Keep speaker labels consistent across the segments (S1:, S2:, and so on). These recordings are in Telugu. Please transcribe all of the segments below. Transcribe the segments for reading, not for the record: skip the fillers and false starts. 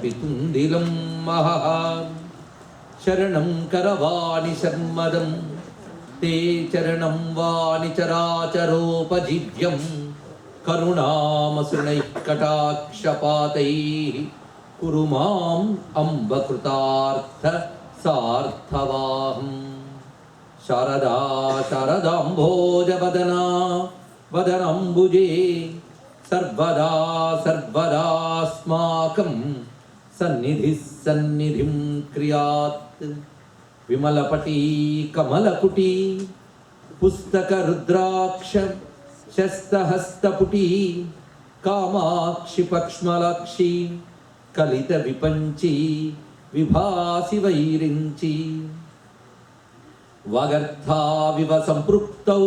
S1: పితుందిలం మహః శరణం కరవాణి శర్మదం తే చరణం వాణి చరాచరోపజీవ్యం కరుణామసృణైః కటాక్షపాతైః కురు మాం అంబకృతార్థ సార్థవాహం. శారదా శారదాంభోజవదనా వదనంబుజే సర్వదా సర్వదాస్మాకం సన్నిధిః సన్నిధిం క్రియాత్. విమలపటీ కమలపుటీ పుస్తక రుద్రాక్ష శస్తహస్తపుటీ కామాక్షి పక్ష్మలాక్షి కలిత విపంచి విభాసి వైరించి. వాగర్థావివ సంపృక్తౌ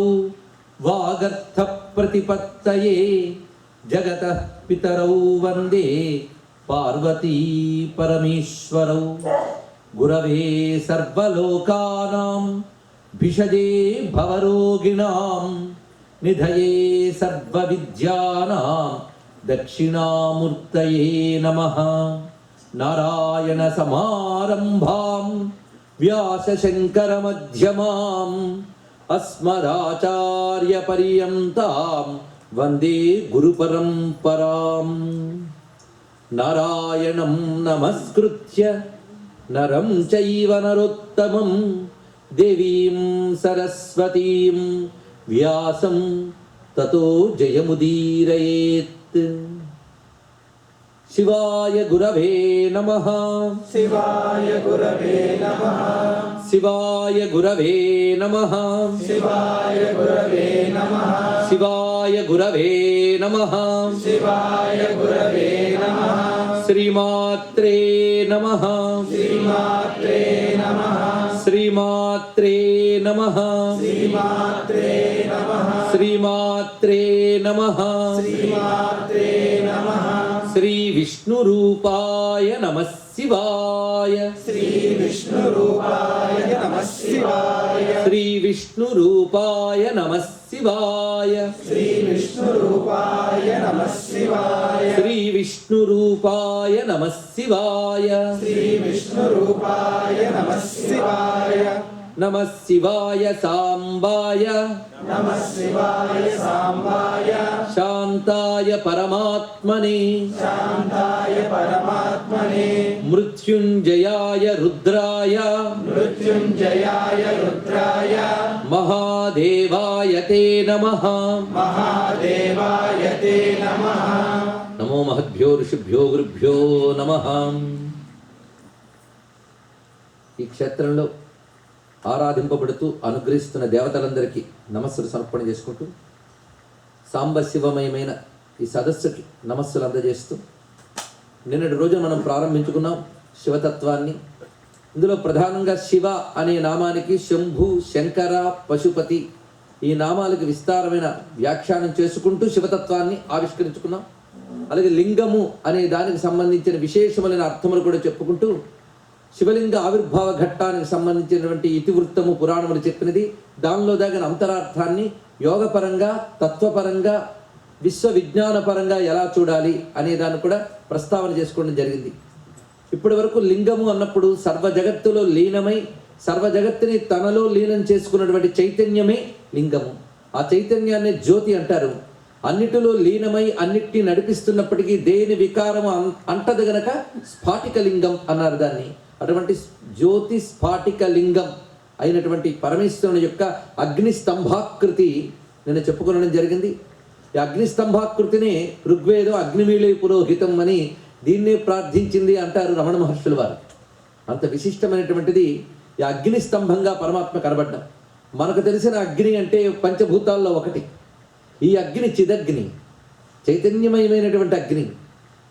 S1: వాగర్థ ప్రతిపత్తయే జగతః పితరౌ వందే పార్వతీ పరమేశ్వరౌ. గురవే సర్వలోకానాం భిషజే భవరోగిణాం నిధయే సర్వవిద్యానాం దక్షిణామూర్తయే నమః. నారాయణ సమారంభాం వ్యాస శంకర మధ్యమాం అస్మదాచార్య పర్యంతాం వందే గురు పరంపరాం. నారాయణం నమస్కృత్య నరం చైవ నరోత్తమం దేవీం సరస్వతీం వ్యాసం తతో జయముదీరయేత్. శివాయ గురవే నమః.
S2: శివాయ గురవే నమః.
S1: శివాయ గురవే నమః.
S2: శివాయ గురవే నమః.
S1: శివాయ గురవే నమః.
S2: శివాయ గురవే నమః.
S1: శ్రీమాత్రే నమః.
S2: శ్రీమాత్రే నమః.
S1: శ్రీమాత్రే నమః.
S2: శ్రీమాత్రే నమః.
S1: శ్రీమాత్రే నమః.
S2: శ్రీమాత్రే నమః.
S1: శ్రీ విష్ణు రూపాయ నమః శివాయ.
S2: శ్రీ విష్ణు రూపాయ నమః శివాయ.
S1: శ్రీ విష్ణు రూపాయ నమః శివాయ.
S2: శ్రీ విష్ణు రూపాయ నమః శివాయ.
S1: శ్రీ విష్ణు రూపాయ నమః శివాయ.
S2: శ్రీ విష్ణు రూపాయ నమః శివాయ.
S1: నమః శివాయ సాంబాయ
S2: నమః శివాయ సాంబాయ.
S1: శాంతాయ పరమాత్మనే
S2: శాంతాయ పరమాత్మనే.
S1: మృత్యుంజయాయ రుద్రాయ
S2: మృత్యుంజయాయ రుద్రాయ.
S1: మహాదేవాయ తే నమః.
S2: మహాదేవాయ తే నమః.
S1: నమో మహద్భ్యో ఋషిభ్యో గురుభ్యో నమః. ఈ క్షేత్రంలో ఆరాధింపబడుతూ అనుగ్రహిస్తున్న దేవతలందరికీ నమస్సులు సమర్పణ చేసుకుంటూ సాంబశివమయమైన ఈ సదస్సుకి నమస్సులు అందజేస్తూ నిన్నటి రోజు మనం ప్రారంభించుకున్నాం శివతత్వాన్ని. ఇందులో ప్రధానంగా శివ అనే నామానికి శంభు, శంకర, పశుపతి ఈ నామాలకి విస్తారమైన వ్యాఖ్యానం చేసుకుంటూ శివతత్వాన్ని ఆవిష్కరించుకున్నాం. అలాగే లింగము అనే దానికి సంబంధించిన విశేషమైన అర్థములు కూడా చెప్పుకుంటూ శివలింగ ఆవిర్భావ ఘట్టానికి సంబంధించినటువంటి ఇతివృత్తము పురాణములు చెప్పినది, దానిలో దాగిన అంతరార్థాన్ని యోగపరంగా, తత్వపరంగా, విశ్వవిజ్ఞానపరంగా ఎలా చూడాలి అనే దాన్ని కూడా ప్రస్తావన చేసుకోవడం జరిగింది. ఇప్పటి వరకు లింగము అన్నప్పుడు సర్వ జగత్తులో లీనమై సర్వ జగత్తుని తనలో లీనం చేసుకున్నటువంటి చైతన్యమే లింగము. ఆ చైతన్యాన్ని జ్యోతి అంటారు. అన్నిటిలో లీనమై అన్నిటినీ నడిపిస్తున్నప్పటికీ దేని వికారము అంటది గనక స్ఫాటిక లింగం అన్నారు దాన్ని. అటువంటి జ్యోతి స్ఫాటిక లింగం అయినటువంటి పరమేశ్వరుని యొక్క అగ్నిస్తంభాకృతి నేను చెప్పుకోవడం జరిగింది. ఈ అగ్నిస్తంభాకృతిని ఋగ్వేదం అగ్నిమీళే పురోహితం అని దీన్నే ప్రార్థించింది అంటారు రమణ మహర్షుల వారు. అంత విశిష్టమైనటువంటిది ఈ అగ్నిస్తంభంగా పరమాత్మ కనబడ్డం. మనకు తెలిసిన అగ్ని అంటే పంచభూతాల్లో ఒకటి. ఈ అగ్ని చిదగ్ని, చైతన్యమయమైనటువంటి అగ్ని.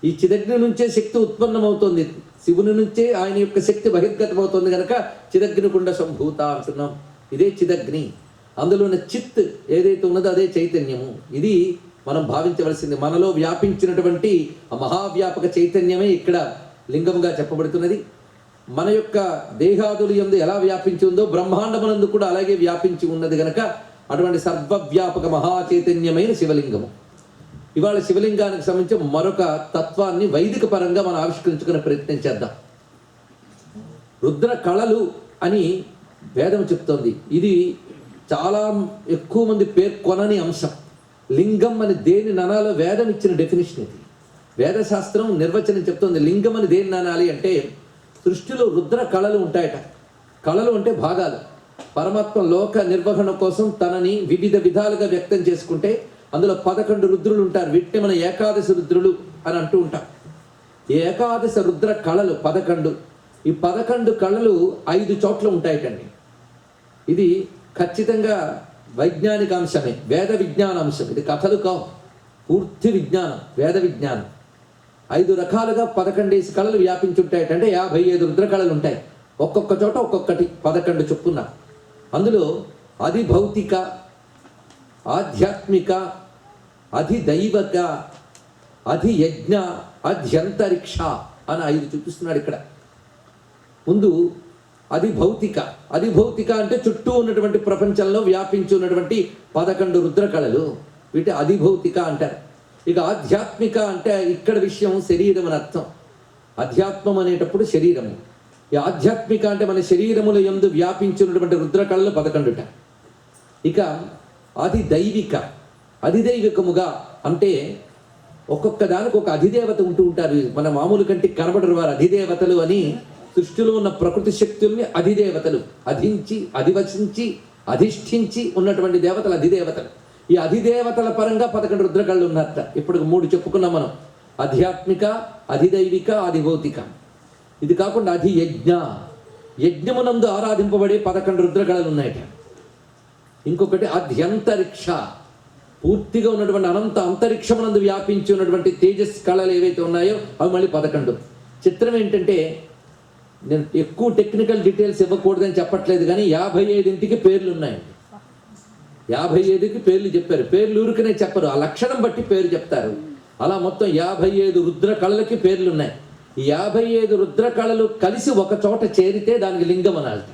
S1: ఈ చిదగ్ని నుంచే శక్తి ఉత్పన్నమవుతోంది. శివుని నుంచే ఆయన యొక్క శక్తి బహిర్గతమవుతుంది కనుక చిదగ్నికుండ సంభూత అంటున్నాం. ఇదే చిదగ్ని. అందులో ఉన్న చిత్ ఏదైతే ఉన్నదో అదే చైతన్యము. ఇది మనం భావించవలసింది. మనలో వ్యాపించినటువంటి ఆ మహావ్యాపక చైతన్యమే ఇక్కడ లింగముగా చెప్పబడుతున్నది. మన యొక్క దేహాదులు యందు ఎలా వ్యాపించి ఉందో బ్రహ్మాండమునందు కూడా అలాగే వ్యాపించి ఉన్నది గనక అటువంటి సర్వవ్యాపక మహాచైతన్యమైన శివలింగము. ఇవాళ శివలింగానికి సంబంధించి మరొక తత్వాన్ని వైదిక పరంగా మనం ఆవిష్కరించుకునే ప్రయత్నం చేద్దాం. రుద్ర కళలు అని వేదం చెప్తోంది. ఇది చాలా ఎక్కువ మంది పేర్కొనని అంశం. లింగం అని దేని అనాలో వేదం ఇచ్చిన డెఫినేషన్ ఇది. వేదశాస్త్రం నిర్వచనం చెప్తోంది. లింగం అని దేన్ని అనాలి అంటే సృష్టిలో రుద్ర కళలు ఉంటాయట. కళలు అంటే భాగాలు. పరమాత్మ లోక నిర్వహణ కోసం తనని వివిధ విధాలుగా వ్యక్తం చేసుకుంటే అందులో 11 రుద్రులు ఉంటారు. వీటిని మన ఏకాదశి రుద్రులు అని అంటూ ఉంటాం. ఈ ఏకాదశ రుద్ర కళలు 11. ఈ 11 కళలు 5 చోట్ల ఉంటాయటండి. ఇది ఖచ్చితంగా వైజ్ఞానిక అంశమే, వేద విజ్ఞాన అంశం. ఇది కథలు కావు, పూర్తి విజ్ఞానం, వేద విజ్ఞానం. 5 రకాలుగా 11 కళలు వ్యాపించుంటాయట. అంటే 55 రుద్ర కళలు ఉంటాయి. ఒక్కొక్క చోట ఒక్కొక్కటి 11 చొప్పున. అందులో అధిభౌతిక, ఆధ్యాత్మిక, అధిదైవక, అధియజ్ఞ, అధ్యంతరిక్ష అని 5 చూపిస్తున్నాడు ఇక్కడ. ముందు అధిభౌతిక. అధిభౌతిక అంటే చుట్టూ ఉన్నటువంటి ప్రపంచంలో వ్యాపించి ఉన్నటువంటి 11 రుద్ర కళలు, వీటి అధిభౌతిక అంటారు. ఇక ఆధ్యాత్మిక అంటే ఇక్కడ విషయం శరీరం అని అర్థం. అధ్యాత్మం అనేటప్పుడు శరీరము. ఈ ఆధ్యాత్మిక అంటే మన శరీరముల యందు వ్యాపించినటువంటి రుద్ర కళలు 11. ఇక అధిదైవిక. అధిదైవికముగా అంటే ఒక్కొక్క దానికి ఒక అధిదేవత ఉంటూ ఉంటారు. మన మామూలు కంటికి కనబడరు వారు అధిదేవతలు అని. సృష్టిలో ఉన్న ప్రకృతి శక్తుల్ని అధిదేవతలు, అధించి, అధివసించి, అధిష్ఠించి ఉన్నటువంటి దేవతలు అధిదేవతలు. ఈ అధిదేవతల పరంగా 11 రుద్రకళ్ళు ఉన్నట్ట. ఇప్పుడు 3 చెప్పుకున్నాం మనం. ఆధ్యాత్మిక, అధిదైవిక, అధిభౌతిక. ఇది కాకుండా అధియజ్ఞ. యజ్ఞమునందు ఆరాధింపబడే 11 రుద్రకళలు ఉన్నాయట. ఇంకొకటి అధ్యంతరిక్ష. పూర్తిగా ఉన్నటువంటి అనంత అంతరిక్షమునందు వ్యాపించి ఉన్నటువంటి తేజస్ కళలు ఏవైతే ఉన్నాయో అవి మళ్ళీ 11. చిత్రం ఏంటంటే, నేను ఎక్కువ టెక్నికల్ డీటెయిల్స్ ఇవ్వకూడదని చెప్పట్లేదు, కానీ 55కి పేర్లు ఉన్నాయండి. 55కి పేర్లు చెప్పారు. పేర్లు ఊరికనే చెప్పరు, ఆ లక్షణం బట్టి పేరు చెప్తారు. అలా మొత్తం 55 రుద్ర కళలకి పేర్లు ఉన్నాయి. ఈ 55 రుద్ర కళలు కలిసి ఒక చోట చేరితే దానికి లింగం అనాలి.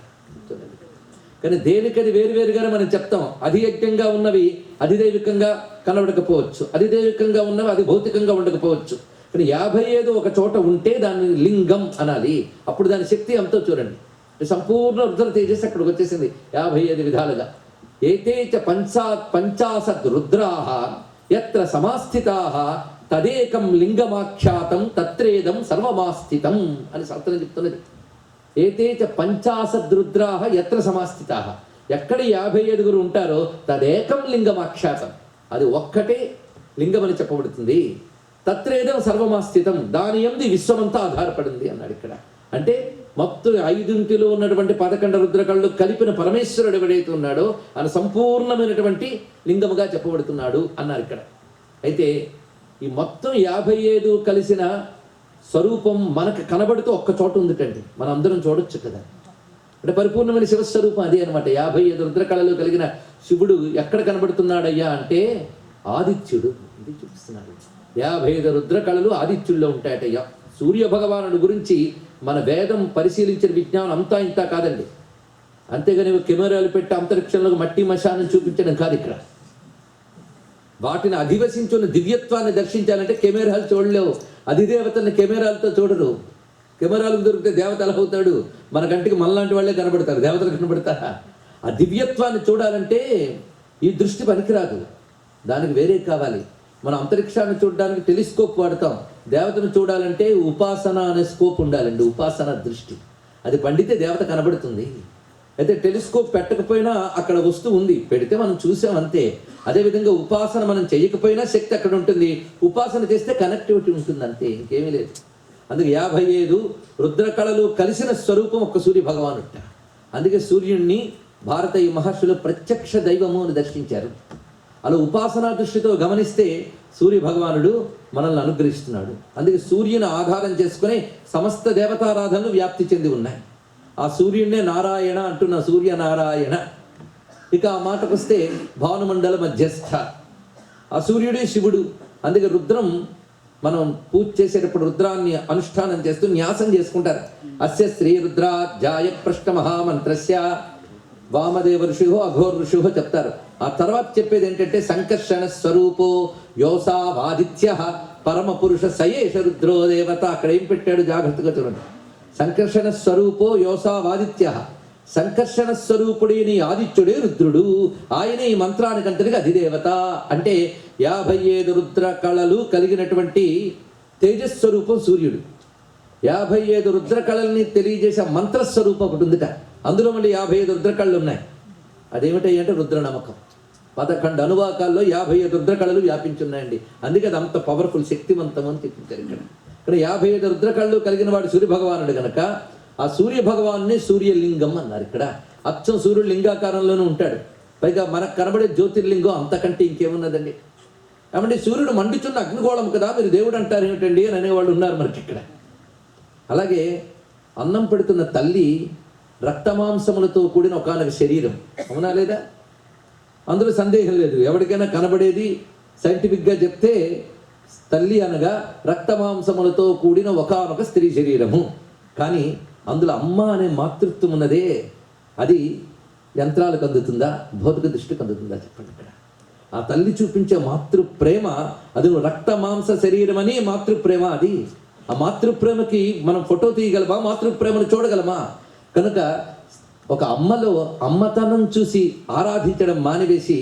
S1: కానీ దేనికది వేరువేరుగానే మనం చెప్తాం. అధియజ్ఞంగా ఉన్నవి అధిదైవికంగా కనబడకపోవచ్చు, అధిదైవికంగా ఉన్నవి అది భౌతికంగా ఉండకపోవచ్చు. కానీ 55 ఒక చోట ఉంటే దాన్ని లింగం అనాలి. అప్పుడు దాని శక్తి అంతా చూడండి. సంపూర్ణ రుద్ర తేజస్సు అక్కడికి వచ్చేసింది 55 విధాలుగా. ఏతేచ పంచాశత్ రుద్రాః యత్ర సమాస్థితాః తదేకం లింగమాఖ్యాతం తత్రేదం సర్వమాస్థితం అని శాస్త్రం చెప్తున్నది. ఏతేచ పంచాశత్ రుద్రాః యత్ర సమాస్థితాః. ఎక్కడ 55 ఉంటారో తదేకం లింగమాఖ్యాతం, అది ఒక్కటే లింగం అని చెప్పబడుతుంది. తత్రేదం సర్వమాస్థితం, దాని యందు విశ్వమంతా ఆధారపడింది అన్నాడు ఇక్కడ. అంటే మొత్తం 5 ఉన్నటువంటి 11 రుద్రకళ్ళు కలిపిన పరమేశ్వరుడు ఎవడైతే ఉన్నాడో ఆయన సంపూర్ణమైనటువంటి లింగముగా చెప్పబడుతున్నాడు అన్నారు ఇక్కడ. అయితే ఈ మొత్తం 55 కలిసిన స్వరూపం మనకు కనబడుతూ ఒక్క చోట ఉందిటండి. మనం అందరం చూడొచ్చు కదా. అంటే పరిపూర్ణమైన శివస్వరూపం అదే అనమాట. 55 రుద్రకళలు కలిగిన శివుడు ఎక్కడ కనబడుతున్నాడయ్యా అంటే ఆదిత్యుడు. ఇది చూపిస్తున్నాడు. 55 రుద్రకళలు ఆదిత్యుల్లో ఉంటాయటయ్యా. సూర్య భగవానుడి గురించి మన వేదం పరిశీలించిన విజ్ఞానం అంతా ఇంత కాదండి. అంతేగాని కెమెరాలు పెట్టి అంతరిక్షంలో మట్టి మశానం చూపించడం కాదు ఇక్కడ. వాటిని అధివసించున్న దివ్యత్వాన్ని దర్శించాలంటే కెమెరాలు చూడలేవు. అధిదేవతల్ని కెమెరాలతో చూడరు. కెమెరాలకు దొరికితే దేవత ఎలా అవుతాడు? మన కంటికి మనలాంటి వాళ్ళే కనబడతారు, దేవతలు కనబడతారా? ఆ దివ్యత్వాన్ని చూడాలంటే ఈ దృష్టి పనికిరాదు, దానికి వేరే కావాలి. మనం అంతరిక్షాన్ని చూడడానికి టెలిస్కోప్ వాడతాం. దేవతను చూడాలంటే ఉపాసన అనే స్కోప్ ఉండాలండి, ఉపాసన దృష్టి. అది పండితే దేవత కనబడుతుంది. అయితే టెలిస్కోప్ పెట్టకపోయినా అక్కడ వస్తువు ఉంది, పెడితే మనం చూసాం అంతే. అదేవిధంగా ఉపాసన మనం చేయకపోయినా శక్తి అక్కడ ఉంటుంది, ఉపాసన చేస్తే కనెక్టివిటీ ఉంటుంది అంతే, ఇంకేమీ లేదు. అందుకే 55 రుద్రకళలు కలిసిన స్వరూపం ఒక్క సూర్య భగవానుట. అందుకే సూర్యుడిని భారతీయ మహర్షులు ప్రత్యక్ష దైవము అని దర్శించారు. అలా ఉపాసనా దృష్టితో గమనిస్తే సూర్య భగవానుడు మనల్ని అనుగ్రహిస్తున్నాడు. అందుకే సూర్యుని ఆధారం చేసుకుని సమస్త దేవతారాధనలు వ్యాప్తి చెంది ఉన్నాయి. ఆ సూర్యుడినే నారాయణ అంటున్న సూర్యనారాయణ. ఇక ఆ మాటకు వస్తే భానుమండల మధ్యస్థ, ఆ సూర్యుడే శివుడు. అందుకే రుద్రం మనం పూజ చేసేటప్పుడు రుద్రాన్ని అనుష్ఠానం చేస్తూ న్యాసం చేసుకుంటారు. అస్య శ్రీ రుద్రాధ్యాయ పృష్ఠ మహామంత్రస్య వామదేవ ఋషిహో అఘోర్ ఋషిహో చెప్తారు. ఆ తర్వాత చెప్పేది ఏంటంటే సంకర్షణ స్వరూపో యోసావాదిత్య పరమ పురుష సయేష రుద్రో దేవత. అక్కడ ఏం పెట్టాడు జాగ్రత్తగా చూడండి. సంకర్షణ స్వరూపో యోసావాదిత్య, సంకర్షణ స్వరూపుడైన ఆదిత్యుడే రుద్రుడు, ఆయనే ఈ మంత్రానికి అంతటిగా అధిదేవత. అంటే 57 రుద్ర కళలు కలిగినటువంటి తేజస్వరూపం సూర్యుడు. 57 రుద్ర కళల్ని తెలియజేసే మంత్రస్వరూపం ఒకటి ఉందిట. అందులో మళ్ళీ 55 రుద్ర కళలు ఉన్నాయి. అదేమిటాయి అంటే రుద్ర నమ్మకం. 11 అనువాకాల్లో 55 రుద్ర కళలు వ్యాపించున్నాయండి. అందుకే అది అంత పవర్ఫుల్, శక్తివంతం అని చెప్పించారు ఇక్కడ. ఇక్కడ 55 రుద్ర కళలు కలిగిన వాడు సూర్య భగవానుడు గనక ఆ సూర్య భగవాన్ని సూర్యలింగం అన్నారు. ఇక్కడ అచ్చం సూర్యుడు లింగాకారంలోనే ఉంటాడు. పైగా మనకు కనబడే జ్యోతిర్లింగం అంతకంటే ఇంకేమున్నదండి. కాబట్టి సూర్యుడు మండుచున్న అగ్నిగోళం కదా, మీరు దేవుడు అంటారు ఏమిటండి అని అనేవాళ్ళు ఉన్నారు మనకి ఇక్కడ. అలాగే అన్నం పెడుతున్న తల్లి రక్తమాంసములతో కూడిన ఒకానొక శరీరం, అవునా లేదా? అందులో సందేహం లేదు. ఎవరికైనా కనబడేది సైంటిఫిక్గా చెప్తే తల్లి అనగా రక్తమాంసములతో కూడిన ఒకానొక స్త్రీ శరీరము. కానీ అందులో అమ్మ అనే మాతృత్వం ఉన్నదే, అది యంత్రాలకు అందుతుందా, భౌతిక దృష్టికి అందుతుందా చెప్పండి. ఇక్కడ ఆ తల్లి చూపించే మాతృప్రేమ, అది రక్తమాంస శరీరం అని మాతృప్రేమ. అది ఆ మాతృప్రేమకి మనం ఫోటో తీయగలమా? మాతృప్రేమను చూడగలమా? కనుక ఒక అమ్మలో అమ్మతనం చూసి ఆరాధించడం మానివేసి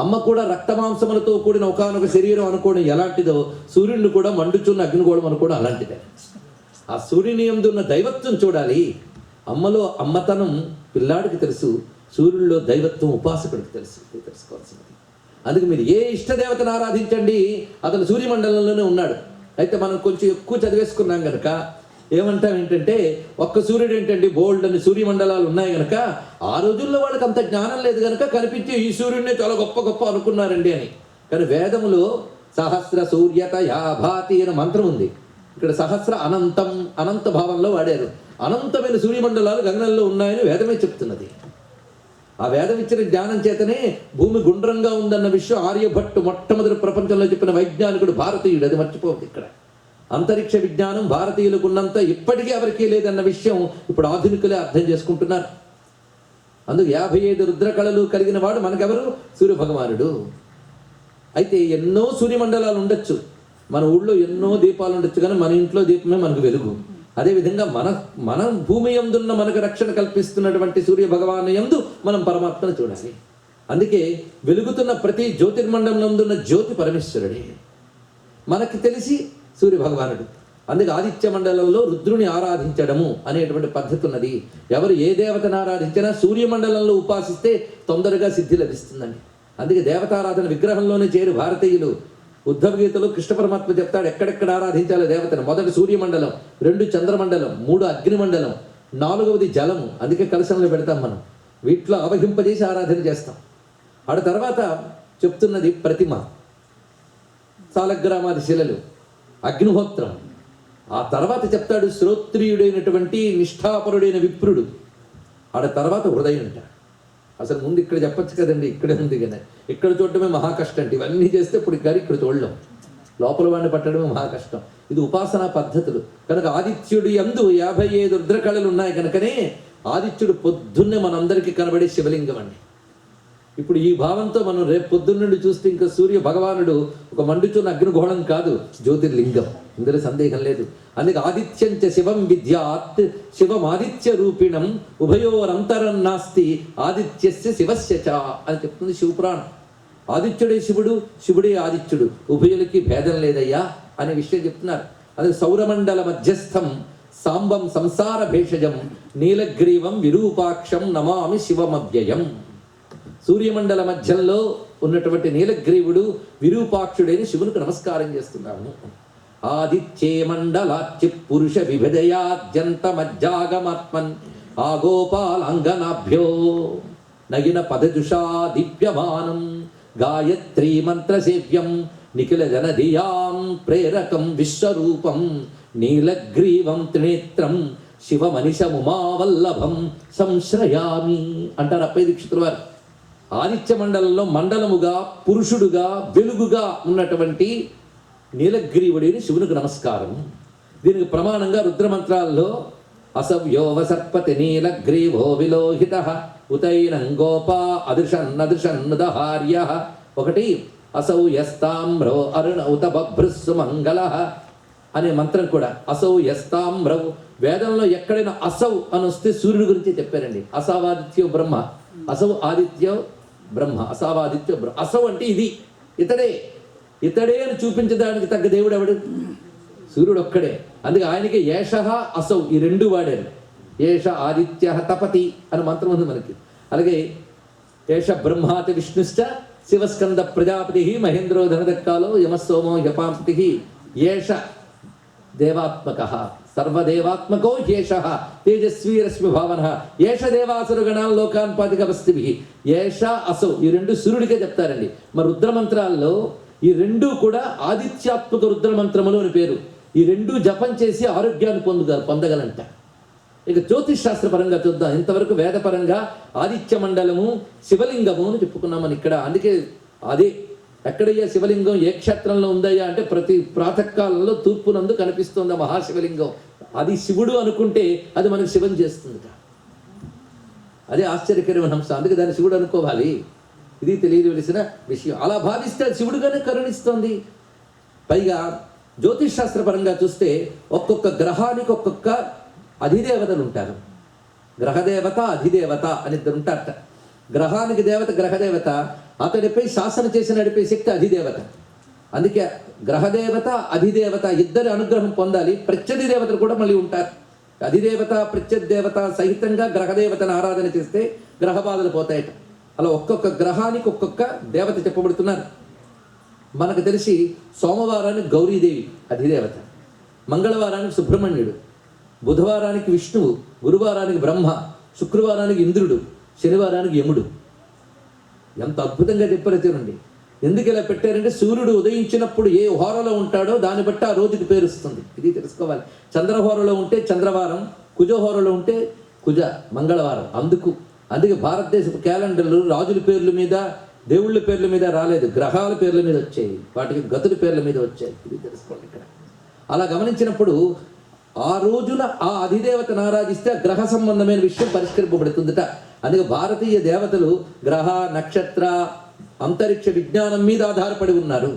S1: అమ్మ కూడా రక్తమాంసములతో కూడిన ఒకానొక శరీరం అనుకోవడం ఎలాంటిదో, సూర్యుడిని కూడా మండుచున్న అగ్నిగోళం అనుకోవడం అలాంటిదే. ఆ సూర్యుని యందు ఉన్న దైవత్వం చూడాలి. అమ్మలో అమ్మతనం పిల్లాడికి తెలుసు, సూర్యుడిలో దైవత్వం ఉపాసకుడికి తెలుసు. తెలుసుకోవాల్సింది. అందుకే మీరు ఏ ఇష్టదేవతను ఆరాధించండి, అతను సూర్యమండలంలోనే ఉన్నాడు. అయితే మనం కొంచెం ఎక్కువ చదివేసుకున్నాం కనుక ఏమంటాం ఏంటంటే, ఒక్క సూర్యుడు ఏంటంటే బోల్డ్ అని సూర్యమండలాలు ఉన్నాయి కనుక ఆ రోజుల్లో వాళ్ళకి అంత జ్ఞానం లేదు కనుక కనిపించి ఈ సూర్యుడినే చాలా గొప్ప గొప్ప అనుకున్నారండి అని. కానీ వేదములో సహస్ర సూర్యత యాభాతి అనే మంత్రం ఉంది. ఇక్కడ సహస్ర అనంతం, అనంత భావంలో వాడారు. అనంతమైన సూర్యమండలాలు గగనంలో ఉన్నాయని వేదమే చెప్తున్నది. ఆ వేదం ఇచ్చిన జ్ఞానం చేతనే భూమి గుండ్రంగా ఉందన్న విషయం ఆర్యభట్టు మొట్టమొదటి ప్రపంచంలో చెప్పిన వైజ్ఞానికుడు భారతీయుడు. అది మర్చిపోవద్దు. ఇక్కడ అంతరిక్ష విజ్ఞానం భారతీయులకు ఉన్నంత ఇప్పటికీ ఎవరికీ లేదన్న విషయం ఇప్పుడు ఆధునికులే అర్థం చేసుకుంటున్నారు. అందుకు 55 రుద్రకళలు కలిగిన వాడు మనకెవరు? సూర్య భగవానుడు. అయితే ఎన్నో సూర్యమండలాలు ఉండొచ్చు, మన ఊళ్ళో ఎన్నో దీపాలు ఉండొచ్చు, కానీ మన ఇంట్లో దీపమే మనకు వెలుగు. అదేవిధంగా మన భూమి యందున్న మనకు రక్షణ కల్పిస్తున్నటువంటి సూర్య భగవాను యందు మనం పరమాత్మను చూడాలి. అందుకే వెలుగుతున్న ప్రతి జ్యోతిర్మండలంలో జ్యోతి పరమేశ్వరుడే. మనకి తెలిసి సూర్య భగవానుడు. అందుకే ఆదిత్య మండలంలో రుద్రుని ఆరాధించడము అనేటువంటి పద్ధతి ఉన్నది. ఎవరు ఏ దేవతను ఆరాధించినా సూర్యమండలంలో ఉపాసిస్తే తొందరగా సిద్ధి లభిస్తుందండి. అందుకే దేవతారాధన విగ్రహంలోనే చేరు భారతీయులు. ఉద్ధవ గీతలో కృష్ణ పరమాత్మ చెప్తాడు ఎక్కడెక్కడ ఆరాధించాలో దేవతను. మొదటి సూర్యమండలం, 2 చంద్రమండలం, 3 అగ్నిమండలం, 4వది జలము. అందుకే కలశంలో పెడతాం మనం. వీటిలో అవహింపజేసి ఆరాధన చేస్తాం. ఆడ తర్వాత చెప్తున్నది ప్రతిమ, సాలగ్రామాది శిలలు, అగ్నిహోత్రం. ఆ తర్వాత చెప్తాడు శ్రోత్రియుడైనటువంటి నిష్ఠాపరుడైన విప్రుడు. ఆడ తర్వాత హృదయం అంట. అసలు ముందు ఇక్కడ చెప్పచ్చు కదండి, ఇక్కడే ఉంది కదా. ఇక్కడ చూడటమే మహా కష్టం అంటే. ఇవన్నీ చేస్తే ఇప్పుడు గారి ఇక్కడ చూడలేం. లోపల వాడిని పట్టడమే మహా కష్టం. ఇది ఉపాసనా పద్ధతులు కనుక ఆదిత్యుడి యందు 55 రుద్రకళలు ఉన్నాయి కనుకనే ఆదిత్యుడు పొద్దున్నే మనందరికీ కనబడే శివలింగం అండి. ఇప్పుడు ఈ భావంతో మనం రేపు పొద్దున్న నుండి చూస్తే ఇంకా సూర్య భగవానుడు ఒక మండుచున్న అగ్నిగోళం కాదు, జ్యోతిర్లింగం. ఇందులో సందేహం లేదు. అందుకే ఆదిత్యంచ శివం విద్యాత్ శివం ఆదిత్య రూపిణం ఉభయోరంతరం నాస్తి ఆదిత్యస్య శివస్య చ అని చెప్తుంది శివపురాణం. ఆదిత్యుడే శివుడు, శివుడే ఆదిత్యుడు, ఉభయులకి భేదం లేదయ్యా అనే విషయం చెప్తున్నారు. అది సౌరమండల మధ్యస్థం సాంబం సంసార భేషజం నీలగ్రీవం విరూపాక్షం నమామి శివమవ్యయం. సూర్యమండల మధ్యంలో ఉన్నటువంటి నీలగ్రీవుడు విరూపాక్షుడైన శివునికి నమస్కారం చేస్తున్నాము. ఆదిత్యే మండలాచ్చి పురుష విభజయాద్యంత మజ్జాగమాత్మన్ ఆగోపాలాంగనాభ్యో నగిన పదజుషా దీప్యమానం గాయత్రీ మంత్రసేవ్యం నిఖిల జనధియాం ప్రేరకం విశ్వరూపం నీలగ్రీవం త్రినేత్రం శివమనిషముమావల్లభం సంశ్రయామి అంటారు అప్పయ్య దీక్షితుల వారు. ఆదిత్య మండలంలో మండలముగా పురుషుడుగా వెలుగుగా ఉన్నటువంటి నీలగ్రీవుడిని శివునికి నమస్కారం. దీనికి ప్రమాణంగా రుద్రమంత్రాల్లో అసవ్యో వసర్పతి నీలగ్రీవో విలోహిత ఉతైనం గోపా అదృషన్నదృషన్నుదహార్య. ఒకటి అసౌ యస్తామ్రో అరుణ ఉత బభ్రుస్సు మంగళ అనే మంత్రం కూడా. అసౌ యస్తామ్రౌ, వేదంలో ఎక్కడైనా అసౌ అని వస్తే సూర్యుడి గురించి చెప్పారండి. అసావాదిత్యో బ్రహ్మ, అసౌ ఆదిత్యో బ్రహ్మ, అసావాదిత్యో బ్రహ్మ. అసౌ అంటే ఇది, ఇతడే అని చూపించడానికి తగ్గ దేవుడు ఎవడు? సూర్యుడు ఒక్కడే. అందుకే ఆయనకి ఏషః అసౌ ఈ రెండు వాడారు. ఏష ఆదిత్య తపతి అని మంత్రం ఉంది మనకి. అలాగే ఏష బ్రహ్మాతి విష్ణుశ్చ శివస్కంద ప్రజాపతి మహేంద్రో ధనదక్కాలో యమస్సోమో యపాంతి. ఏష దేవాత్మక సర్వదేవాత్మకో ఏషః తేజస్వీ రశ్మి భావన ఏష దేవాసురగణాన్ లోకాన్ పాతికవస్తిభి. ఏష అసౌ ఈ రెండు సూర్యుడికే చెప్తారండి. మరి రుద్రమంత్రాల్లో ఈ రెండు కూడా ఆదిత్యాత్మక రుద్రమంత్రములు అని పేరు. ఈ రెండు జపం చేసి ఆరోగ్యాన్ని పొందగలంట. ఇక జ్యోతిష్ శాస్త్ర పరంగా చూద్దాం. ఇంతవరకు వేదపరంగా ఆదిత్య మండలము శివలింగము అని చెప్పుకున్నామని ఇక్కడ. అందుకే అదే ఎక్కడయ్యా శివలింగం ఏ క్షేత్రంలో ఉందయ్యా అంటే ప్రతి ప్రాతకాలంలో తూర్పునందు కనిపిస్తుంది మహాశివలింగం. అది శివుడు అనుకుంటే అది మనకు శివం చేస్తుంది. అదే ఆశ్చర్యకరమైన అంశం. అందుకే దాన్ని శివుడు అనుకోవాలి. ఇది తెలియవలసిన విషయం. అలా భావిస్తే అది శివుడుగానే కరుణిస్తోంది. పైగా జ్యోతిష్ శాస్త్ర పరంగా చూస్తే ఒక్కొక్క గ్రహానికి ఒక్కొక్క అధిదేవతలు ఉంటారు. గ్రహదేవత అధిదేవత అని ఇద్దరు ఉంటారట. గ్రహానికి దేవత గ్రహదేవత, అతడిపై శాసన చేసి నడిపే శక్తి అధిదేవత. అందుకే గ్రహదేవత అధిదేవత ఇద్దరి అనుగ్రహం పొందాలి. ప్రత్యధి దేవతలు కూడా మళ్ళీ ఉంటారు. అధిదేవత ప్రత్యదేవత సహితంగా గ్రహదేవతను ఆరాధన చేస్తే గ్రహ బాధలు పోతాయట. అలా ఒక్కొక్క గ్రహానికి ఒక్కొక్క దేవత చెప్పబడుతున్నారు. మనకు తెలిసి సోమవారానికి గౌరీదేవి అధిదేవత, మంగళవారానికి సుబ్రహ్మణ్యుడు, బుధవారానికి విష్ణువు, గురువారానికి బ్రహ్మ, శుక్రవారానికి ఇంద్రుడు, శనివారానికి యముడు. ఎంత అద్భుతంగా చెప్పారో చూడండి. ఎందుకు ఇలా పెట్టారంటే సూర్యుడు ఉదయించినప్పుడు ఏ హోరలో ఉంటాడో దాన్ని బట్టి ఆ రోజుకి పేరుస్తుంది. ఇది తెలుసుకోవాలి. చంద్రహోరలో ఉంటే చంద్రవారం, కుజహోరలో ఉంటే కుజ మంగళవారం. అందుకే భారతదేశపు క్యాలెండర్లు రాజుల పేర్ల మీద దేవుళ్ళ పేర్ల మీద రాలేదు, గ్రహాల పేర్ల మీద వచ్చాయి, వాటికి గతుల పేర్ల మీద వచ్చాయి. ఇది తెలుసుకోండి ఇక్కడ. అలా గమనించినప్పుడు ఆ రోజున ఆ అధిదేవతను ఆరాధిస్తే ఆ గ్రహ సంబంధమైన విషయం పరిష్కరింపబడుతుందట. అందుకే భారతీయ దేవతలు గ్రహ నక్షత్ర అంతరిక్ష విజ్ఞానం మీద ఆధారపడి ఉన్నారు.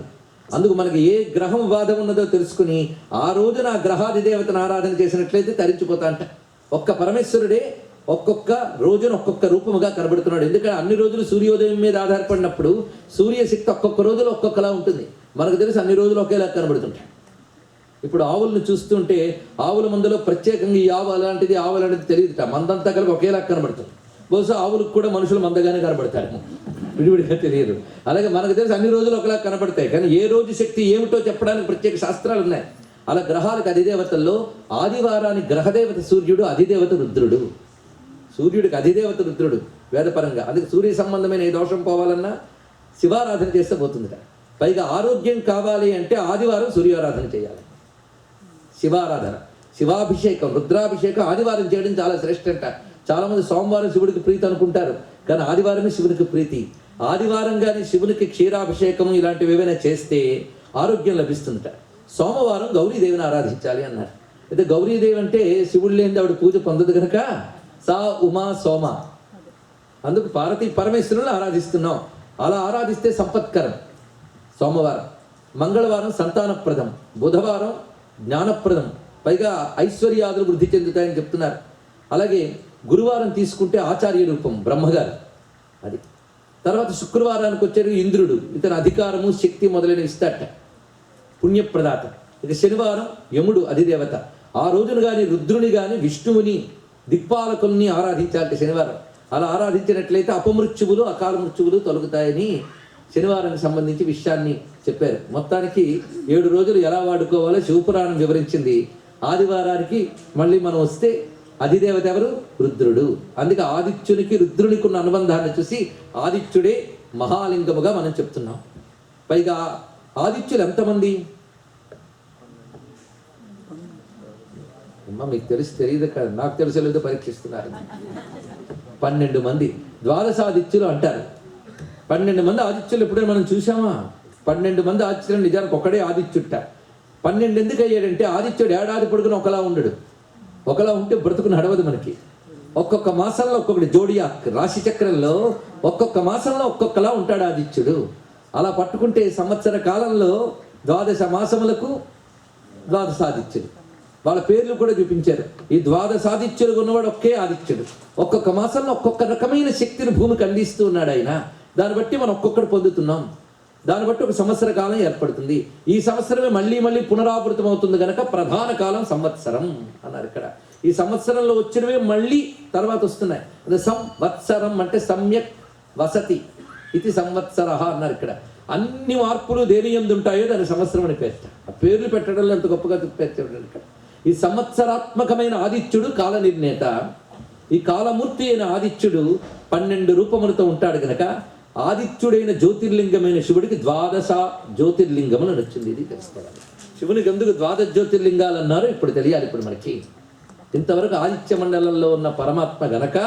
S1: అందుకు మనకి ఏ గ్రహం వాదం ఉన్నదో తెలుసుకుని ఆ రోజున ఆ గ్రహాధిదేవతను ఆరాధన చేసినట్లయితే తరించిపోతా అంట. ఒక్క పరమేశ్వరుడే ఒక్కొక్క రోజున ఒక్కొక్క రూపముగా కనబడుతున్నాడు. ఎందుకంటే అన్ని రోజులు సూర్యోదయం మీద ఆధారపడినప్పుడు సూర్యశక్తి ఒక్కొక్క రోజులో ఒక్కొక్కలా ఉంటుంది. మనకు తెలిసి అన్ని రోజులు ఒకేలా కనబడుతుంటాయి. ఇప్పుడు ఆవులను చూస్తుంటే ఆవుల మందులో ప్రత్యేకంగా ఈ ఆవు అలాంటిది ఆవు అలాంటిది తెలియదుట. మందంతా కలిపి ఒకేలా కనబడుతుంది. బహుశా ఆవులకు కూడా మనుషులు మందగానే కనబడతారు, విడివిడిగా తెలియదు. అలాగే మనకు తెలిసి అన్ని రోజులు ఒకలా కనబడతాయి, కానీ ఏ రోజు శక్తి ఏమిటో చెప్పడానికి ప్రత్యేక శాస్త్రాలు ఉన్నాయి. అలా గ్రహాలకు అధిదేవతల్లో ఆదివారానికి గ్రహదేవత సూర్యుడు, అధిదేవత రుద్రుడు. సూర్యుడికి అధిదేవత రుద్రుడు వేదపరంగా. అందుకే సూర్య సంబంధమైన ఏ దోషం పోవాలన్నా శివారాధన చేస్తే పోతుందిట. పైగా ఆరోగ్యం కావాలి అంటే ఆదివారం సూర్యారాధన చేయాలి. శివారాధన, శివాభిషేకం, రుద్రాభిషేకం ఆదివారం చేయడం చాలా శ్రేష్ఠ అంట. చాలామంది సోమవారం శివుడికి ప్రీతి అనుకుంటారు, కానీ ఆదివారమే శివునికి ప్రీతి. ఆదివారం కానీ శివునికి క్షీరాభిషేకం ఇలాంటివి ఏవైనా చేస్తే ఆరోగ్యం లభిస్తుందట. సోమవారం గౌరీదేవిని ఆరాధించాలి అన్నారు. అయితే గౌరీదేవి అంటే శివుడు లేనిది ఆవిడ పూజ పొందదు కనుక సా ఉమా సోమ, అందుకు పార్వతీ పరమేశ్వరుని ఆరాధిస్తున్నాం. అలా ఆరాధిస్తే సంపత్కరం సోమవారం. మంగళవారం సంతానప్రదం, బుధవారం జ్ఞానప్రదం, పైగా ఐశ్వర్యాదులు వృద్ధి చెందుతాయని చెప్తున్నారు. అలాగే గురువారం తీసుకుంటే ఆచార్య రూపం బ్రహ్మగారు అది. తర్వాత శుక్రవారానికి వచ్చారు ఇంద్రుడు, ఇతని అధికారము శక్తి మొదలైనవి ఇస్తాట, పుణ్యప్రదాత. ఇక శనివారం యముడు అధిదేవత. ఆ రోజున కానీ రుద్రుని కానీ విష్ణువుని దిక్పాలకుల్ని ఆరాధించాలంటే శనివారం. అలా ఆరాధించినట్లయితే అపమృత్యువులు అకాల మృత్యువులు తొలగుతాయని శనివారానికి సంబంధించి విషయాన్ని చెప్పారు. మొత్తానికి 7 రోజులు ఎలా వాడుకోవాలో శివపురాణం వివరించింది. ఆదివారానికి మళ్ళీ మనం వస్తే అధిదేవత ఎవరు? రుద్రుడు. అందుకే ఆదిత్యునికి రుద్రునికి ఉన్న అనుబంధాన్ని చూసి ఆదిత్యుడే మహాలింగముగా మనం చెప్తున్నాం. పైగా ఆదిత్యులు ఎంతమంది? అమ్మ మీకు తెలియదు కదా, నాకు తెలిసలేదో పరీక్షిస్తున్నారు. 12 మంది ద్వాదశాదిత్యులు అంటారు. 12 మంది ఆదిత్యులు ఎప్పుడైనా మనం చూసామా? 12 మంది ఆదిత్యులు నిజానికి ఒక్కడే ఆదిత్యుట్ట. 12 ఎందుకు అయ్యాడంటే ఆదిత్యుడు ఏడాది పొడుగున ఒకలా ఉండడు. ఒకలా ఉంటే బ్రతుకు నడవదు మనకి. ఒక్కొక్క మాసంలో ఒక్కొక్కటి జోడియాక్ రాశి చక్రంలో ఒక్కొక్క మాసంలో ఒక్కొక్కలా ఉంటాడు ఆదిత్యుడు. అలా పట్టుకుంటే సంవత్సర కాలంలో 12 మాసములకు ద్వాదశాదిత్యుడు. వాళ్ళ పేర్లు కూడా చూపించారు. ఈ ద్వాదశాదిత్యుడు ఉన్నవాడు ఒకే ఆదిత్యుడు. ఒక్కొక్క మాసంలో ఒక్కొక్క రకమైన శక్తిని భూమికి అందిస్తూ ఉన్నాడు ఆయన. దాన్ని బట్టి మనం ఒక్కొక్కటి పొందుతున్నాం. దాన్ని బట్టి ఒక సంవత్సర కాలం ఏర్పడుతుంది. ఈ సంవత్సరమే మళ్ళీ మళ్ళీ పునరావృతం అవుతుంది కనుక ప్రధాన కాలం సంవత్సరం అన్నారు ఇక్కడ. ఈ సంవత్సరంలో వచ్చినవే మళ్ళీ తర్వాత వస్తున్నాయి. సంవత్సరం అంటే సమ్యక్ వసతి ఇది సంవత్సర అన్నారు ఇక్కడ. అన్ని మార్పులు దేని యందు ఉంటాయో దాని సంవత్సరం అని పేర్చ. ఆ పేర్లు పెట్టడంలో ఎంత గొప్పగా పేర్చాడు ఇక్కడ. ఈ సంవత్సరాత్మకమైన ఆదిత్యుడు కాల నిర్ణేత. ఈ కాలమూర్తి అయిన ఆదిత్యుడు 12 రూపములతో ఉంటాడు కనుక ఆదిత్యుడైన జ్యోతిర్లింగమైన శివుడికి 12 జ్యోతిర్లింగములు వచ్చింది. ఇది తెలుసుకోవాలి. శివునికి ఎందుకు 12 జ్యోతిర్లింగాలు అన్నారో ఇప్పుడు తెలియాలి. ఇప్పుడు మనకి ఇంతవరకు ఆదిత్య మండలంలో ఉన్న పరమాత్మ గనక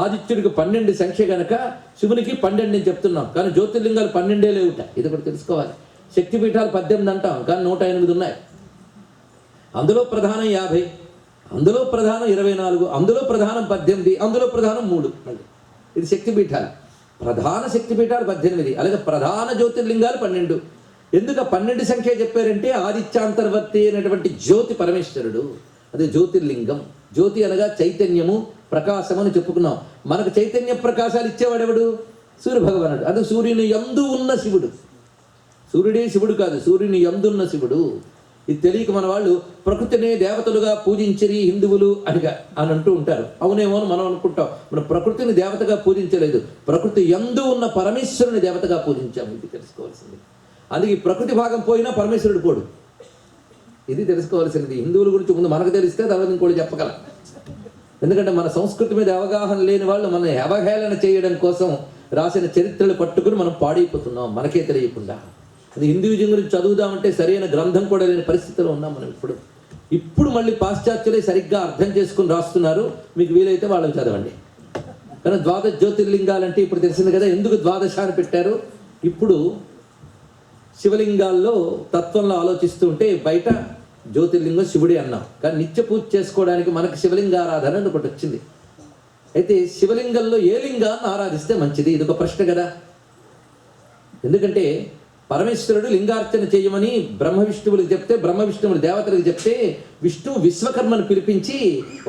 S1: ఆదిత్యుడికి 12 సంఖ్య గనక శివునికి 12 అని చెప్తున్నాం. కానీ జ్యోతిర్లింగాలు 12 లేవుట. ఇది కూడా తెలుసుకోవాలి. శక్తిపీఠాలు 18 అంటాం, కానీ 108 ఉన్నాయి. అందులో ప్రధానం 50, అందులో ప్రధానం 24, అందులో ప్రధానం 18, అందులో ప్రధానం 3. ఇది శక్తిపీఠాలు. ప్రధాన శక్తిపీఠాలు 18, అలాగే ప్రధాన జ్యోతిర్లింగాలు 12. ఎందుకు 12 సంఖ్య చెప్పారంటే ఆదిత్యాంతర్వర్తి అయినటువంటి జ్యోతి పరమేశ్వరుడు. అది జ్యోతిర్లింగం. జ్యోతి అనగా చైతన్యము, ప్రకాశం అని చెప్పుకున్నాం. మనకు చైతన్య ప్రకాశాలు ఇచ్చేవాడెవడు? సూర్య భగవానుడు. అది సూర్యుని యందు ఉన్న శివుడు. సూర్యుడే శివుడు కాదు, సూర్యుని యందున్న శివుడు. ఇది తెలియక మన వాళ్ళు ప్రకృతినే దేవతలుగా పూజించరి హిందువులు అని అంటూ ఉంటారు. అవునేమో అని మనం అనుకుంటాం. మనం ప్రకృతిని దేవతగా పూజించలేదు, ప్రకృతి యందు ఉన్న పరమేశ్వరుని దేవతగా పూజించాము. ఇది తెలుసుకోవాల్సింది. అందుకే ఈ ప్రకృతి భాగం పోయినా పరమేశ్వరుడు పోడు. ఇది తెలుసుకోవాల్సినది. హిందువుల గురించి ముందు మనకు తెలిస్తే తర్వాత ఇంకోటి చెప్పగలం. ఎందుకంటే మన సంస్కృతి మీద అవగాహన లేని వాళ్ళు మన అవహేళన చేయడం కోసం రాసిన చరిత్రలు పట్టుకుని మనం పాడైపోతున్నాం మనకే తెలియకుండా. అది హిందూయిజం గురించి చదువుదామంటే సరైన గ్రంథం కూడా లేని పరిస్థితిలో ఉన్నాం మనం ఇప్పుడు మళ్ళీ పాశ్చాత్యులే సరిగ్గా అర్థం చేసుకుని రాస్తున్నారు. మీకు వీలైతే వాళ్ళకి చదవండి. కానీ 12 జ్యోతిర్లింగాలంటే ఇప్పుడు తెలిసింది కదా ఎందుకు 12 అని పెట్టారు. ఇప్పుడు శివలింగాల్లో తత్వంలో ఆలోచిస్తూ ఉంటే బయట జ్యోతిర్లింగం శివుడే అన్నాం, కానీ నిత్య పూజ చేసుకోవడానికి మనకు శివలింగారాధన అని ఒకటి వచ్చింది. అయితే శివలింగంలో ఏ లింగాన్ని ఆరాధిస్తే మంచిది? ఇది ఒక ప్రశ్న కదా. ఎందుకంటే పరమేశ్వరుడు లింగార్చన చేయమని బ్రహ్మ విష్ణువులకు చెప్తే, బ్రహ్మ విష్ణువులు దేవతలకు చెప్తే, విష్ణువు విశ్వకర్మను పిలిపించి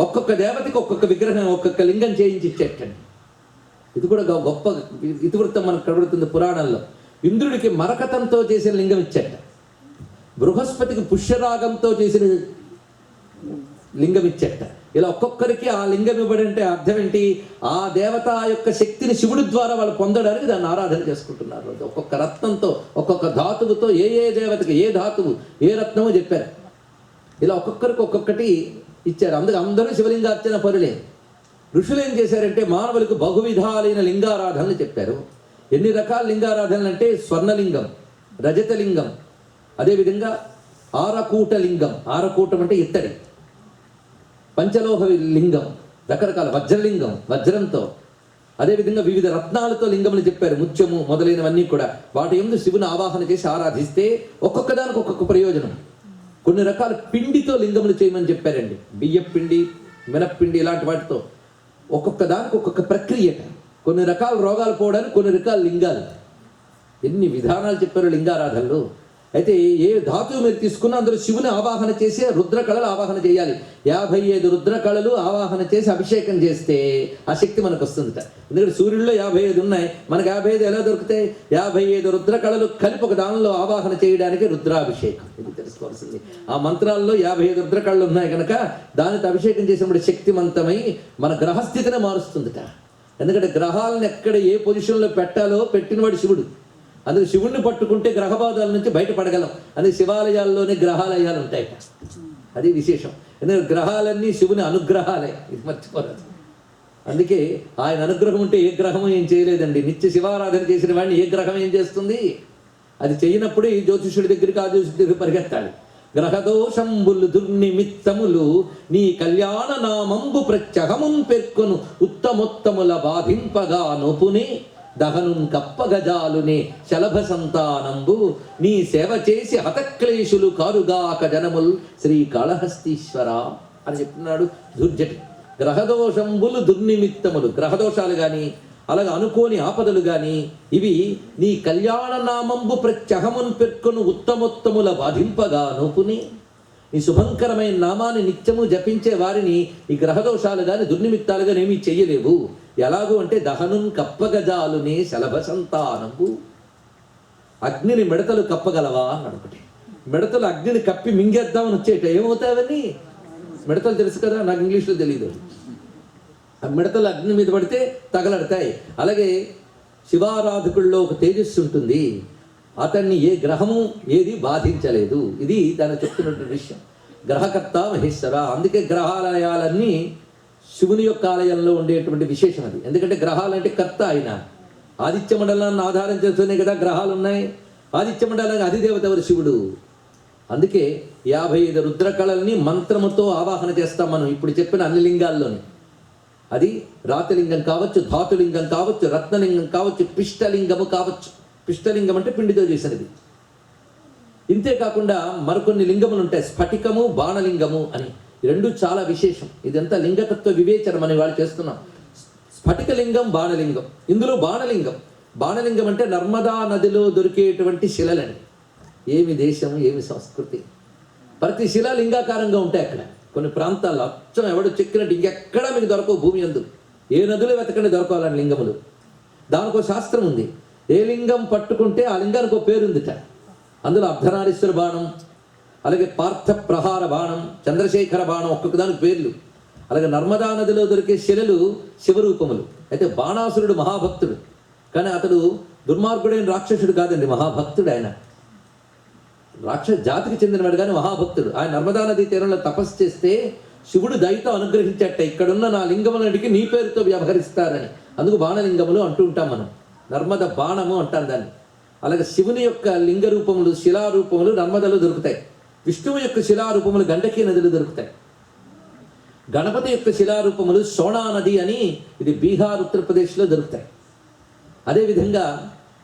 S1: ఒక్కొక్క దేవతకి ఒక్కొక్క విగ్రహం, ఒక్కొక్క లింగం చేయించి ఇచ్చేటండి. ఇది కూడా గొప్ప ఇతివృత్తం మనకు కనబడుతుంది పురాణంలో. ఇంద్రుడికి మరకతంతో చేసిన లింగం ఇచ్చేట, బృహస్పతికి పుష్యరాగంతో చేసిన లింగం ఇచ్చేట. ఇలా ఒక్కొక్కరికి ఆ లింగం ఇవ్వడంటే అర్థం ఏంటి? ఆ దేవత యొక్క శక్తిని శివుడి ద్వారా వాళ్ళు పొందడానికి దాన్ని ఆరాధన చేసుకుంటున్నారు. ఒక్కొక్క రత్నంతో, ఒక్కొక్క ధాతువుతో, ఏ దేవతకి ఏ ధాతువు, ఏ రత్నమో చెప్పారు. ఇలా ఒక్కొక్కరికి ఒక్కొక్కటి ఇచ్చారు. అందుకు అందరూ శివలింగార్చన పరులే. ఋషులు ఏం చేశారంటే మానవులకు బహువిధాలైన లింగారాధనలు చెప్పారు. ఎన్ని రకాల లింగారాధనలు అంటే స్వర్ణలింగం, రజతలింగం, అదేవిధంగా ఆరకూట లింగం. ఆరకూటం అంటే ఇత్తడి. పంచలోహ లింగం, రకరకాల వజ్రలింగం, వజ్రంతో, అదేవిధంగా వివిధ రత్నాలతో లింగములు చెప్పారు. ముత్యము మొదలైనవన్నీ కూడా వాటి యందు శివుని ఆవాహన చేసి ఆరాధిస్తే ఒక్కొక్క దానికి ఒక్కొక్క ప్రయోజనం. కొన్ని రకాల పిండితో లింగములు చేయమని చెప్పారండి. బియ్యపిండి, మినప్పిండి ఇలాంటి వాటితో ఒక్కొక్క దానికి ఒక్కొక్క ప్రక్రియ. కొన్ని రకాల రోగాలు పోవడానికి కొన్ని రకాల లింగాలు. ఎన్ని విధానాలు చెప్పారు లింగారాధనలు. అయితే ఏ ధాతువు మీరు తీసుకున్నా అందులో శివుని ఆవాహన చేసి రుద్రకళలు ఆవాహన చేయాలి. 55 రుద్రకళలు ఆవాహన చేసి అభిషేకం చేస్తే ఆ శక్తి మనకు వస్తుందట. ఎందుకంటే సూర్యుల్లో 55 ఉన్నాయి, మనకు 55 ఎలా దొరుకుతాయి? 55 రుద్రకళలు కలిపి ఒక దానిలో ఆవాహన చేయడానికి రుద్రాభిషేకం. ఇది తెలుసుకోవాల్సింది. ఆ మంత్రాల్లో 55 రుద్రకళలు ఉన్నాయి కనుక దానితో అభిషేకం చేసినప్పుడు శక్తివంతమై మన గ్రహస్థితిని మారుస్తుందట. ఎందుకంటే గ్రహాలను ఎక్కడ ఏ పొజిషన్లో పెట్టాలో పెట్టినవాడు శివుడు. అందుకే శివుణ్ణి పట్టుకుంటే గ్రహబాధాల నుంచి బయటపడగలం. అందుకే శివాలయాల్లోనే గ్రహాలయాలు ఉంటాయట. అది విశేషం. ఎందుకంటే గ్రహాలన్నీ శివుని అనుగ్రహాలే, ఇది మర్చిపోరాదు. అందుకే ఆయన అనుగ్రహం ఉంటే ఏ గ్రహం ఏం చేయలేదండి. నిత్య శివారాధన చేసిన వాడిని ఏ గ్రహం ఏం చేస్తుంది? అది చేయనప్పుడే ఈ జ్యోతిషుడి దగ్గరికి, ఆ జ్యోతిషుడి దగ్గరికి పరిగెత్తాలి. గ్రహదోషంబులు దుర్నిమిత్తములు నీ కళ్యాణ నామంబు ప్రత్యహమున్ పేర్కొను ఉత్తమోత్తముల బాధింపగా నొపునే దహనున్ కప్పగజాలునే శలభ సంతానంబు నీ సేవ చేసి హతక్లేశులు కారుగాక జనముల్ శ్రీకాళహస్తీశ్వర. అని చెప్తున్నాడు దుర్జటి. గ్రహదోషంబులు దుర్నిమిత్తములు, గ్రహదోషాలు కానీ అలాగే అనుకోని ఆపదలు కానీ ఇవి నీ కళ్యాణ నామంబు ప్రత్యహమున్ పెట్టుకుని ఉత్తమోత్తముల బాధింపగా నోపుని. ఈ శుభంకరమైన నామాన్ని నిత్యము జపించే వారిని ఈ గ్రహదోషాలు కానీ దుర్నిమిత్తాలు కానీ ఏమీ చెయ్యలేవు. ఎలాగూ అంటే దహనున్ కప్పగజాలునే శలభ సంతానంబు. అగ్నిని మిడతలు కప్పగలవా అని ఒకటి. మిడతలు అగ్నిని కప్పి మింగేద్దామని వచ్చేట ఏమవుతావని మిడతలు తెలుసు కదా, నాకు ఇంగ్లీష్లో తెలియదు. ఆ మిడతలు అగ్ని మీద పడితే తగలడతాయి. అలాగే శివారాధకుల్లో ఒక తేజస్సు ఉంటుంది, అతన్ని ఏ గ్రహము ఏది బాధించలేదు. ఇది దాన్ని చెప్తున్నటువంటి విషయం. గ్రహకర్త మహేశ్వర. అందుకే గ్రహాలయాలన్నీ శివుని యొక్క ఆలయంలో ఉండేటువంటి విశేషం అది. ఎందుకంటే గ్రహాలంటే కర్త ఆయన. ఆదిత్య మండలాన్ని ఆధారం చేసుకునే కదా గ్రహాలు ఉన్నాయి. ఆదిత్య మండలానికి అధిదేవత ఎవరు? శివుడు. అందుకే 55 రుద్రకళల్ని మంత్రముతో ఆవాహన చేస్తాం మనం ఇప్పుడు చెప్పిన అన్ని లింగాల్లోని. అది రాతిలింగం కావచ్చు, ధాతులింగం కావచ్చు, రత్నలింగం కావచ్చు, పిష్టలింగము కావచ్చు. పిష్టలింగం అంటే పిండితో చేసినది. ఇంతే కాకుండా మరికొన్ని లింగములు ఉంటాయి, స్ఫటికము, బాణలింగము అని. ఈ రెండు చాలా విశేషం. ఇదంతా లింగతత్వ వివేచనం అని వాళ్ళు చేస్తున్నాం. స్ఫటికలింగం, బాణలింగం. ఇందులో బాణలింగం అంటే నర్మదా నదిలో దొరికేటువంటి శిలలని. ఏమి దేశం, ఏమి సంస్కృతి. ప్రతి శిల లింగాకారంగా ఉంటాయి అక్కడ. కొన్ని ప్రాంతాల్లో అచ్చం ఎవడు చెక్కినట్టు ఇంకెక్కడా మీకు దొరకవు భూమి యందు. ఏ నదులు వెతకండి దొరకాలని లింగములు. దానికో శాస్త్రం ఉంది. ఏ లింగం పట్టుకుంటే ఆ లింగానికి ఒక పేరు ఉందిట. అందులో అర్ధనారీశ్వర బాణం, అలాగే పార్థ ప్రహార బాణం, చంద్రశేఖర బాణం, ఒక్కొక్క దానికి పేర్లు. అలాగే నర్మదా నదిలో దొరికే శిలలు శివరూపములు. అయితే బాణాసురుడు మహాభక్తుడు, కానీ అతడు దుర్మార్గుడైన రాక్షసుడు కాదండి, మహాభక్తుడు. ఆయన రాక్షస జాతికి చెందినవాడు కానీ మహాభక్తుడు. ఆయన నర్మదా నదీ తీరంలో తపస్సు చేస్తే శివుడు దయతో అనుగ్రహించట, ఇక్కడున్న నా లింగములన్నిటికీ నీ పేరుతో వ్యవహరిస్తారని. అందుకు బాణలింగములు అంటూ ఉంటాం మనం. నర్మద బాణము అంటాం దాన్ని. అలాగే శివుని యొక్క లింగ రూపములు, శిలారూపములు నర్మదలో దొరుకుతాయి. విష్ణువు యొక్క శిలారూపములు గండకీ నదిలో దొరుకుతాయి. గణపతి యొక్క శిలారూపములు సోనా నది అని, ఇది బీహార్, ఉత్తరప్రదేశ్లో దొరుకుతాయి. అదేవిధంగా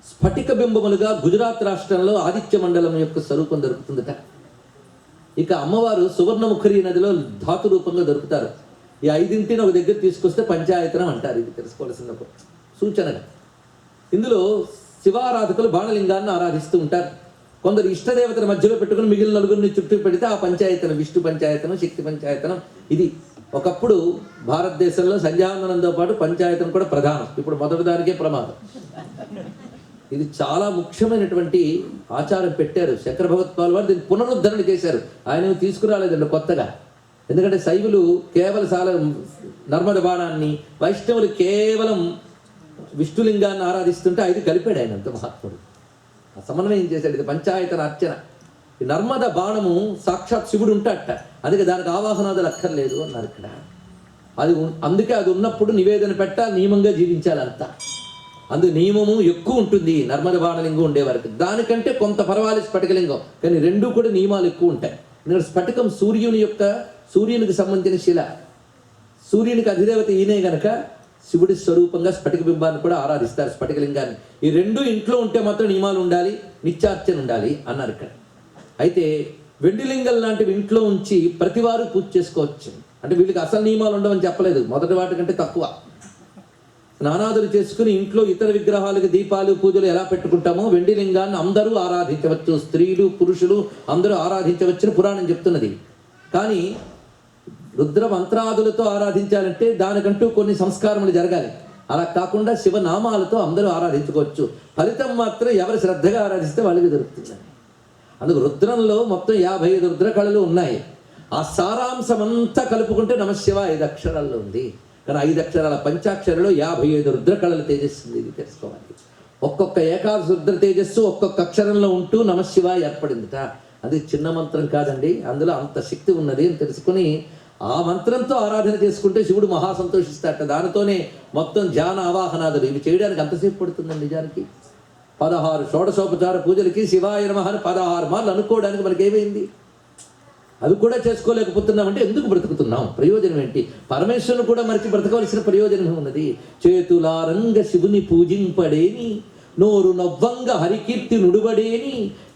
S1: స్ఫటిక బింబములుగా గుజరాత్ రాష్ట్రంలో ఆదిత్య మండలం యొక్క స్వరూపం దొరుకుతుందట. ఇక అమ్మవారు సువర్ణముఖరి నదిలో ధాతు రూపంగా దొరుకుతారు. ఈ 5 ఒక దగ్గర తీసుకొస్తే పంచాయతనం అంటారు. ఇది తెలుసుకోవాల్సిన ఒక సూచనగా. ఇందులో శివారాధకులు బాణలింగాన్ని ఆరాధిస్తూ ఉంటారు. కొందరు ఇష్టదేవతల మధ్యలో పెట్టుకుని మిగిలిన నలుగురిని చుట్టూ పెడితే ఆ పంచాయతనం, విష్ణు పంచాయతనం, శక్తి పంచాయతనం. ఇది ఒకప్పుడు భారతదేశంలో సంధ్యావందనంతో పాటు పంచాయతనం కూడా ప్రధానం. ఇప్పుడు మొదటి దానికే ప్రమాదం. ఇది చాలా ముఖ్యమైనటువంటి ఆచారం పెట్టారు శంకర భగవత్పాల్ వారు. దీన్ని పునరుద్ధరణ చేశారు. ఆయన తీసుకురాలేదండి కొత్తగా. ఎందుకంటే శైవులు కేవలం నర్మద బాణాన్ని, వైష్ణవులు కేవలం విష్ణులింగాన్ని ఆరాధిస్తుంటే 5 కలిపాడు ఆయన. అంత మహాత్ముడు సమన్వయం చేశాడు. ఇది పంచాయతన అర్చన. ఈ నర్మద బాణము సాక్షాత్ శివుడు ఉంటాడట. అందుకే దానికి ఆవాహనాదులు అక్కర్లేదు అన్నారు ఇక్కడ. అందుకే అది ఉన్నప్పుడు నివేదన పెట్టాలి, నియమంగా జీవించాలంతా. అందుకు నియమము ఎక్కువ ఉంటుంది నర్మద బాణలింగం ఉండేవారికి. దానికంటే కొంత పర్వాలేదు స్ఫటికలింగం, కానీ రెండూ కూడా నియమాలు ఎక్కువ ఉంటాయి. ఎందుకంటే స్ఫటికం సూర్యునికి సంబంధించిన శిల, సూర్యునికి అధిదేవత ఈయనే గనక శివుడి స్వరూపంగా స్ఫటిక బింబాన్ని కూడా ఆరాధిస్తారు, స్ఫటికలింగాన్ని. ఈ రెండు ఇంట్లో ఉంటే మాత్రం నియమాలు ఉండాలి, నిత్యార్చన ఉండాలి అన్నారు ఇక్కడ. అయితే వెండిలింగం లాంటివి ఇంట్లో ఉంచి ప్రతివారు పూజ చేసుకోవచ్చు. అంటే వీళ్ళకి అసలు నియమాలు ఉండవని చెప్పలేదు, మొదటి వాటి కంటే తక్కువ. స్నానాదులు చేసుకుని ఇంట్లో ఇతర విగ్రహాలకు దీపాలు, పూజలు ఎలా పెట్టుకుంటామో వెండి లింగాన్ని అందరూ ఆరాధించవచ్చు. స్త్రీలు, పురుషులు అందరూ ఆరాధించవచ్చని పురాణం చెప్తున్నది. కానీ రుద్ర మంత్రాదులతో ఆరాధించాలంటే దానికంటూ కొన్ని సంస్కారములు జరగాలి. అలా కాకుండా శివనామాలతో అందరూ ఆరాధించుకోవచ్చు. ఫలితం మాత్రం ఎవరు శ్రద్ధగా ఆరాధిస్తే వాళ్ళకి దొరుకుతుందని. అందుకు రుద్రంలో మొత్తం 55 రుద్ర కళలు ఉన్నాయి. ఆ సారాంశమంతా కలుపుకుంటే నమశివ 5 అక్షరాల్లో ఉంది. కానీ 5 అక్షరాల పంచాక్షరలో 55 రుద్ర కళలు తేజస్సుంది. ఇది తెలుసుకోవాలి. ఒక్కొక్క ఏకాదశ రుద్ర తేజస్సు ఒక్కొక్క అక్షరంలో ఉంటూ నమశివ ఏర్పడిందిట. అది చిన్న మంత్రం కాదండి, అందులో అంత శక్తి ఉన్నది అని తెలుసుకుని ఆ మంత్రంతో ఆరాధన చేసుకుంటే శివుడు మహా సంతోషిస్తాడట. దానితోనే మొత్తం ధ్యాన ఆవాహనాదులు ఇవి చేయడానికి అంతసేపు పడుతుందండి. నిజానికి 16 షోడశోపచార పూజలకి శివాయ నమః 16 మార్లు అనుకోవడానికి మనకి ఏమైంది? అవి కూడా చేసుకోలేకపోతున్నామంటే ఎందుకు బ్రతుకుతున్నాం? ప్రయోజనం ఏంటి? పరమేశ్వరుని కూడా మనకి బ్రతకవలసిన ప్రయోజనం ఉన్నది. చేతులారంగ శివుని పూజింపడేని నోరు నవ్వంగ హరికీర్తి నుడువడేని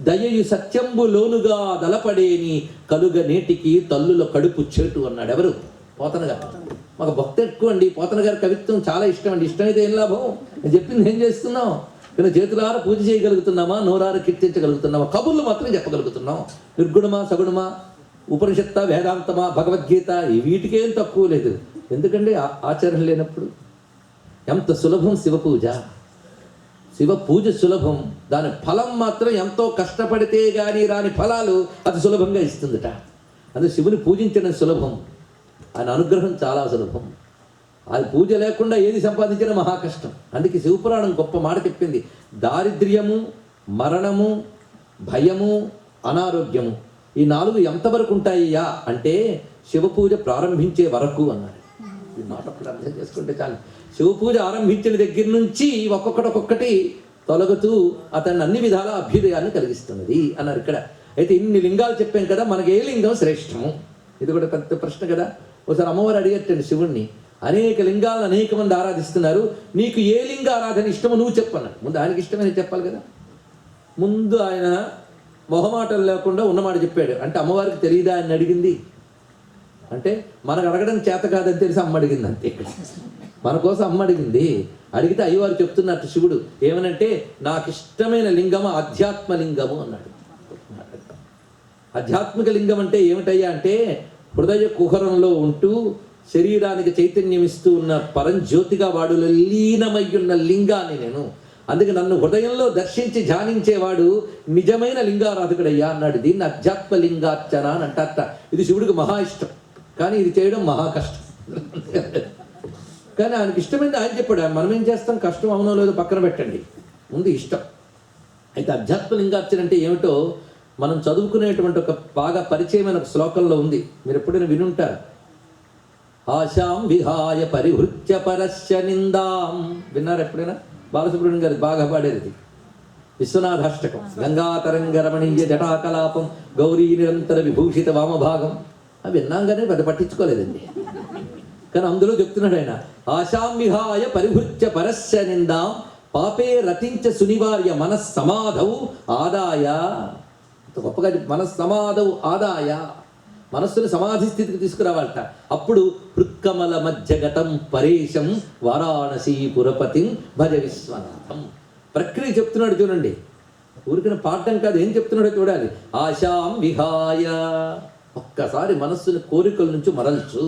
S1: దయయు సత్యంబు లోనుగా దలపడేని కలుగ నేటికి తల్లుల కడుపు చేటు అన్నాడు. ఎవరు? పోతన గారు. మాకు భక్తి ఎక్కువ అండి. పోతన గారి కవిత్వం చాలా ఇష్టం అండి. ఇష్టమైతే ఏం లాభం? నేను చెప్పింది ఏం చేస్తున్నాం? కానీ చేతులార పూజ చేయగలుగుతున్నామా? నోరార కీర్తించగలుగుతున్నామా? కబుర్లు మాత్రం చెప్పగలుగుతున్నాం. నిర్గుణమా, సగుణమా, ఉపనిషత్త, వేదాంతమా, భగవద్గీత వీటికేం తక్కువ లేదు. ఎందుకంటే ఆచరణ లేనప్పుడు ఎంత సులభం శివ పూజ. శివ పూజ సులభం, దాని ఫలం మాత్రం ఎంతో కష్టపడితే కానీ రాని ఫలాలు అతి సులభంగా ఇస్తుందట. అందుకే శివుని పూజించడం సులభం, ఆయన అనుగ్రహం చాలా సులభం. అది పూజ లేకుండా ఏది సంపాదించినా మహా కష్టం. అందుకే శివపురాణం గొప్ప మాట చెప్పింది, దారిద్ర్యము, మరణము, భయము, అనారోగ్యము ఈ 4 ఎంతవరకు ఉంటాయ్యా అంటే శివ పూజ ప్రారంభించే వరకు అన్నాడు. ఈ మాట అర్థం చేసుకుంటే చాలు. శివ పూజ ఆరంభించిన దగ్గర నుంచి ఒక్కొక్కటి తొలగుతూ అతన్ని అన్ని విధాల అభ్యుదయాన్ని కలిగిస్తున్నది అన్నారు ఇక్కడ. అయితే ఇన్ని లింగాలు చెప్పాం కదా, మనకి ఏ లింగం శ్రేష్టము? ఇది కూడా పెద్ద ప్రశ్న కదా. ఒకసారి అమ్మవారు అడిగట్టండి శివుణ్ణి, అనేక లింగాలను అనేక మంది ఆరాధిస్తున్నారు, నీకు ఏ లింగ ఆరాధన ఇష్టమో నువ్వు చెప్పన్నాడు. ముందు ఆయనకి ఇష్టమని చెప్పాలి కదా. ముందు ఆయన మొహమాటం లేకుండా ఉన్నమాట చెప్పాడు. అంటే అమ్మవారికి తెలియదా ఆయన అడిగింది? అంటే మనకు అడగడం చేత కాదని తెలిసి అమ్మ అడిగింది అంతే. ఇక్కడ మన కోసం అమ్మ అడిగింది. అడిగితే అయ్యవారు చెప్తున్నట్టు శివుడు ఏమనంటే, నాకు ఇష్టమైన లింగము ఆధ్యాత్మ లింగము అన్నాడు. ఆధ్యాత్మిక లింగం అంటే ఏమిటయ్యా అంటే, హృదయ కుహరంలో ఉంటూ శరీరానికి చైతన్యం ఇస్తూ ఉన్న పరంజ్యోతిగా వాడు లీనమయ్యున్న లింగాన్ని నేను. అందుకే నన్ను హృదయంలో దర్శించి ధ్యానించేవాడు నిజమైన లింగారాధకుడయ్యా అన్నాడు. దీన్ని అధ్యాత్మ లింగార్చన అని అంటారట. ఇది శివుడికి మహా ఇష్టం, కానీ ఇది చేయడం మహా కష్టం. కానీ ఆయనకి ఇష్టమైంది ఆయన చెప్పాడు. మనం ఏం చేస్తాం? కష్టం అవునో లేదో పక్కన పెట్టండి, ముందు ఇష్టం. అయితే అధ్యాత్మ లింగార్చన అంటే ఏమిటో మనం చదువుకునేటువంటి ఒక బాగా పరిచయమైన ఒక శ్లోకంలో ఉంది, మీరు ఎప్పుడైనా వినుంటారు. ఆశాం విహాయ పరిహృత్య పరస్య నిందాం. విన్నారు ఎప్పుడైనా? బాలసుబ్రహ్మణ్యం గారు బాగా పాడేది విశ్వనాథాష్టకం. గంగాతరంగ రమణీయ జటాకలాపం గౌరీ నిరంతర విభూషిత వామభాగం. అవి విన్నాం కానీ పెద్ద పట్టించుకోలేదండి. కానీ అందులో చెప్తున్నాడు ఆయన, ఆశాం విహాయ పరిహృత్య పరస్య నిందాం పాపే రతించ సునివార్య మనస్సమాధౌ ఆదాయ. గొప్పగా మనస్సమాధౌ ఆదాయ, మనస్సుని సమాధి స్థితికి తీసుకురావాలట. అప్పుడు హృత్కమల మధ్యగతం పరేశం వారాణసీ పురపతిం భజ విశ్వనాథం. ప్రక్రియ చెప్తున్నాడు చూడండి, ఊరికిన పాఠం కాదు, ఏం చెప్తున్నాడో చూడాలి. ఆశాం విహాయ, ఒక్కసారి మనస్సుని కోరికల నుంచి మరల్చు.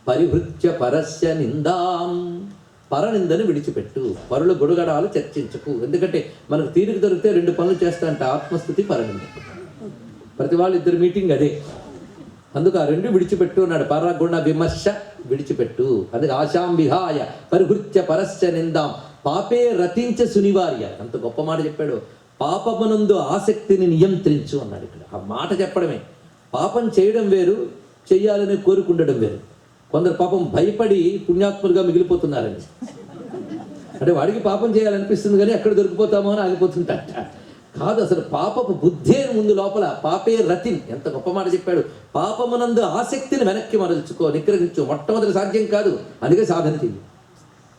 S1: పరిహృత్య పరస్య నిందాం, పరనిందని విడిచిపెట్టు. పరుల గొడుగడాలు చర్చించకు. ఎందుకంటే మనకు తీరిక దొరికితే 2 పనులు చేస్తాంట, ఆత్మస్థుతి, పరనింద. ప్రతి వాళ్ళు 2 మీటింగ్ అదే. అందుకు ఆ 2 విడిచిపెట్టు అన్నాడు. పరగుణ విమర్శ విడిచిపెట్టు. అందుకే ఆశాం విహాయ పరిహృత్య పరస్య నిందాం పాపే రతించ సునివార్య. అంత గొప్ప మాట చెప్పాడు. పాపమునందు ఆసక్తిని నియంత్రించు అన్నాడు ఇక్కడ. ఆ మాట చెప్పడమే. పాపం చేయడం వేరు, చెయ్యాలని కోరుకుండడం వేరు. కొందరు పాపం భయపడి పుణ్యాత్ములుగా మిగిలిపోతున్నారండి. అంటే వాడికి పాపం చేయాలనిపిస్తుంది కానీ ఎక్కడ దొరికిపోతామో అని ఆగిపోతుంటాట. కాదు, అసలు పాపపు బుద్ధే ముందు లోపల. పాపే రతిన్, ఎంత గొప్ప మాట చెప్పాడు. పాపమునందు ఆసక్తిని వెనక్కి మరల్చుకో, నిగ్రహించు. మొట్టమొదటి సాధ్యం కాదు, అందుకే సాధన చెయ్యి.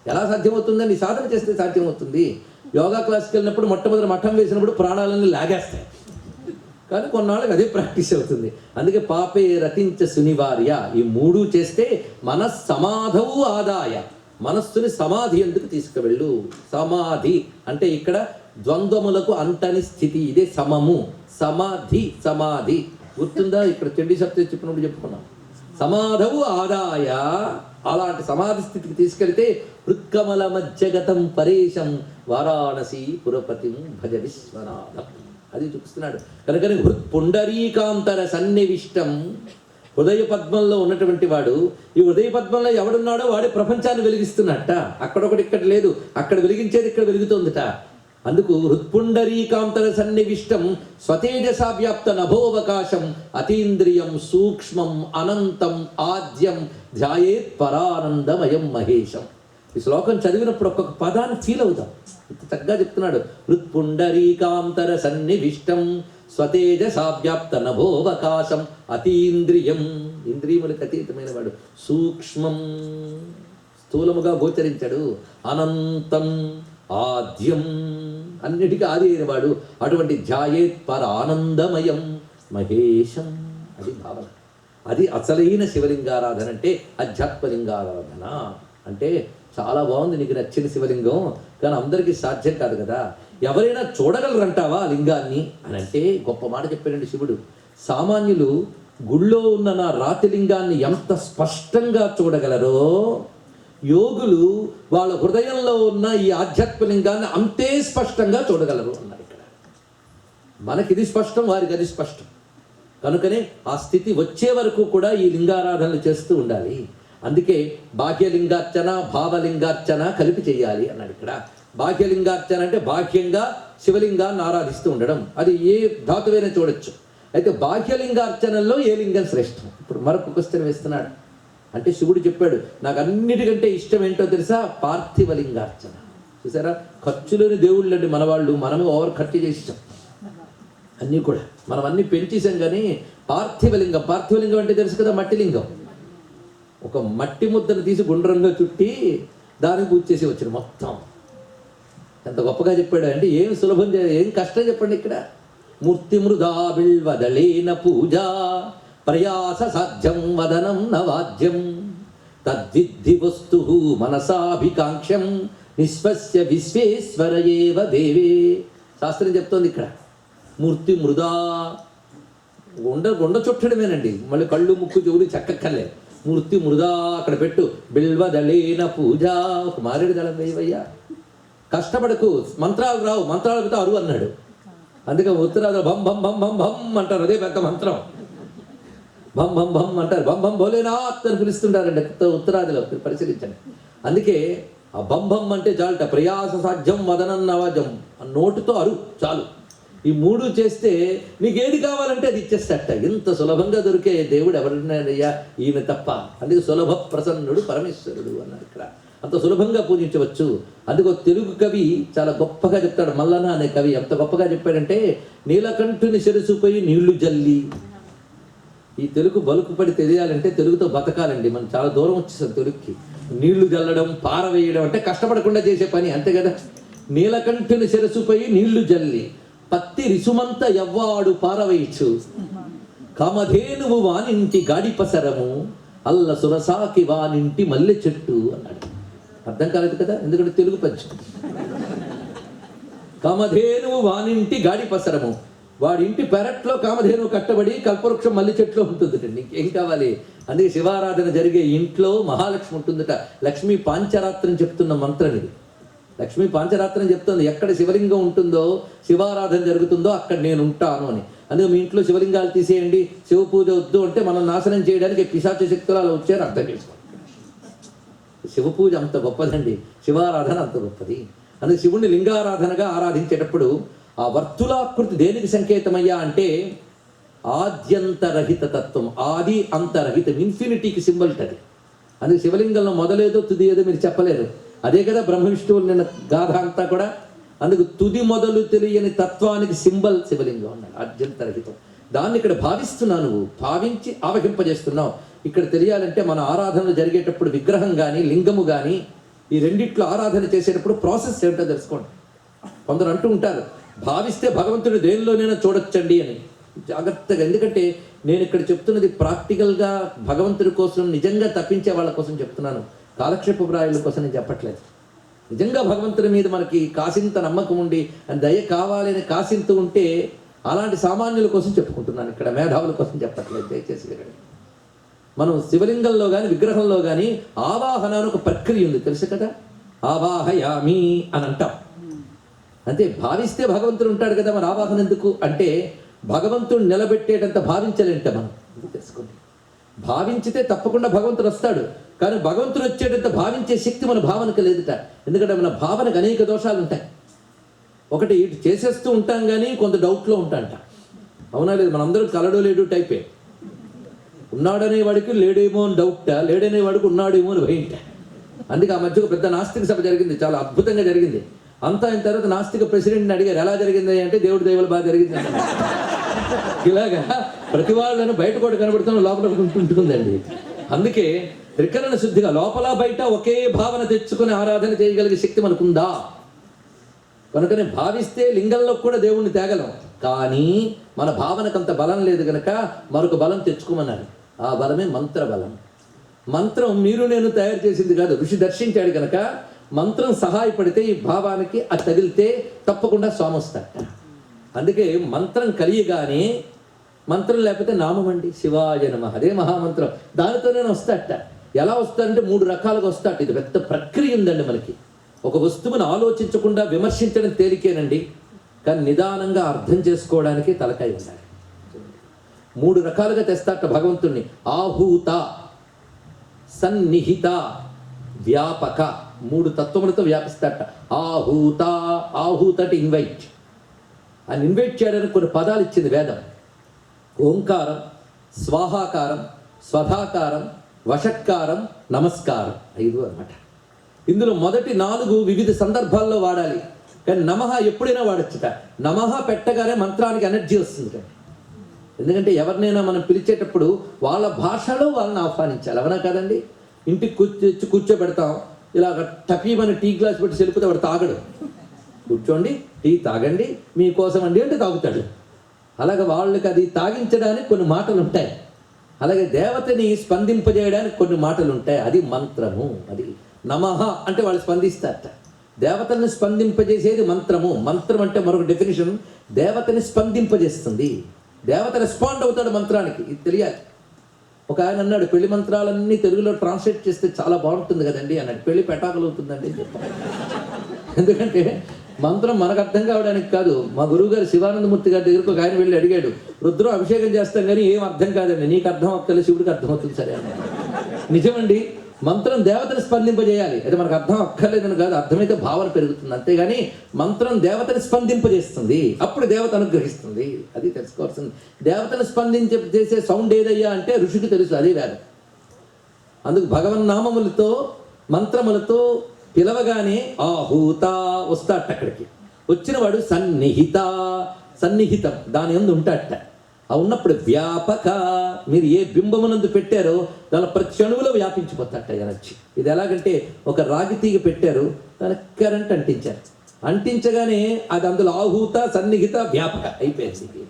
S1: ఎలా సాధ్యమవుతుందండి? సాధన చేస్తే సాధ్యమవుతుంది. యోగా క్లాస్కి వెళ్ళినప్పుడు మొట్టమొదటి మఠం వేసినప్పుడు ప్రాణాలన్నీ లాగేస్తాయి, కానీ కొన్నాళ్ళకి అదే ప్రాక్టీస్ అవుతుంది. అందుకే పాపే రతించ సునివార్య, ఈ 3 చేస్తే మనస్సమాధవు ఆదాయ, మనస్సుని సమాధి ఎందుకు తీసుకువెళ్ళు. సమాధి అంటే ఇక్కడ ద్వంద్వములకు అంటని స్థితి, ఇదే సమము. సమాధి, సమాధి గుర్తుందా? ఇక్కడ చండీ సప్తశతి చెప్పినప్పుడు చెప్పుకున్నాం. సమాధవు ఆదాయ, అలాంటి సమాధి స్థితికి తీసుకెళ్తే హృత్కమల మధ్యగతం పరేశం వారాణసీ పురపతిం భజ విశ్వనాథం. అది చూపిస్తున్నాడు. కనుకని పుండరీకాంతర సన్నివిష్టం, హృదయ పద్మంలో ఉన్నటువంటి వాడు, ఈ హృదయ పద్మంలో ఎవడున్నాడో వాడే ప్రపంచాన్ని వెలిగిస్తున్నట్ట. అక్కడొకటి ఇక్కడ లేదు, అక్కడ వెలిగించేది ఇక్కడ వెలుగుతోందిట. అందుకు హృత్పుండరీకాంతర సన్నివిష్టం స్వతేజసా వ్యాప్త నభోవకాశం అతీంద్రియం సూక్ష్మం అనంతం ఆద్యం ధ్యాయేత్ పరానందమయం మహేశం. ఈ శ్లోకం చదివినప్పుడు ఒక్కొక్క పదాన్ని ఫీల్ అవుతాం. ఇంత చక్కగా చెప్తున్నాడు. హృత్పుండరీకాంతర సన్నివిష్టం స్వతేజసా వ్యాప్త నభోవకాశం అతీంద్రియం, ఇంద్రియములకు అతీతమైన వాడు. సూక్ష్మం, స్థూలముగా గోచరించడు. అనంతం, ఆద్యం, అన్నిటికీ ఆది అయిన వాడు. అటువంటి ధ్యాయేత్ పర ఆనందమయం మహేశం, అది భావన. అది అసలైన శివలింగారాధన అంటే అధ్యాత్మలింగారాధన. అంటే చాలా బాగుంది, నీకు నచ్చిన శివలింగం, కానీ అందరికీ సాధ్యం కాదు కదా. ఎవరైనా చూడగలరంటావా ఆ లింగాన్ని అని అంటే గొప్ప మాట చెప్పాడండి శివుడు. సామాన్యులు గుళ్ళో ఉన్న నా రాతి లింగాన్ని ఎంత స్పష్టంగా చూడగలరో, యోగులు వాళ్ళ హృదయంలో ఉన్న ఈ ఆధ్యాత్మలింగాన్ని అంతే స్పష్టంగా చూడగలరు అన్నారు ఇక్కడ. మనకిది స్పష్టం, వారికి అది స్పష్టం. కనుకనే ఆ స్థితి వచ్చే వరకు కూడా ఈ లింగారాధనలు చేస్తూ ఉండాలి. అందుకే బాహ్యలింగార్చన భావలింగార్చన కలిపి చేయాలి అన్నాడు ఇక్కడ. బాహ్యలింగార్చన అంటే బాహ్యంగా శివలింగాన్ని ఆరాధిస్తూ ఉండడం, అది ఏ ధాతువైనా చూడొచ్చు. అయితే బాహ్యలింగార్చనలో ఏ లింగం శ్రేష్టం? ఇప్పుడు మరొక క్వశ్చన్ వేస్తున్నాడు. అంటే శివుడు చెప్పాడు, నాకు అన్నిటికంటే ఇష్టం ఏంటో తెలుసా? పార్థివలింగార్చన. చూసారా, ఖర్చులోని దేవుళ్ళు అండి మన వాళ్ళు. మనము ఓవర్ ఖర్చు చేసాం అన్నీ కూడా, మనం అన్నీ పెంచేసాం. కానీ పార్థివలింగం, పార్థివలింగం అంటే తెలుసు కదా, మట్టి లింగం. ఒక మట్టి ముద్దను తీసి గుండ్రంగా చుట్టి దానికి పూజ చేసి వచ్చిన మొత్తం. ఎంత గొప్పగా చెప్పాడు అంటే, ఏం సులభం, ఏం కష్టం చెప్పండి ఇక్కడ. మూర్తి మృదా బిల్వదళేన పూజ ప్రయాస సాధ్యం వదనం నవాద్యం తద్విద్ధి వస్తు మనసాభికాంక్షం నిస్పశ్య విశ్వేశ్వర ఏవ దేవే. శాస్త్రం చెప్తోంది ఇక్కడ. మూర్తి మృదా, ఉండ చుట్టడమేనండి, మళ్ళీ కళ్ళు ముక్కు చెవులు చెక్కక్కర్లే. మూర్తి మృదా అక్కడ పెట్టు. బిల్వదళేన పూజ, ఒక మారేడు దళం వేయవయ్యా. కష్టపడకు, మంత్రాలు రావు, మంత్రాలు పెడితే అరువు అన్నాడు. అందుకే ఉత్తరాదులు భం భం భం భం భం అంటారు, అదే పెద్ద మంత్రం. భం భం భం అంటారు, భం భం భోలేనాథ్ అని పిలుస్తుంటారండి ఉత్తరాదిలో, పరిశీలించండి. అందుకే ఆ భం భం అంటే చాలుట. ప్రయాస సాధ్యం వదనం నవాజం, నోటుతో అరు చాలు. ఈ మూడు చేస్తే నీకు ఏది కావాలంటే అది ఇచ్చేస్తాట. ఇంత సులభంగా దొరికే దేవుడు ఎవరినయ్యా, ఈయన తప్ప. అందుకే సులభ ప్రసన్నుడు పరమేశ్వరుడు అన్నారు ఇక్కడ. అంత సులభంగా పూజించవచ్చు. అందుకో తెలుగు కవి చాలా గొప్పగా చెప్తాడు. మల్లన అనే కవి ఎంత గొప్పగా చెప్పాడంటే, నీలకంఠుని శిరసుపై నీళ్లు జల్లి. ఈ తెలుగు బలుకుపడి తెలియాలంటే తెలుగుతో బతకాలండి. మనం చాలా దూరం వచ్చేసాం తెలుగుకి. నీళ్లు జల్లడం, పారవేయడం అంటే కష్టపడకుండా చేసే పని, అంతే కదా. నీలకంఠుని శిరసుపై నీళ్లు జల్లి పత్తి రిసుమంత ఎవ్వాడు పారవేయచ్చు కామధేనువు వానింటి గాడిపసరము అల్ల సురసాకి వానింటి మల్లె చెట్టు అన్నాడు. అర్థం కాలేదు కదా, ఎందుకంటే తెలుగు పద్యం. కామధేనువు వానింటి గాడిపసరము, వాడి ఇంటి పెరట్లో కామధేనువు కట్టబడి కల్పవృక్షం మల్లె చెట్లు ఉంటుందట. నీకేం కావాలి? అందుకే శివారాధన జరిగే ఇంట్లో మహాలక్ష్మి ఉంటుందట. లక్ష్మీ పాంచరాత్రం చెప్తున్న మంత్రం ఇది. లక్ష్మీ పాంచరాత్రం చెప్తుంది, ఎక్కడ శివలింగం ఉంటుందో, శివారాధన జరుగుతుందో అక్కడ నేను ఉంటాను అని. అందుకే మీ ఇంట్లో శివలింగాలు తీసేయండి, శివ పూజ వద్దు అంటే మనం నాశనం చేయడానికి పిశాచ శక్తులు అలా వచ్చారు, అర్థం చేసుకోండి. శివ పూజ అంత గొప్పదండి, శివారాధన అంత గొప్పది. అందుకే శివుణ్ణి లింగారాధనగా ఆరాధించేటప్పుడు ఆ వర్తులాకృతి దేనికి సంకేతమయ్యా అంటే ఆద్యంతరహిత తత్వం, ఆది అంతరహితం, ఇన్ఫినిటీకి సింబల్ అది. అందుకే శివలింగంలో మొదలేదో తుది ఏదో మీరు చెప్పలేరు. అదే కదా బ్రహ్మ విష్ణువులు నిన్న గాథ అంతా కూడా. అందుకు తుది మొదలు తెలియని తత్వానికి సింబల్ శివలింగం అన్నాడు, ఆద్యంతరహితం. దాన్ని ఇక్కడ భావిస్తున్నావు, నువ్వు భావించి ఆవహింపజేస్తున్నావు. ఇక్కడ తెలియాలంటే మన ఆరాధనలు జరిగేటప్పుడు విగ్రహం కానీ లింగము కానీ ఈ రెండిట్లో ఆరాధన చేసేటప్పుడు ప్రాసెస్ ఏమిటో తెలుసుకోండి. కొందరు అంటూ ఉంటారు, భావిస్తే భగవంతుడు దేనిలోనైనా చూడొచ్చండి అని. జాగ్రత్తగా, ఎందుకంటే నేను ఇక్కడ చెప్తున్నది ప్రాక్టికల్గా భగవంతుడి కోసం నిజంగా తప్పించే వాళ్ళ కోసం చెప్తున్నాను, కాలక్షేప ప్రాయుల కోసం నేను చెప్పట్లేదు. నిజంగా భగవంతుడి మీద మనకి కాసింత నమ్మకం ఉండి దయ కావాలని కాసింత ఉంటే అలాంటి సామాన్యుల కోసం చెప్పుకుంటున్నాను ఇక్కడ, మేధావుల కోసం చెప్పట్లేదు. దయచేసి వినండి. మనం శివలింగంలో కానీ విగ్రహంలో కానీ ఆవాహన అని ఒక ప్రక్రియ ఉంది, తెలుసు కదా. ఆవాహయామి అని అంటాం, అంతే. భావిస్తే భగవంతుడు ఉంటాడు కదా, మరి ఆవాహన ఎందుకు అంటే భగవంతుడు నిలబెట్టేటంత భావించలేంట మనం, ఇది తెలుసుకోండి. భావించితే తప్పకుండా భగవంతుడు వస్తాడు, కానీ భగవంతుడు వచ్చేటంత భావించే శక్తి మన భావనకు లేదుట. ఎందుకంటే మన భావనకు అనేక దోషాలు ఉంటాయి. ఒకటి ఇటు చేసేస్తూ ఉంటాం కానీ కొంత డౌట్లో ఉంటాంట, అవునా లేదు? మనందరూ కలడు లేడు టైపే. ఉన్నాడనేవాడికి లేడేమో అని డౌట్, లేడనేవాడికి ఉన్నాడేమో అని భయంట. అందుకే ఆ మధ్య ఒక పెద్ద నాస్తిక సభ జరిగింది, చాలా అద్భుతంగా జరిగింది. అంతా అయిన తర్వాత నాస్తిక ప్రెసిడెంట్ని అడిగారు, ఎలా జరిగింది అంటే దేవుడి దైవాలు బాగా జరిగింది అన్న. ఇలాగా ప్రతి వాళ్ళను బయట కూడా కనబడుతున్న లోపల ఉంటుందండి. అందుకే త్రికరణ శుద్ధిగా లోపల బయట ఒకే భావన తెచ్చుకుని ఆరాధన చేయగలిగే శక్తి మనకుందా? కనుకనే భావిస్తే లింగంలో కూడా దేవుణ్ణి తేగలం, కానీ మన భావనకు అంత బలం లేదు కనుక మరొక బలం తెచ్చుకోమన్నారు. ఆ బలమే మంత్ర బలం. మంత్రం మీరు నేను తయారు చేసింది కాదు, ఋషి దర్శించాడు కనుక మంత్రం సహాయపడితే ఈ భావానికి అది తగిలితే తప్పకుండా స్వామి వస్తాడట. అందుకే మంత్రం కలియగానే, మంత్రం లేకపోతే నామం అండి, శివాయ నమః అదే మహామంత్రం, దానితోనే వస్తాడట. ఎలా వస్తాడంటే 3 రకాలుగా వస్తాడట. ఇది పెద్ద ప్రక్రియ ఉందండి మనకి. ఒక వస్తువును ఆలోచించకుండా విమర్శించడం తేలికేనండి, కానీ నిదానంగా అర్థం చేసుకోవడానికి తలకాయ ఉండాలి. 3 రకాలుగా తెస్తాట భగవంతుణ్ణి. ఆహూత, సన్నిహిత, వ్యాపక, 3 తత్వములతో వ్యాపిస్తాట. ఆహూత, ఆహూత అంటే ఇన్వైట్. ఆయన ఇన్వైట్ చేయడానికి కొన్ని పదాలు ఇచ్చింది వేదం. ఓంకారం, స్వాహాకారం, స్వధాకారం, వషట్కారం, నమస్కారం, 5 అన్నమాట. ఇందులో మొదటి 4 వివిధ సందర్భాల్లో వాడాలి, కానీ నమః ఎప్పుడైనా వాడచ్చుట. నమః పెట్టగానే మంత్రానికి ఎనర్జీ వస్తుంది. ఎందుకంటే ఎవరినైనా మనం పిలిచేటప్పుడు వాళ్ళ భాషలో వాళ్ళని ఆహ్వానించాలి, అవునా కదండి? ఇంటికి కూర్చోబెడతాం, ఇలా టపీమని టీ గ్లాస్ పెట్టి చెలిపితే వాడు తాగడు. కూర్చోండి, టీ తాగండి, మీకోసం అండి అంటే తాగుతాడు. అలాగే వాళ్ళకి అది తాగించడానికి కొన్ని మాటలు ఉంటాయి. అలాగే దేవతని స్పందింపజేయడానికి కొన్ని మాటలు ఉంటాయి, అది మంత్రము. అది నమః అంటే వాళ్ళు స్పందిస్తారట. దేవతని స్పందింపజేసేది మంత్రము. మంత్రం అంటే మరొక డెఫినేషన్, దేవతని స్పందింపజేస్తుంది. దేవత రెస్పాండ్ అవుతాడు మంత్రానికి, ఇది తెలియాలి. ఒక ఆయన అన్నాడు, పెళ్లి మంత్రాలన్నీ తెలుగులో ట్రాన్స్లేట్ చేస్తే చాలా బాగుంటుంది కదండి అన్నాడు. పెళ్లి పెటాకలవుతుందండి అని చెప్పాను. ఎందుకంటే మంత్రం మనకు అర్థం కావడానికి కాదు. మా గురువుగారు శివానందమూర్తి గారి దగ్గరకు ఒక ఆయన వెళ్ళి అడిగాడు, రుద్రం అభిషేకం చేస్తాం కానీ ఏం అర్థం కాదండి. నీకు అర్థం అక్కర్లేదు, శివుడికి అర్థమవుతుంది. సరే అన్న. నిజమండి, మంత్రం దేవతని స్పందింపజేయాలి. అది మనకు అర్థం అక్కర్లేదని కాదు, అర్థమైతే భావన పెరుగుతుంది. అంతేగాని మంత్రం దేవతని స్పందింపజేస్తుంది, అప్పుడు దేవత అనుగ్రహిస్తుంది. అది తెలుసుకోవాల్సింది. దేవతను స్పందించేసే సౌండ్ ఏదయ్యా అంటే ఋషికి తెలుసు, అదే వేదం. అందుకు భగవన్నామములతో మంత్రములతో పిలవగానే ఆహూత వస్తాడట. అక్కడికి వచ్చిన వాడు సన్నిహిత, సన్నిహితం దాని యందు ఉంటాడట. ఆ ఉన్నప్పుడు వ్యాపక, మీరు ఏ బింబమునందు పెట్టారో దాని ప్రతి అణువులో వ్యాపించిపోతాడట ఎనర్జీ. ఇది ఎలాగంటే ఒక రాగి తీగ పెట్టారు, దానికి కరెంట్ అంటించారు. అంటించగానే అది అందులో ఆహూత, సన్నిహిత, వ్యాపక అయిపోయింది.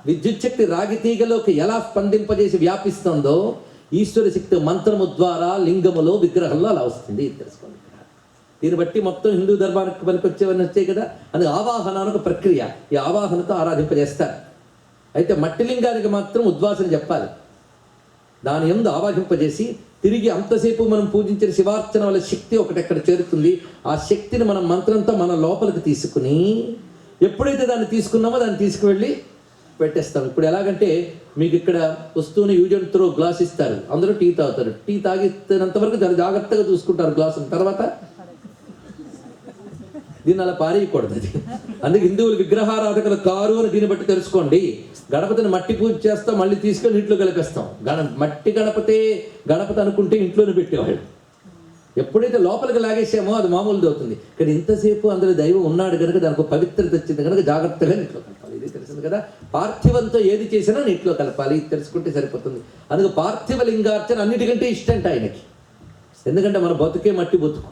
S1: విద్యుత్ శక్తి రాగి తీగలోకి ఎలా స్పందింపజేసి వ్యాపిస్తుందో ఈశ్వర శక్తి మంత్రము ద్వారా లింగములో, విగ్రహంలో అలా వస్తుంది. ఇది తెలుసుకోండి. దీన్ని బట్టి మొత్తం హిందూ ధర్మానికి పనికొచ్చేవన్నీ వచ్చాయి కదా. అది ఆవాహన ఒక ప్రక్రియ. ఈ ఆవాహనతో ఆరాధింపజేస్తారు. అయితే మట్టి లింగానికి మాత్రం ఉద్వాసన చెప్పాలి. దాని యందు ఆవాహింపజేసి తిరిగి అంతసేపు మనం పూజించిన శివార్చన వల్ల శక్తి ఒకటెక్కడ చేరుతుంది. ఆ శక్తిని మనం మంత్రంతో మన లోపలికి తీసుకుని, ఎప్పుడైతే దాన్ని తీసుకున్నామో దాన్ని తీసుకువెళ్ళి పెట్టేస్తాం. ఇప్పుడు ఎలాగంటే మీకు ఇక్కడ వస్తూనే యూజ్ అండ్ త్రో గ్లాస్ ఇస్తారు, అందరూ టీ తాగుతారు. టీ తాగినంత వరకు చాలా జాగ్రత్తగా చూసుకుంటారు గ్లాసును. తర్వాత దీన్ని అలా పారేయకూడదు. అది అందుకే హిందువులు విగ్రహారాధకుల కారు అని దీన్ని బట్టి తెలుసుకోండి. గణపతిని మట్టి పూజ చేస్తాం, మళ్ళీ తీసుకెళ్ళి ఇంట్లో కలిపేస్తాం. మట్టి గణపతి అనుకుంటే ఇంట్లోనే పెట్టేవాళ్ళు. ఎప్పుడైతే లోపలికి లాగేసామో అది మామూలుది అవుతుంది. కానీ ఇంతసేపు అందులో దైవం ఉన్నాడు కనుక దానికి పవిత్రత వచ్చింది కనుక జాగ్రత్తగా నీటిలో కలపాలి. ఇది తెలిసింది కదా. పార్థివంతో ఏది చేసినా నీటిలో కలపాలి, ఇది తెలుసుకుంటే సరిపోతుంది. అందుకే పార్థివ లింగార్చన అన్నిటికంటే ఇష్టంట ఆయనకి. ఎందుకంటే మన బతుకే మట్టి బతుకు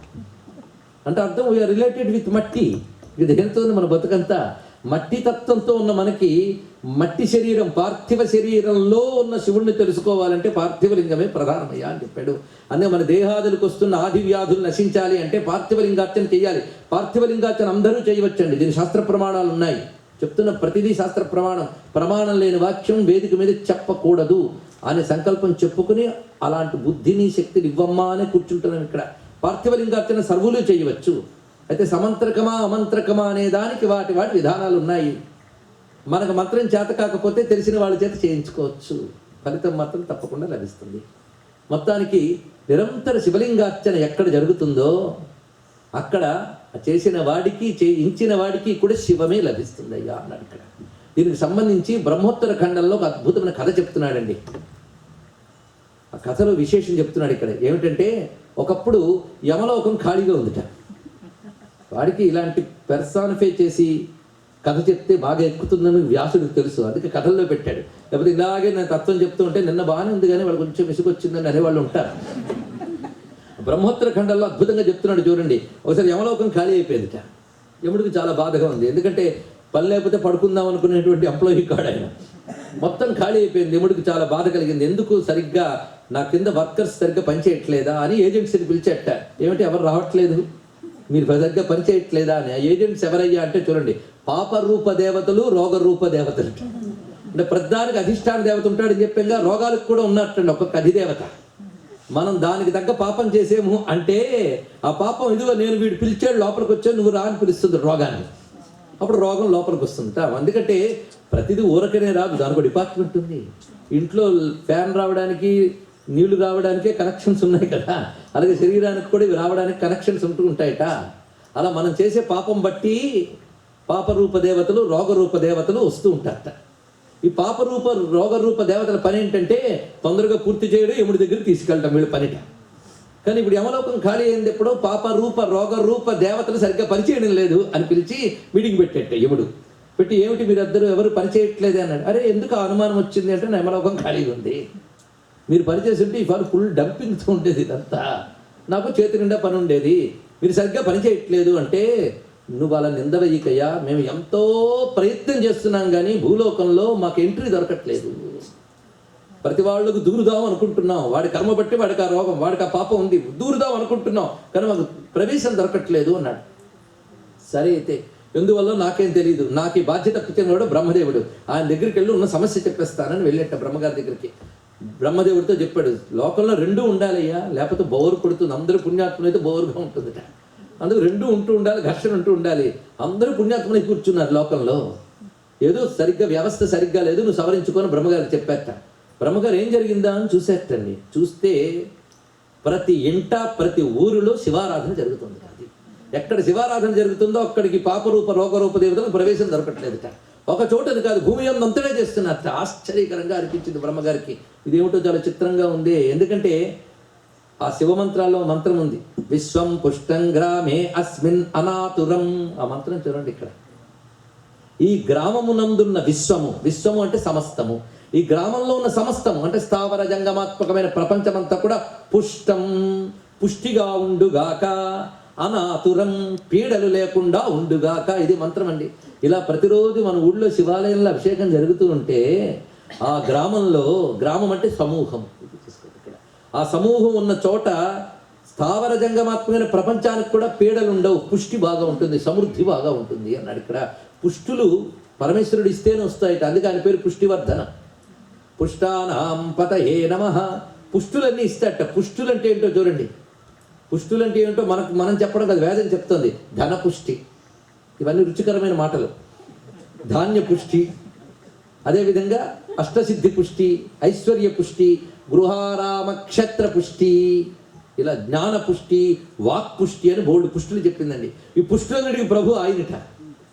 S1: అంటే అర్థం, వీఆర్ రిలేటెడ్ విత్ మట్టి. ఇది దేనితో ఉంది మన బతుకంతా? మట్టి తత్వంతో ఉన్న మనకి మట్టి శరీరం, పార్థివ శరీరంలో ఉన్న శివుణ్ణి తెలుసుకోవాలంటే పార్థివ లింగమే ప్రధానమయ్యా అని చెప్పాడు. అందుకే మన దేహాదులకు వస్తున్న ఆది వ్యాధులు నశించాలి అంటే పార్థివ లింగార్చన చేయాలి. పార్థివ లింగార్చన అందరూ చేయవచ్చండి. దీని శాస్త్ర ప్రమాణాలు ఉన్నాయి. చెప్తున్న ప్రతిదీ శాస్త్ర ప్రమాణం. ప్రమాణం లేని వాక్యం వేదిక మీద చెప్పకూడదు అనే సంకల్పం చెప్పుకుని అలాంటి బుద్ధిని శక్తిని ఇవ్వమ్మా అని కూర్చుంటున్నాం ఇక్కడ. పార్థివ లింగార్చన సర్వులు చేయవచ్చు. అయితే సమంత్రకమా అమంత్రకమా అనే దానికి వాటి విధానాలు ఉన్నాయి. మనకు మంత్రం చేత కాకపోతే తెలిసిన వాళ్ళ చేత చేయించుకోవచ్చు, ఫలితం మాత్రం తప్పకుండా లభిస్తుంది. మొత్తానికి నిరంతర శివలింగార్చన ఎక్కడ జరుగుతుందో అక్కడ చేసిన వాడికి చేయించిన వాడికి కూడా శివమే లభిస్తుంది అయ్యా అన్నాడు ఇక్కడ. దీనికి సంబంధించి బ్రహ్మోత్తర ఖండంలో ఒక అద్భుతమైన కథ చెప్తున్నాడండి. ఆ కథలో విశేషం చెప్తున్నాడు ఇక్కడ. ఏమిటంటే ఒకప్పుడు యమలోకం ఖాళీగా ఉందిట. వాడికి ఇలాంటి పెర్సానిఫై చేసి కథ చెప్తే బాగా ఎక్కుతుందని వ్యాసుడికి తెలుసు, అందుకే కథల్లో పెట్టాడు. లేకపోతే ఇలాగే నేను తత్వం చెప్తూ ఉంటే నిన్న బాగానే ఉంది కానీ వాళ్ళు కొంచెం విసుగొచ్చిందని అనేవాళ్ళు ఉంటారు. బ్రహ్మోత్తర ఖండంలో అద్భుతంగా చెప్తున్నాడు చూడండి. ఒకసారి యమలోకం ఖాళీ అయిపోయిందిట. యముడికి చాలా బాధగా ఉంది. ఎందుకంటే పని లేకపోతే పడుకుందాం అనుకునేటువంటి ఎంప్లాయీ కాడు ఆయన. మొత్తం ఖాళీ అయిపోయింది. యముడికి చాలా బాధ కలిగింది. ఎందుకు సరిగ్గా నా కింద వర్కర్స్ సరిగ్గా పనిచేయట్లేదా అని ఏజెంట్స్ని పిలిచేట. ఏమిటి ఎవరు రావట్లేదు, మీరు సరిగ్గా పనిచేయట్లేదా అని. ఆ ఏజెంట్స్ ఎవరయ్యా అంటే చూడండి, పాపరూప దేవతలు, రోగరూప దేవతలు. అంటే ప్రధానికి అధిష్టాన దేవత ఉంటాడని చెప్పాక రోగాలకు కూడా ఉన్నట్టండి ఒక్కొక్క అధిదేవత. మనం దానికి తగ్గ పాపం చేసేము అంటే ఆ పాపం ఇదిగో నేను వీడు పిలిచాడు లోపలికి వచ్చాడు నువ్వు రా అని పిలుస్తుంది రోగాన్ని. అప్పుడు రోగం లోపలికి వస్తుంటా. ఎందుకంటే ప్రతిదీ ఊరకనే రాదు, దానికి డిపార్ట్మెంట్ ఉంది. ఇంట్లో ఫ్యాన్ రావడానికి నీళ్లు రావడానికే కనెక్షన్స్ ఉన్నాయి కదా, అలాగే శరీరానికి కూడా ఇవి రావడానికి కనెక్షన్స్ ఉంటూ ఉంటాయట. అలా మనం చేసే పాపం బట్టి పాపరూప దేవతలు, రోగరూప దేవతలు వస్తూ ఉంటారట. ఈ పాపరూప రోగరూప దేవతల పని ఏంటంటే తొందరగా పూర్తి చేయడం, యముడి దగ్గర తీసుకెళ్ళటం వీళ్ళ పనిట. కానీ ఇప్పుడు యమలోకం ఖాళీ అయింది. ఎప్పుడో పాపరూప రోగరూప దేవతలు సరిగ్గా పనిచేయడం లేదు అని పిలిచి మీటింగ్ పెట్టేట యముడు. పెట్టి ఏమిటి మీరిద్దరు ఎవరు పనిచేయట్లేదే అన్నాడు. అరే ఎందుకు ఆ అనుమానం వచ్చింది అంటే నా యమలోకం ఖాళీగా ఉంది, మీరు పనిచేస్తుంటే ఈ ఫాల్ ఫుల్ డంపింగ్తో ఉండేది, ఇదంతా నాకు చేతి నిండా పని ఉండేది, మీరు సరిగ్గా పనిచేయట్లేదు అంటే నువ్వు అలా నింద వెయ్యకయ్యా, మేము ఎంతో ప్రయత్నం చేస్తున్నాం కానీ భూలోకంలో మాకు ఎంట్రీ దొరకట్లేదు. ప్రతి వాళ్ళకు దూరుదాం అనుకుంటున్నాం, వాడి కర్మ బట్టి వాడికి ఆ రోగం, వాడికి ఆ పాపం ఉంది, దూరుదాం అనుకుంటున్నాం కానీ మాకు ప్రవేశం దొరకట్లేదు అన్నాడు. సరే అయితే ఎందువల్ల నాకేం తెలియదు, నాకు ఈ బాధ్యత అప్పించినవాడు బ్రహ్మదేవుడు, ఆయన దగ్గరికి వెళ్ళి ఉన్న సమస్య చెప్పేస్తానని వెళ్ళేట బ్రహ్మగారి దగ్గరికి. బ్రహ్మదేవుడితో చెప్పాడు, లోకంలో రెండూ ఉండాలయ్యా, లేకపోతే బోరు కొడుతుంది, అందరూ పుణ్యాత్ములు అయితే బోరుగా ఉంటుందిట. అందుకు రెండూ ఉంటూ ఉండాలి, ఘర్షణ ఉంటూ ఉండాలి. అందరూ పుణ్యాత్మని కూర్చున్నారు లోకంలో, ఏదో సరిగ్గా వ్యవస్థ సరిగ్గా లేదు, నువ్వు సవరించుకొని బ్రహ్మగారికి చెప్పేట. బ్రహ్మగారు ఏం జరిగిందా అని చూసేటండి. చూస్తే ప్రతి ఇంట ప్రతి ఊరిలో శివారాధన జరుగుతుంది. అది ఎక్కడ శివారాధన జరుగుతుందో అక్కడికి పాపరూప రోగరూప దేవతలకు ప్రవేశం దొరకట్లేదుట. ఒక చోటది కాదు, భూమి అంతటా చేస్తున్నట్ట. ఆశ్చర్యకరంగా అనిపించింది బ్రహ్మగారికి. ఇదేమిటో చాలా చిత్రంగా ఉంది. ఎందుకంటే ఆ శివమంత్రాల్లో మంత్రం ఉంది, విశ్వం పుష్టం గ్రామే అస్మిన్ అనాతురం. ఆ మంత్రం చూడండి ఇక్కడ. ఈ గ్రామమునందున్న విశ్వము, విశ్వము అంటే సమస్తము, ఈ గ్రామంలో ఉన్న సమస్తము అంటే స్థావర జంగమాత్మకమైన ప్రపంచమంతా కూడా పుష్టం, పుష్టిగా ఉండుగాక, అనాతురం, పీడలు లేకుండా ఉండుగాక. ఇది మంత్రం అండి. ఇలా ప్రతిరోజు మన ఊళ్ళో శివాలయంలో అభిషేకం జరుగుతూ ఉంటే ఆ గ్రామంలో, గ్రామం అంటే సమూహం, ఆ సమూహం ఉన్న చోట స్థావర జంగమాత్మకమైన ప్రపంచానికి కూడా పీడలు ఉండవు, పుష్టి బాగా ఉంటుంది, సమృద్ధి బాగా ఉంటుంది అన్నాడు. ఇక్కడ పుష్టులు పరమేశ్వరుడు ఇస్తేనే వస్తాయట, అందుకే ఆయన పేరు పుష్టివర్ధన. పుష్టానాం పతయే నమః. పుష్టులన్నీ ఇస్తాట. పుష్టులు అంటే ఏంటో చూడండి. పుష్టులు అంటే ఏంటో మనం చెప్పడం కాదు, వేదం చెప్తుంది. ధన పుష్టి, ఇవన్నీ రుచికరమైన మాటలు. ధాన్య పుష్టి, అదేవిధంగా అష్టసిద్ధి పుష్టి, ఐశ్వర్య పుష్టి, గృహారామ క్షేత్ర పుష్టి, ఇలా జ్ఞాన పుష్టి, వాక్ పుష్టి అని బోల్డ్ పుష్టులు చెప్పిందండి. ఈ పుష్టులన్నిటికీ ప్రభు ఆయనట.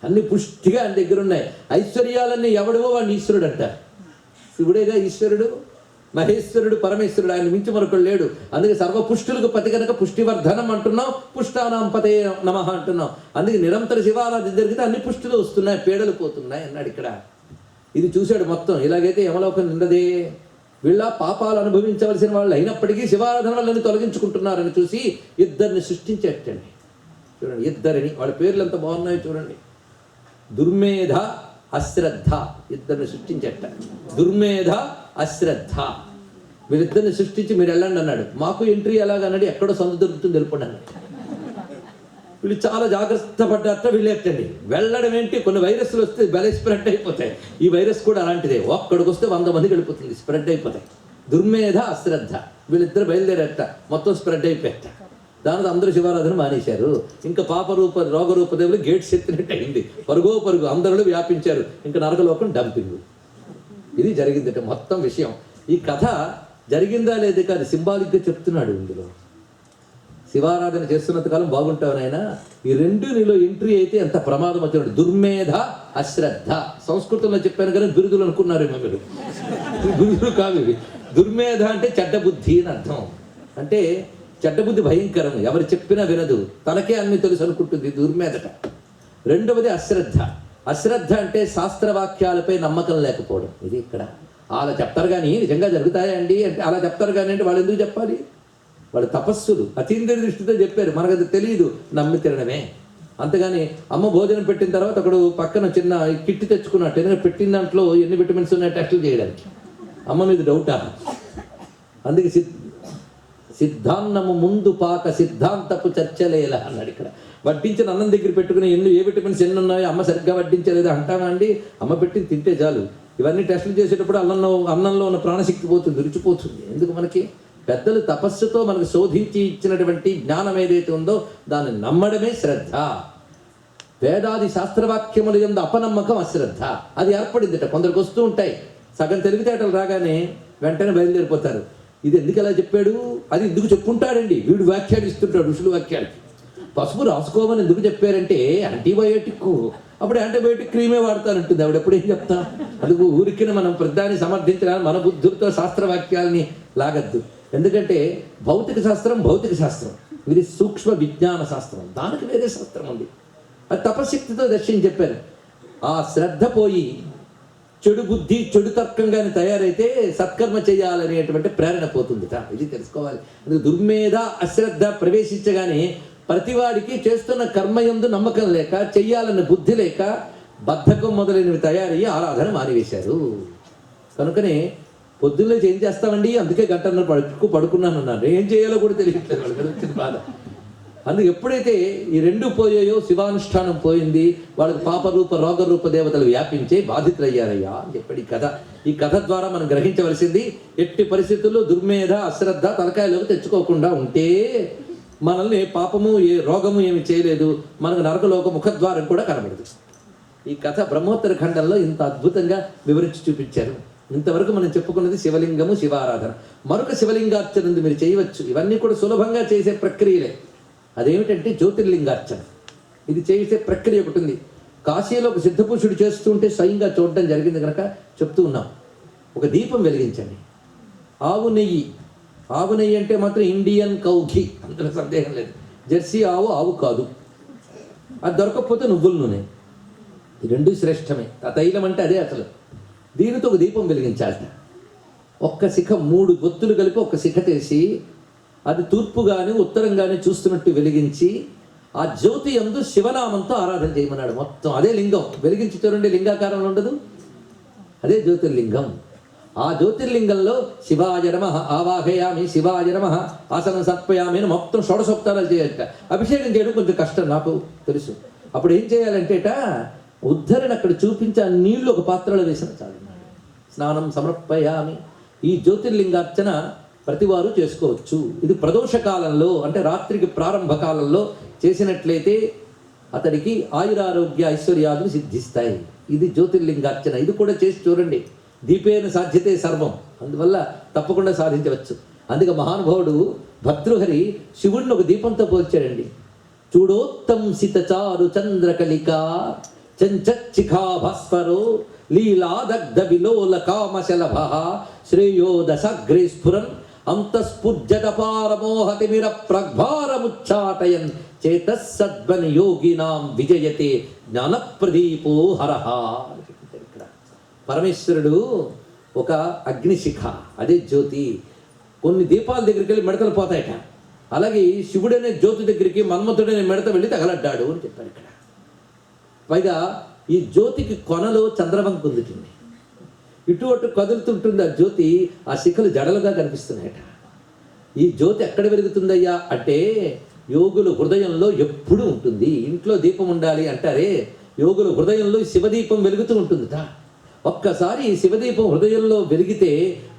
S1: అన్ని పుష్టిగా ఆయన దగ్గర ఉన్నాయి. ఐశ్వర్యాలన్నీ ఎవడివో వాడిని ఈశ్వరుడు అంటారు. శివుడేగా ఈశ్వరుడు, మహేశ్వరుడు, పరమేశ్వరుడు, ఆయన మించి మరొకడు లేడు. అందుకే సర్వపుష్టులకు పతి కనుక పుష్టివర్ధనం అంటున్నాం, పుష్టానాం పతే నమః అంటున్నాం. అందుకే నిరంతర శివారాధన జరిగితే అన్ని పుష్టులు వస్తున్నాయి, పీడలు పోతున్నాయి అన్నాడు ఇక్కడ. ఇది చూశాడు మొత్తం. ఇలాగైతే యమలోకం నిండదే, వీళ్ళ పాపాలు అనుభవించవలసిన వాళ్ళు అయినప్పటికీ శివారాధన వాళ్ళని తొలగించుకుంటున్నారని చూసి ఇద్దరిని సృష్టించేటండి. చూడండి, ఇద్దరిని, వాళ్ళ పేర్లు ఎంత బాగున్నాయో చూడండి. దుర్మేధ, అశ్రద్ధ, ఇద్దరిని సృష్టించేట. దుర్మేధ, అశ్రద్ధ, వీళ్ళిద్దరిని సృష్టించి మీరు వెళ్ళండి అన్నాడు. మాకు ఎంట్రీ ఎలాగన్నాడు, ఎక్కడో సందు దొరుకుతుంది వెళ్ళిపోండి అన్నాడు. వీళ్ళు చాలా జాగ్రత్త పడ్డట. వీళ్ళేటండి వెళ్ళడం ఏంటి, కొన్ని వైరస్లు వస్తే బెల స్ప్రెడ్ అయిపోతాయి. ఈ వైరస్ కూడా అలాంటిదే, ఒక్కడికి వస్తే 100 మందికి వెళ్ళిపోతుంది, స్ప్రెడ్ అయిపోతాయి. దుర్మేధ, అశ్రద్ధ, వీళ్ళిద్దరు బయలుదేరట, మొత్తం స్ప్రెడ్ అయిపోయాట. దానితో అందరూ శివారాధన మానేశారు. ఇంకా పాపరూప రోగరూప దేవులు గేట్స్ ఎత్తినట్టు అయింది. పరుగో పరుగు అందరిలో వ్యాపించారు. ఇంకా నరకలోకం డంపింగ్. ఇది జరిగిందట మొత్తం విషయం. ఈ కథ జరిగిందా లేదు కాదు, సింబాలిక్గా చెప్తున్నాడు ఇందులో. శివారాధన చేస్తున్నంత కాలం బాగుంటావు నాయన, ఈ రెండు నీలో ఎంట్రీ అయితే ఎంత ప్రమాదం వచ్చినాడు. దుర్మేధ, అశ్రద్ధ. సంస్కృతంలో చెప్పాను కానీ బిరుదులు అనుకున్నారేమో మీరు. బిరుదులు కాదు ఇవి. దుర్మేధ అంటే చెడ్డ బుద్ధి అని అర్థం. అంటే చెడ్డ బుద్ధి భయంకరం, ఎవరు చెప్పినా వినదు, తనకే అన్ని తెలుసు అనుకుంటుంది, దుర్మేధట. రెండవది అశ్రద్ధ. అశ్రద్ధ అంటే శాస్త్రవాక్యాలపై నమ్మకం లేకపోవడం. ఇది ఇక్కడ అలా చెప్తారు కానీ నిజంగా జరుగుతాయా అండి అంటే అలా చెప్తారు కానీ అంటే వాళ్ళు ఎందుకు చెప్పాలి? వాళ్ళు తపస్సులు అతీంద్రియ దృష్టితో చెప్పారు, మనకు అది తెలియదు, నమ్మి తినడమే. అంతేగాని అమ్మ భోజనం పెట్టిన తర్వాత ఒకడు పక్కన చిన్న కిట్ తెచ్చుకున్నట్టు, ఎందుకంటే పెట్టిన దాంట్లో ఎన్ని విటమిన్స్ ఉన్నాయి టెస్టులు చేయడానికి. అమ్మ మీద డౌటా? అందుకే సిద్ధాన్నము ముందు పాక సిద్ధాంతపు చర్చలేలా అన్నాడు ఇక్కడ. వడ్డించిన అన్నం దగ్గర పెట్టుకుని ఏ విటమిన్స్ ఎన్ని ఉన్నాయో అమ్మ సరిగ్గా వడ్డించలేదు అంటామా అండి? అమ్మ పెట్టింది తింటే చాలు. ఇవన్నీ టెస్టులు చేసేటప్పుడు అన్నంలో ఉన్న ప్రాణశక్తి పోతుంది, రుచిపోతుంది. ఎందుకు? మనకి పెద్దలు తపస్సుతో మనకు శోధించి ఇచ్చినటువంటి జ్ఞానం ఏదైతే ఉందో దాన్ని నమ్మడమే శ్రద్ధ. వేదాది శాస్త్రవాక్యముల యందు అపనమ్మకం అశ్రద్ధ. అది ఏర్పడిందిట. కొందరికి వస్తూ ఉంటాయి, సగం తెలివితేటలు రాగానే వెంటనే బయలుదేరిపోతారు. ఇది ఎందుకు ఎలా చెప్పాడు, అది ఎందుకు చెప్పుకుంటాడండి, వీడు వ్యాఖ్యానిస్తుంటాడు ఋషులు వ్యాఖ్యానికి. పసుపు రాసుకోమని ఎందుకు చెప్పారంటే యాంటీబయోటిక్, అప్పుడు యాంటీబయోటిక్ క్రీమే వాడతానంటుంది ఆవిడ. ఎప్పుడు ఏం చెప్తాం? అందుకు ఊరికిన మనం ప్రధాని సమర్థించడానికి మన బుద్ధులతో శాస్త్రవాక్యాలని లాగద్దు. ఎందుకంటే భౌతిక శాస్త్రం భౌతిక శాస్త్రం, ఇది సూక్ష్మ విజ్ఞాన శాస్త్రం, దానికి వేరే శాస్త్రం ఉంది. అది తపశక్తితో దర్శనం చెప్పారు. ఆ శ్రద్ధ పోయి చెడు బుద్ధి చెడు తర్కంగానే తయారైతే సత్కర్మ చేయాలనేటువంటి ప్రేరణ పోతుందిట. ఇది తెలుసుకోవాలి. అందుకు దుర్మేధ అశ్రద్ధ ప్రవేశించగానే ప్రతివాడికి చేస్తున్న కర్మయందు నమ్మకం లేక, చెయ్యాలన్న బుద్ధి లేక, బద్ధకం మొదలైనవి తయారయ్యి ఆరాధన మానివేశారు. కనుకనే పొద్దున్నే ఏం చేస్తామండి, అందుకే గంటన్నర పడుకున్నాను అన్నారు. ఏం చేయాలో కూడా తెలియట్లేదు వాళ్ళకి, వచ్చిన బాధ. అందుకు ఎప్పుడైతే ఈ రెండు పోయాయో, శివానుష్ఠానం పోయింది, వాళ్ళకి పాపరూప రోగరూప దేవతలు వ్యాపించే బాధితులయ్యారయ్యా అని చెప్పాడు ఈ కథ. ఈ కథ ద్వారా మనం గ్రహించవలసింది, ఎట్టి పరిస్థితుల్లో దుర్మేధ అశ్రద్ధ తలకాయలోకి తెచ్చుకోకుండా ఉంటే మనల్ని పాపము ఏ రోగము ఏమి చేయలేదు, మనకు నరకలోక ముఖద్వారం కూడా కనబడదు. ఈ కథ బ్రహ్మోత్తర ఖండంలో ఇంత అద్భుతంగా వివరించి చూపించారు. ఇంతవరకు మనం చెప్పుకున్నది శివలింగము, శివారాధన. మరొక శివలింగార్చన ఉంది, మీరు చేయవచ్చు. ఇవన్నీ కూడా సులభంగా చేసే ప్రక్రియలే. అదేమిటంటే జ్యోతిర్లింగార్చన. ఇది చేసే ప్రక్రియ ఒకటి ఉంది. కాశీలో ఒక సిద్ధపురుషుడు చేస్తూ ఉంటే స్వయంగా చూడడం జరిగింది కనుక చెప్తూ ఉన్నాం. ఒక దీపం వెలిగించండి. ఆవు నెయ్యి అంటే మాత్రం ఇండియన్ కౌ ఘీ, అందులో సందేహం లేదు. జెర్సీ ఆవు కాదు. అది దొరకకపోతే నువ్వుల నూనె, ఈ రెండు శ్రేష్టమే. ఆ తైలం అంటే అదే అసలు. దీనితో ఒక దీపం వెలిగించాలట. ఒక్క శిఖ 3 ఒత్తులు కలిపి ఒక్క శిఖ చేసి అది తూర్పు కానీ ఉత్తరం కానీ చూస్తున్నట్టు వెలిగించి ఆ జ్యోతి యందు శివనామంతో ఆరాధన చేయమన్నాడు. మొత్తం అదే లింగం వెలిగించి చూడండి, లింగాకారంలో ఉండదు, అదే జ్యోతిర్లింగం. ఆ జ్యోతిర్లింగంలో శివాయ నమః ఆవాహయామి, శివాయ నమః ఆసనం సమర్పయామి అని మొత్తం షోడశోపచారాలు చేయాలట. అభిషేకం చేయడం కొంచెం కష్టం, నాకు తెలుసు. అప్పుడు ఏం చేయాలంటేట, ఉద్ధరణ అక్కడ చూపించి ఆ నీళ్లు ఒక పాత్రలో వేసిన చాలు. స్నానం సమర్పయామి. ఈ జ్యోతిర్లింగార్చన ప్రతివారు చేసుకోవచ్చు. ఇది ప్రదోష కాలంలో, అంటే రాత్రికి ప్రారంభ కాలంలో చేసినట్లయితే అతడికి ఆయురారోగ్య ఐశ్వర్యాలు సిద్ధిస్తాయి. ఇది జ్యోతిర్లింగార్చన. ఇది కూడా చేసి చూడండి. దీపేన సాధ్యతే సర్వం, అందువల్ల తప్పకుండా సాధించవచ్చు. అందుకే మహానుభావుడు భర్తృహరి శివుడిని ఒక దీపంతో పోల్చాడండి. చూడోత్తంసిత చారు చంద్రకలిక చంచచ్చిఖా భాస్వరో లీలాదగ్ధ విలోల కామశలభ శ్రేయో దశాగ్రే స్ఫురన్ అంతఃస్ఫుర్జటపారమోహతిమిర ప్రగ్భారముచ్చాటయన్ చేతస్సద్వన్ యోగినాం విజయతే జ్ఞానప్రదీపో హరహ. పరమేశ్వరుడు ఒక అగ్నిశిఖ, అదే జ్యోతి. కొన్ని దీపాల దగ్గరికి వెళ్ళి మిడతలు పోతాయట. అలాగే శివుడనే జ్యోతి దగ్గరికి మన్మథుడనే మిడత వెళ్ళి తగలడ్డాడు అని చెప్పారు ఇక్కడ. పైగా ఈ జ్యోతికి కొనలో చంద్రవంక ఉందిటండి. ఇటు అటు కదులుతుంటుంది ఆ జ్యోతి. ఆ శిఖలు జడలుగా కనిపిస్తున్నాయట. ఈ జ్యోతి ఎక్కడ వెలుగుతుందయ్యా అంటే యోగుల హృదయంలో ఎప్పుడూ ఉంటుంది. ఇంట్లో దీపం ఉండాలి అంటారే, యోగుల హృదయంలో శివదీపం వెలుగుతూ ఉంటుందిట. ఒక్కసారి ఈ శివదీపం హృదయంలో వెలిగితే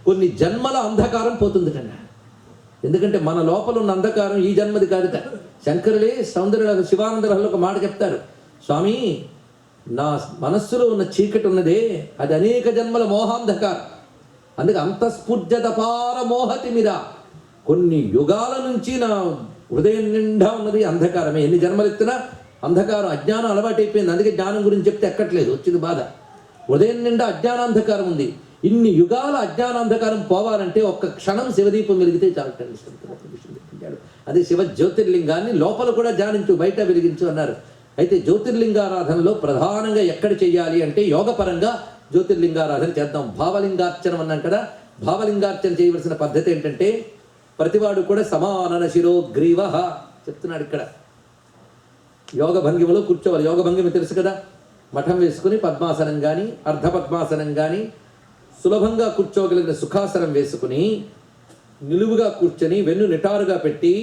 S1: కొన్ని జన్మల అంధకారం పోతుందిట. ఎందుకంటే మన లోపల ఉన్న అంధకారం ఈ జన్మది కాదుట. శంకరులే సౌందర్య శివానందరహంలో ఒక మాట చెప్తారు, స్వామి నా మనస్సులో ఉన్న చీకటి ఉన్నదే అది అనేక జన్మల మోహాంధకారం. అందుకే అంతఃస్ఫుర్జతపార మోహతి మీద కొన్ని యుగాల నుంచి నా హృదయం నిండా ఉన్నది అంధకారమే. ఎన్ని జన్మలు ఎత్తినా అంధకారం, అజ్ఞానం అలవాటైపోయింది. అందుకే జ్ఞానం గురించి చెప్తే ఎక్కట్లేదు, వచ్చింది బాధ. హృదయం నిండా అజ్ఞానాంధకారం ఉంది. ఇన్ని యుగాల అజ్ఞానాంధకారం పోవాలంటే ఒక్క క్షణం శివదీపం వెలిగితే చాలండి. అదే శివ జ్యోతిర్లింగాన్ని లోపల కూడా ధ్యానించు, బయట వెలిగించు అన్నారు. అయితే జ్యోతిర్లింగారాధనలో ప్రధానంగా ఎక్కడ చెయ్యాలి అంటే యోగపరంగా జ్యోతిర్లింగారాధన చేద్దాం. భావలింగార్చనం అన్నాం కదా. భావలింగార్చన చేయవలసిన పద్ధతి ఏంటంటే ప్రతివాడు కూడా సమానన శిరో గ్రీవ చెప్తున్నాడు ఇక్కడ. యోగ భంగిమలో కూర్చోవాలి. యోగ భంగిమ తెలుసు కదా, మఠం వేసుకుని పద్మాసనం కానీ అర్ధ పద్మాసనం కానీ సులభంగా కూర్చోగలిగిన సుఖాసనం వేసుకుని నిలువుగా కూర్చొని వెన్ను నిటారుగా పెట్టి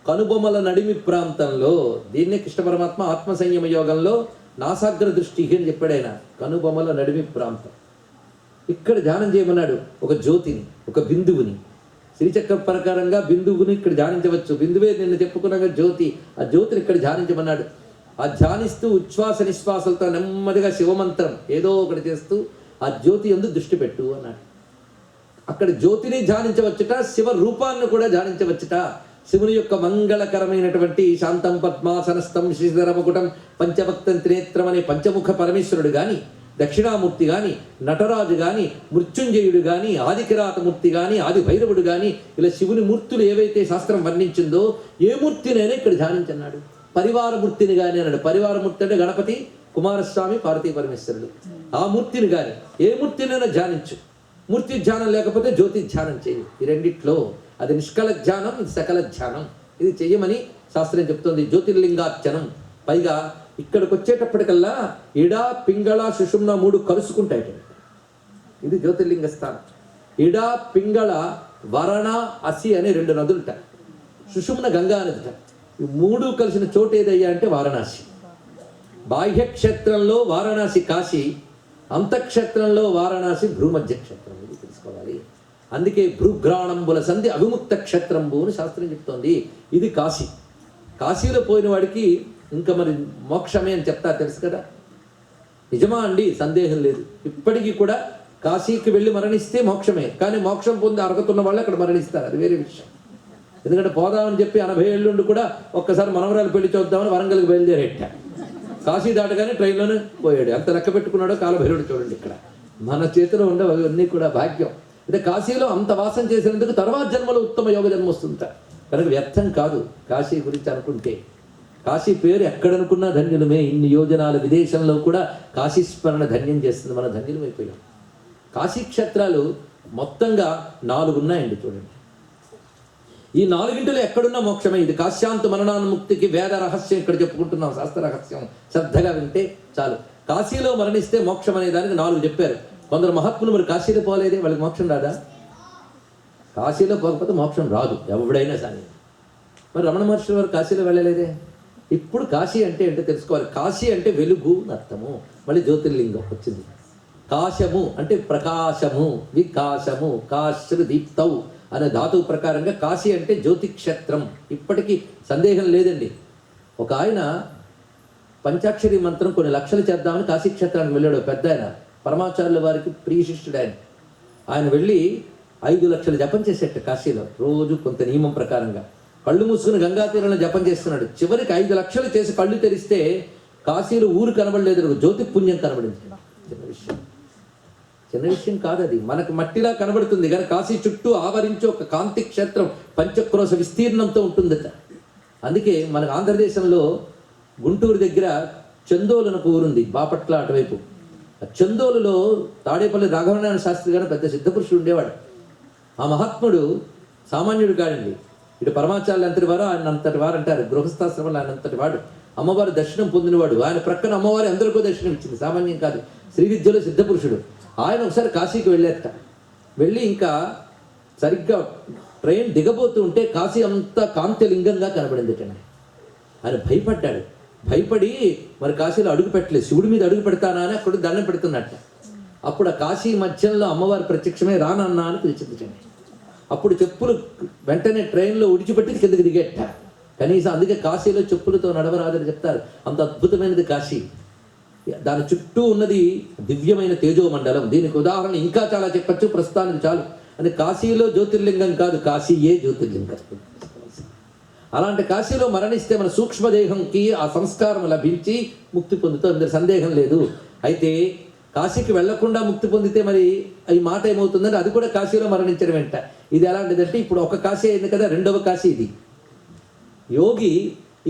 S1: కనుబొమ్మల నడిమి ప్రాంతంలో, దీన్నే కృష్ణ పరమాత్మ ఆత్మ సంయమ యోగంలో నాసాగ్ర దృష్టి అని చెప్పాడు ఆయన. కనుబొమ్మల నడిమి ప్రాంతం ఇక్కడ ధ్యానం చేయమన్నాడు. ఒక జ్యోతిని, ఒక బిందువుని, శ్రీచక్ర ప్రకారంగా బిందువుని ఇక్కడ ధ్యానించవచ్చు. బిందువే నిన్న చెప్పుకున్నాక జ్యోతి, ఆ జ్యోతిని ఇక్కడ ధ్యానించమన్నాడు. ఆ ధ్యానిస్తూ ఉచ్ఛ్వాస నిశ్వాసలతో నెమ్మదిగా శివమంత్రం ఏదో ఒకటి చేస్తూ ఆ జ్యోతి యందు దృష్టి పెట్టు అన్నాడు. అక్కడ జ్యోతిని ధ్యానించవచ్చుట, శివ రూపాన్ని కూడా ధ్యానించవచ్చుట. శివుని యొక్క మంగళకరమైనటువంటి శాంతం పద్మాసనస్థం శ్రీధరముకుటం పంచభక్తం త్రినేత్రం అనే పంచముఖ పరమేశ్వరుడు కానీ, దక్షిణామూర్తి కానీ, నటరాజు కానీ, మృత్యుంజయుడు కానీ, ఆదికిరాతమూర్తి కానీ, ఆది భైరవుడు కానీ, ఇలా శివుని మూర్తులు ఏవైతే శాస్త్రం వర్ణించిందో ఏ మూర్తినైనా ఇక్కడ ధ్యానించన్నాడు. పరివారమూర్తిని కానీ అన్నాడు. పరివారమూర్తి అంటే గణపతి, కుమారస్వామి, పార్వతీ పరమేశ్వరుడు. ఆ మూర్తిని కానీ ఏ మూర్తినైనా ధ్యానించు. మూర్తి ధ్యానం లేకపోతే జ్యోతి ధ్యానం చేయి. ఈ రెండిట్లో అది నిష్కల ధ్యానం, ఇది సకల ధ్యానం. ఇది చెయ్యమని శాస్త్రం చెప్తోంది. జ్యోతిర్లింగార్చనం. పైగా ఇక్కడికి వచ్చేటప్పటికల్లా ఇడా పింగళ సుషుమ్న 3 కలుసుకుంటాయి. ఇది జ్యోతిర్లింగ స్థానం. ఇడా పింగళ వరణ అసి అనే 2 నదులుట. సుషుమ్న గంగా నదిట. ఈ 3 కలిసిన చోటు ఏదయ్యా అంటే వారణాసి. బాహ్యక్షేత్రంలో వారణాసి కాశీ, అంతఃక్షేత్రంలో వారణాసి భ్రూమధ్య క్షేత్రం. ఇది తెలుసుకోవాలి. అందుకే భ్రూఘ్రాణంబుల సంధి అవిముక్త క్షేత్రంబు అని శాస్త్రం చెప్తోంది. ఇది కాశీ. కాశీలో పోయిన వాడికి ఇంకా మరి మోక్షమే అని చెప్తారు, తెలుసు కదా. నిజమా అండి? సందేహం లేదు. ఇప్పటికీ కూడా కాశీకి వెళ్ళి మరణిస్తే మోక్షమే. కానీ మోక్షం పొంది అర్హతున్న వాళ్ళు అక్కడ మరణిస్తారు, అది వేరే విషయం. ఎందుకంటే పోదామని చెప్పి 80 ఏళ్ళుండి కూడా ఒక్కసారి మనవరాలు పెళ్లి చూద్దామని వరంగల్కి బయలుదేరేట. కాశీ దాటగానే ట్రైన్లోనే పోయాడు. ఎంత లెక్క పెట్టుకున్నాడో కాలభైరవుడు చూడండి. ఇక్కడ మన చేతిలో ఉండవు అవన్నీ కూడా భాగ్యం. అంటే కాశీలో అంత వాసం చేసినందుకు తర్వాత జన్మలో ఉత్తమ యోగ జన్మ వస్తుంట. కనుక వ్యర్థం కాదు కాశీ గురించి అనుకుంటే. కాశీ పేరు ఎక్కడనుకున్నా ధన్యులమే. ఇన్ని యోజనాల విదేశంలో కూడా కాశీ స్మరణ ధన్యం చేస్తుంది. మన ధన్యులమైపోయాం. కాశీ క్షేత్రాలు మొత్తంగా 4 ఉన్నాయండి చూడండి. ఈ 4 ఎక్కడున్నా మోక్షమే. ఇది కాశ్యాంత మరణాన్ముక్తికి వేద రహస్యం ఇక్కడ చెప్పుకుంటున్నాం, శాస్త్ర రహస్యం. శ్రద్ధగా వింటే చాలు. కాశీలో మరణిస్తే మోక్షం అనే దానికి 4 చెప్పారు. కొందరు మహాత్ములు మరి కాశీలో పోలేదే, వాళ్ళకి మోక్షం రాదా? కాశీలో పోకపోతే మోక్షం రాదు ఎవడైనా సరే. మరి రమణ మహర్షి వారు కాశీలో వెళ్ళలేదే. ఇప్పుడు కాశీ అంటే ఏంటో తెలుసుకోవాలి. కాశీ అంటే వెలుగు అర్థము. మళ్ళీ జ్యోతిర్లింగం వచ్చింది. కాశము అంటే ప్రకాశము, వికాశము, కాశ్రు దీప్తౌ అనే ధాతువు ప్రకారంగా కాశీ అంటే జ్యోతిక్షేత్రం. ఇప్పటికీ సందేహం లేదండి. ఒక ఆయన పంచాక్షరి మంత్రం కొన్ని లక్షలు చేద్దామని కాశీక్షేత్రానికి వెళ్ళాడు. పెద్ద ఆయన, పరమాచార్యుల వారికి ప్రియ శిష్యుడు ఆయన. ఆయన వెళ్ళి 5 లక్షలు జపం చేసేట కాశీలో, రోజు కొంత నియమం ప్రకారంగా. కళ్ళు మూసుకుని గంగా తీరంలో జపం చేస్తున్నాడు. చివరికి 5 లక్షలు చేసి కళ్ళు తెరిస్తే కాశీలో ఊరు కనబడలేదు, జ్యోతి పుణ్యం కనబడింది. చిన్న విషయం కాదు అది. మనకు మట్టిలా కనబడుతుంది కానీ కాశీ చుట్టూ ఆవరించి ఒక కాంతి క్షేత్రం పంచక్రోశ విస్తీర్ణంతో ఉంటుందట. అందుకే మనకు ఆంధ్రదేశంలో గుంటూరు దగ్గర చందోలు అని ఊరుంది, బాపట్ల అటువైపు. ఆ చందోలులో తాడేపల్లి రాఘవనారాయణ శాస్త్రి గారు పెద్ద సిద్ధపురుషుడు ఉండేవాడు. ఆ మహాత్ముడు సామాన్యుడు కాడండి. ఇటు పరమాచార్యులు అంతటి వారు, ఆయన అంతటి వారు అంటారు. గృహస్థాశ్రమంలో ఆయన అంతటి వాడు. అమ్మవారు దర్శనం పొందినవాడు. ఆయన ప్రక్కన అమ్మవారి అందరికీ దర్శనం ఇచ్చింది, సామాన్యం కాదు. శ్రీ విద్యలో సిద్ధపురుషుడు. ఆయన ఒకసారి కాశీకి వెళ్ళేట. వెళ్ళి ఇంకా సరిగ్గా ట్రైన్ దిగబోతూ ఉంటే కాశీ అంతా కాంతిలింగంగా కనబడింది. ఆయన భయపడ్డాడు. భయపడి మరి కాశీలో అడుగు పెట్టలేదు. శివుడి మీద అడుగు పెడతానా అని అక్కడ దండం పెడుతున్నట్ట. అప్పుడు ఆ కాశీ మధ్యంలో అమ్మవారి ప్రత్యక్షమే రానన్నా అని పిలిచింది. అప్పుడు చెప్పులు వెంటనే ట్రైన్లో ఉడిచిపెట్టి కిందకి దిగేట. కనీసం అందుకే కాశీలో చెప్పులతో నడవరాదని చెప్తారు. అంత అద్భుతమైనది కాశీ. దాని చుట్టూ ఉన్నది దివ్యమైన తేజోమండలం. దీనికి ఉదాహరణ ఇంకా చాలా చెప్పచ్చు, ప్రస్తుతానికి చాలు. అది కాశీలో జ్యోతిర్లింగం కాదు, కాశీయే జ్యోతిర్లింగం. అలాంటి కాశీలో మరణిస్తే మన సూక్ష్మదేహంకి ఆ సంస్కారం లభించి ముక్తి పొందుతాం, ఇందులో సందేహం లేదు. అయితే కాశీకి వెళ్లకుండా ముక్తి పొందితే మరి ఈ మాట ఏమవుతుందంటే అది కూడా కాశీలో మరణించడం వెంట. ఇది ఎలాంటిదంటే ఇప్పుడు ఒక కాశీ అయింది కదా, 2వ కాశీ ఇది. యోగి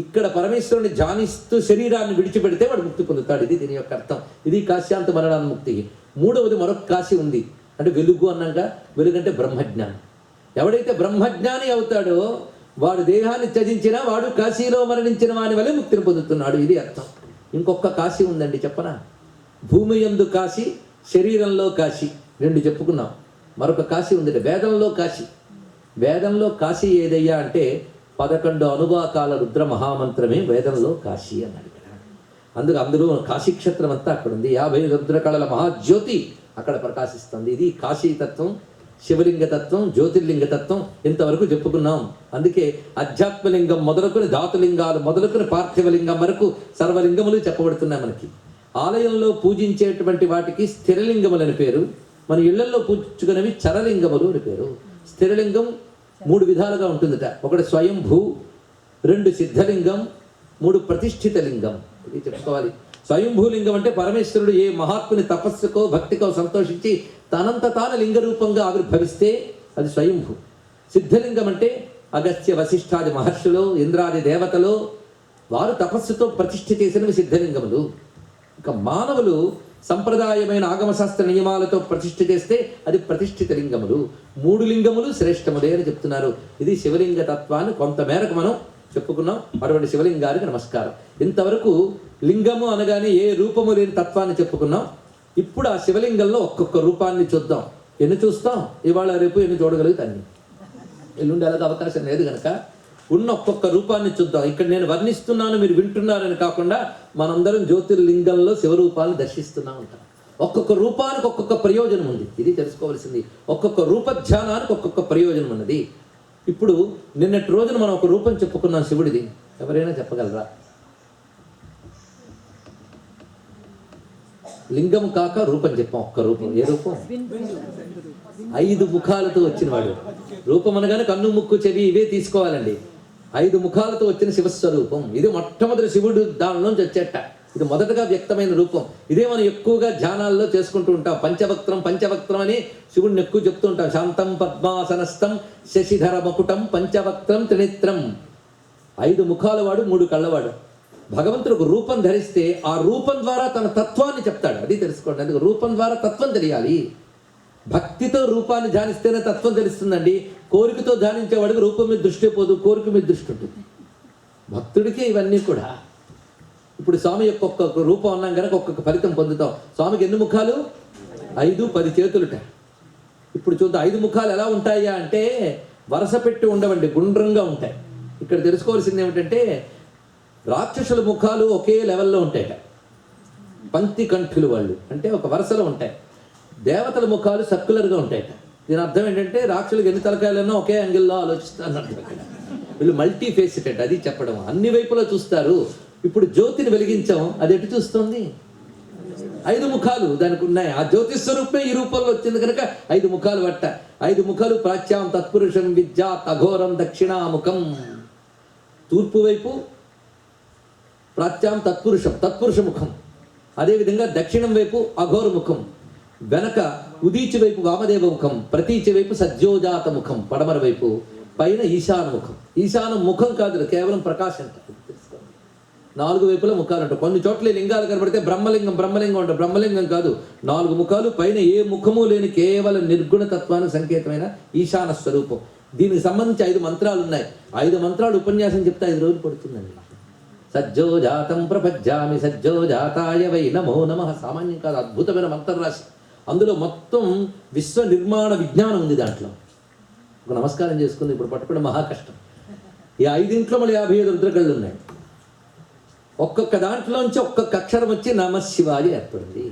S1: ఇక్కడ పరమేశ్వరుని ధ్యానిస్తూ శరీరాన్ని విడిచిపెడితే వాడు ముక్తి పొందుతాడు. ఇది దీని యొక్క అర్థం. ఇది కాశ్యాంత మరణాన్ముక్తి. 3వది మరొక కాశీ ఉంది. అంటే వెలుగు అన్నాక, వెలుగు అంటే బ్రహ్మజ్ఞానం. ఎవడైతే బ్రహ్మజ్ఞాని అవుతాడో వాడు దేహాన్ని త్యజించినా వాడు కాశీలో మరణించిన వాని వలె ముక్తిని పొందుతున్నాడు. ఇది అర్థం. ఇంకొక కాశీ ఉందండి, చెప్పనా? భూమి యందు కాశీ, శరీరంలో కాశీ, రెండు చెప్పుకున్నాం. మరొక కాశీ ఉంది, వేదంలో కాశీ. వేదంలో కాశీ ఏదయ్యా అంటే 11 అనువాకాల రుద్ర మహామంత్రమే వేదంలో కాశీ అన్నాడు ఇక్కడ. అందులో కాశీక్షేత్రం అంతా అక్కడ ఉంది. 50 రుద్రకళల మహాజ్యోతి అక్కడ ప్రకాశిస్తుంది. ఇది కాశీతత్వం, శివలింగతత్వం, జ్యోతిర్లింగతత్వం ఇంతవరకు చెప్పుకున్నాం. అందుకే అధ్యాత్మలింగం మొదలుకొని ధాతులింగాలు మొదలుకొని పార్థివలింగం వరకు సర్వలింగములు చెప్పబడుతున్నాయి మనకి. ఆలయంలో పూజించేటువంటి వాటికి స్థిరలింగములని పేరు, మన ఇళ్లలో పూజించుకునేవి చరలింగములు అని పేరు. స్థిరలింగం 3 విధాలుగా ఉంటుందట. ఒకటి స్వయంభూ, 2 సిద్ధలింగం, 3 ప్రతిష్ఠిత లింగం. ఇది చెప్పుకోవాలి. స్వయంభూలింగం అంటే పరమేశ్వరుడు ఏ మహాత్ముని తపస్సుకో భక్తికో సంతోషించి తనంత తాను లింగ రూపంగా ఆవిర్భవిస్తే అది స్వయంభూ. సిద్ధలింగం అంటే అగస్త్య వశిష్ఠాది మహర్షులు, ఇంద్రాది దేవతలు వారు తపస్సుతో ప్రతిష్ఠ చేసినవి సిద్ధలింగములు. ఇక మానవులు సంప్రదాయమైన ఆగమశాస్త్ర నియమాలతో ప్రతిష్ఠ చేస్తే అది ప్రతిష్ఠిత లింగములు. 3 లింగములు శ్రేష్టములే అని చెప్తున్నారు. ఇది శివలింగ తత్వాన్ని కొంతమేరకు మనం చెప్పుకున్నాం. అటువంటి శివలింగానికి నమస్కారం. ఇంతవరకు లింగము అనగానే ఏ రూపము లేని తత్వాన్ని చెప్పుకున్నాం. ఇప్పుడు ఆ శివలింగంలో ఒక్కొక్క రూపాన్ని చూద్దాం. ఎన్ని చూస్తాం? ఇవాళ రేపు ఎన్ని చూడగలుగుతాన్ని? ఎల్లుండి అలాగే అవకాశం లేదు కనుక ఉన్న ఒక్కొక్క రూపాన్ని చూద్దాం. ఇక్కడ నేను వర్ణిస్తున్నాను, మీరు వింటున్నారని కాకుండా మనందరం జ్యోతిర్లింగంలో శివరూపాలను దర్శిస్తూనే ఉంటాం. ఒక్కొక్క రూపానికి ఒక్కొక్క ప్రయోజనం ఉంది. ఇది తెలుసుకోవాల్సింది. ఒక్కొక్క రూపధ్యానానికి ఒక్కొక్క ప్రయోజనం ఉన్నది. ఇప్పుడు నిన్నటి రోజున మనం ఒక రూపం చెప్పుకున్నాం శివుడిది. ఎవరైనా చెప్పగలరా? లింగం కాక రూపం చెప్పాం. ఒక్క రూపం. ఏ రూపం? 5 ముఖాలతో వచ్చినవాడు. రూపం అనగానే కన్ను, ముక్కు, చెవి ఇవే తీసుకోవాలండి. 5 ముఖాలతో వచ్చిన శివస్వరూపం. ఇది మొట్టమొదటి శివుడు దానిలోంచి వచ్చేట. ఇది మొదటగా వ్యక్తమైన రూపం. ఇదే మనం ఎక్కువగా ధ్యానాల్లో చేసుకుంటూ ఉంటాం. పంచవక్త్రం అని శివుడిని ఎక్కువ చెప్తూ ఉంటాం. శాంతం పద్మాసనస్థం శశిధర మకుటం పంచవక్త్రం త్రినేత్రం. 5 ముఖాల వాడు, 3 కళ్ళవాడు. భగవంతుడు ఒక రూపం ధరిస్తే ఆ రూపం ద్వారా తన తత్వాన్ని చెప్తాడు. అది తెలుసుకోండి. అందుకు రూపం ద్వారా తత్వం తెలియాలి. భక్తితో రూపాన్ని ధ్యానిస్తేనే తత్వం తెలుస్తుందండి. కోరికతో ధ్యానించేవాడికి రూపం మీద దృష్టి పోదు, కోరిక మీద దృష్టి ఉంటుంది. భక్తుడికి ఇవన్నీ కూడా. ఇప్పుడు స్వామి యొక్క ఒక్కొక్క రూపం అన్నాం కనుక ఒక్కొక్క ఫలితం పొందుతాం. స్వామికి ఎన్ని ముఖాలు? 5, 10 చేతులుట. ఇప్పుడు చూద్దాం 5 ముఖాలు ఎలా ఉంటాయా అంటే వరుస పెట్టి ఉండవండి, గుండ్రంగా ఉంటాయి. ఇక్కడ తెలుసుకోవాల్సింది ఏమిటంటే రాక్షసుల ముఖాలు ఒకే లెవెల్లో ఉంటాయట. పంక్తి కంఠులు వాళ్ళు అంటే ఒక వరుసలో ఉంటాయి. దేవతల ముఖాలు సర్క్యులర్గా ఉంటాయట. దీని అర్థం ఏంటంటే రాక్షసులకు ఎన్ని తలకాయలన్నా ఒకే యాంగిల్లో ఆలోచిస్తారు అర్థం. వీళ్ళు మల్టీ ఫేసెటెడ్. అది చెప్పడం. అన్ని వైపులా చూస్తారు. ఇప్పుడు జ్యోతిని వెలిగించాం, అది ఎటు చూస్తుంది? 5 ముఖాలు దానికి ఉన్నాయి. ఆ జ్యోతి స్వరూపమే ఈ రూపంలో వచ్చింది కనుక 5 ముఖాలు పట్ట. 5 ముఖాలు ప్రాచ్యాం తత్పురుషం విద్యా అఘోరం దక్షిణాముఖం. తూర్పు వైపు ప్రాచ్యాం తత్పురుష ముఖం. అదేవిధంగా దక్షిణం వైపు అఘోర ముఖం. వెనక ఉదీచి వైపు వామదేవ ముఖం, ప్రతీచి వైపు సజ్జోజాత ముఖం, పడమర వైపు, పైన ఈశాన ముఖం. ఈశాన ముఖం కాదు, కేవలం ప్రకాశం. తెలుసుకోండి. 4 వైపుల ముఖాలు ఉంటాయి. కొన్ని చోట్ల లింగాలు కనబడితే బ్రహ్మలింగం ఉంటుంది. బ్రహ్మలింగం కాదు. 4 ముఖాలు, పైన ఏ ముఖము లేని కేవలం నిర్గుణ తత్వానికి సంకేతమైన ఈశాన స్వరూపం. దీనికి సంబంధించి 5 మంత్రాలు ఉన్నాయి. 5 మంత్రాలు ఉపన్యాసం చెప్తే 5 రోజులు పడుతుందండి. సజ్జోజాతం ప్రపజ్జామి సజ్జోజాతాయ వై నమో నమః. సామాన్యం కాదు, అద్భుతమైన మంత్రరాశి. అందులో మొత్తం విశ్వ నిర్మాణ విజ్ఞానం ఉంది దాంట్లో. ఒక నమస్కారం చేసుకుంది ఇప్పుడు పట్టుకునే మహా కష్టం. ఈ 5 మళ్ళీ 55 రుద్రకళ్ళు ఉన్నాయి. ఒక్కొక్క దాంట్లోంచి ఒక్కొక్క అక్షరం వచ్చి నమశివాయ ఏర్పడింది.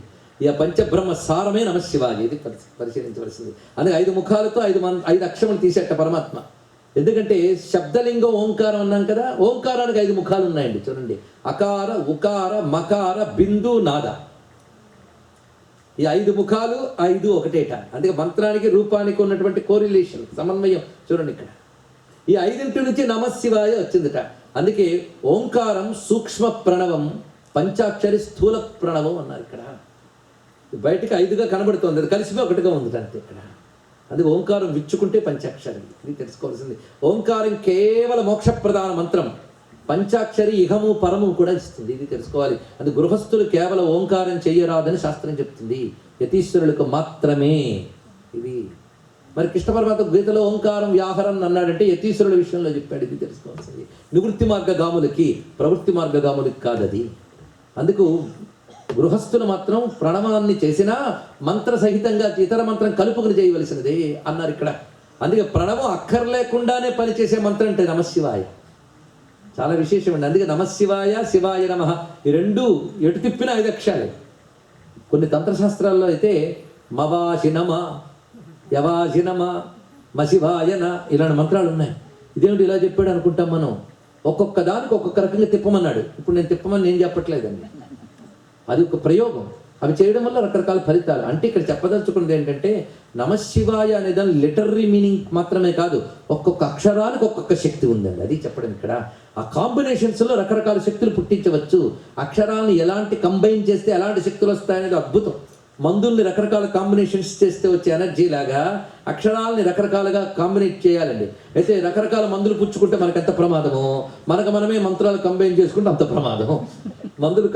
S1: ఈ పంచబ్రహ్మ సారమే నమశివాయ. ఇది పరిశీలించవలసింది. అందుకే 5 ముఖాలతో 5 అక్షరములు తీసేట పరమాత్మ. ఎందుకంటే శబ్దలింగం ఓంకారం అన్నాం కదా, ఓంకారానికి 5 ముఖాలు ఉన్నాయండి. చూడండి, అకార, ఉకార, మకార, బిందు, నాద. ఈ 5 ముఖాలు 5 ఒకటేట. అందుకే మంత్రానికి రూపానికి ఉన్నటువంటి కోరిలేషన్, సమన్వయం చూడండి ఇక్కడ. ఈ 5 నుంచి నమశివాయ వచ్చిందిట. అందుకే ఓంకారం సూక్ష్మ ప్రణవం, పంచాక్షరి స్థూల ప్రణవం అన్నారు ఇక్కడ. బయటకు 5గా కనబడుతుంది, అది కలిసిపోయి ఒకటిగా ఉంది అంతే ఇక్కడ. అది ఓంకారం విచ్చుకుంటే పంచాక్షరి. ఇది తెలుసుకోవాల్సింది. ఓంకారం కేవలం మోక్షప్రధాన మంత్రం. పంచాక్షరి ఇహము పరము కూడా ఇస్తుంది. ఇది తెలుసుకోవాలి. అది గృహస్థులు కేవలం ఓంకారం చెయ్యరాదని శాస్త్రం చెప్తుంది. యతీశ్వరులకు మాత్రమే. ఇది మరి కృష్ణ పరమాత్మ గీతలో ఓంకారం వ్యాహరణ అన్నాడంటే యతీశ్వరుల విషయంలో చెప్పాడు. ఇది తెలుసుకోవాల్సింది. నివృత్తి మార్గగాములకి, ప్రవృత్తి మార్గగాములకి కాదది. అందుకు గృహస్థులు మాత్రం ప్రణవాన్ని చేసినా మంత్రసహితంగా ఇతర మంత్రం కలుపుకుని చేయవలసినదే అన్నారు ఇక్కడ. అందుకే ప్రణవం అక్కర్లేకుండానే పనిచేసే మంత్రం అంటే నమశివాయ. చాలా విశేషమండి. అందుకే నమశివాయ, శివాయ నమః ఈ రెండు ఎటు తిప్పిన 5 అక్షరాలే. కొన్ని తంత్రశాస్త్రాల్లో అయితే మవాశినమ, యవాశినమ, మశివాయన ఇలాంటి మంత్రాలు ఉన్నాయి. ఇదేమిటి ఇలా చెప్పాడు అనుకుంటాం మనం. ఒక్కొక్క దానికి ఒక్కొక్క రకంగా తిప్పమన్నాడు. ఇప్పుడు నేను తిప్పమని నేను చెప్పట్లేదండి, అది ఒక ప్రయోగం. అవి చేయడం వల్ల రకరకాల ఫలితాలు. అంటే ఇక్కడ చెప్పదలుచుకున్నది ఏంటంటే నమశివాయ అనే దాని లిటరరీ మీనింగ్ మాత్రమే కాదు, ఒక్కొక్క అక్షరానికి ఒక్కొక్క శక్తి ఉందండి. అది చెప్పడం ఇక్కడ. ఆ కాంబినేషన్స్లో రకరకాల శక్తులు పుట్టించవచ్చు. అక్షరాలను ఎలాంటి కంబైన్ చేస్తే ఎలాంటి శక్తులు వస్తాయనేది అద్భుతం. మందుల్ని రకరకాల కాంబినేషన్స్ చేస్తే వచ్చే ఎనర్జీ లాగా అక్షరాలని రకరకాలుగా కాంబినేట్ చేయాలండి. అయితే రకరకాల మందులు పుచ్చుకుంటే మనకు ఎంత ప్రమాదమో, మనకు మనమే మంత్రాలు కంబైన్ చేసుకుంటే అంత ప్రమాదం. మందులు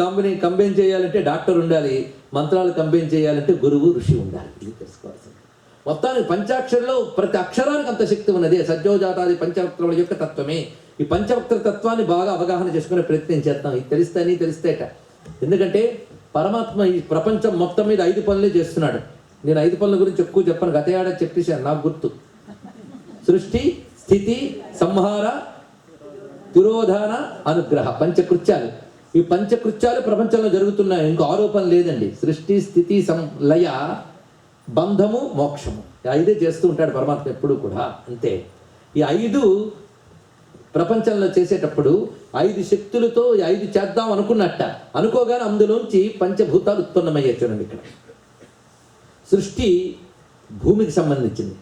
S1: కంబైన్ చేయాలంటే డాక్టర్ ఉండాలి, మంత్రాలు కంబైన్ చేయాలంటే గురువు, ఋషి ఉండాలి. ఇది తెలుసుకోవాల్సింది. మొత్తానికి పంచాక్షరిలో ప్రతి అక్షరానికి అంత శక్తి ఉన్నది. సజ్జోజాతాది పంచవక్తముల యొక్క తత్వమే. ఈ పంచవక్త తత్వాన్ని బాగా అవగాహన చేసుకునే ప్రయత్నం చేస్తాం. ఇది తెలిస్తేట. ఎందుకంటే పరమాత్మ ఈ ప్రపంచం మొత్తం మీద 5 పనులే చేస్తున్నాడు. నేను 5 పనుల గురించి ఎక్కువ చెప్పను, గత ఏడాది చెప్పేశాను, నాకు గుర్తు. సృష్టి, స్థితి, సంహార, తిరోధాన, అనుగ్రహ, పంచకృత్యాలు. ఈ పంచకృత్యాలు ప్రపంచంలో జరుగుతున్నాయి. ఇంకో ఆరోపణ లేదండి. సృష్టి, స్థితి, లయ, బంధము, మోక్షము, 5 చేస్తూ ఉంటాడు పరమాత్మ ఎప్పుడు కూడా. అంతే. ఈ 5 ప్రపంచంలో చేసేటప్పుడు 5 శక్తులతో 5 చేద్దాం అనుకున్నట్ట. అనుకోగానే అందులోంచి పంచభూతాలు ఉత్పన్నమయ్యే. చూడండి ఇక్కడ. సృష్టి భూమికి సంబంధించింది,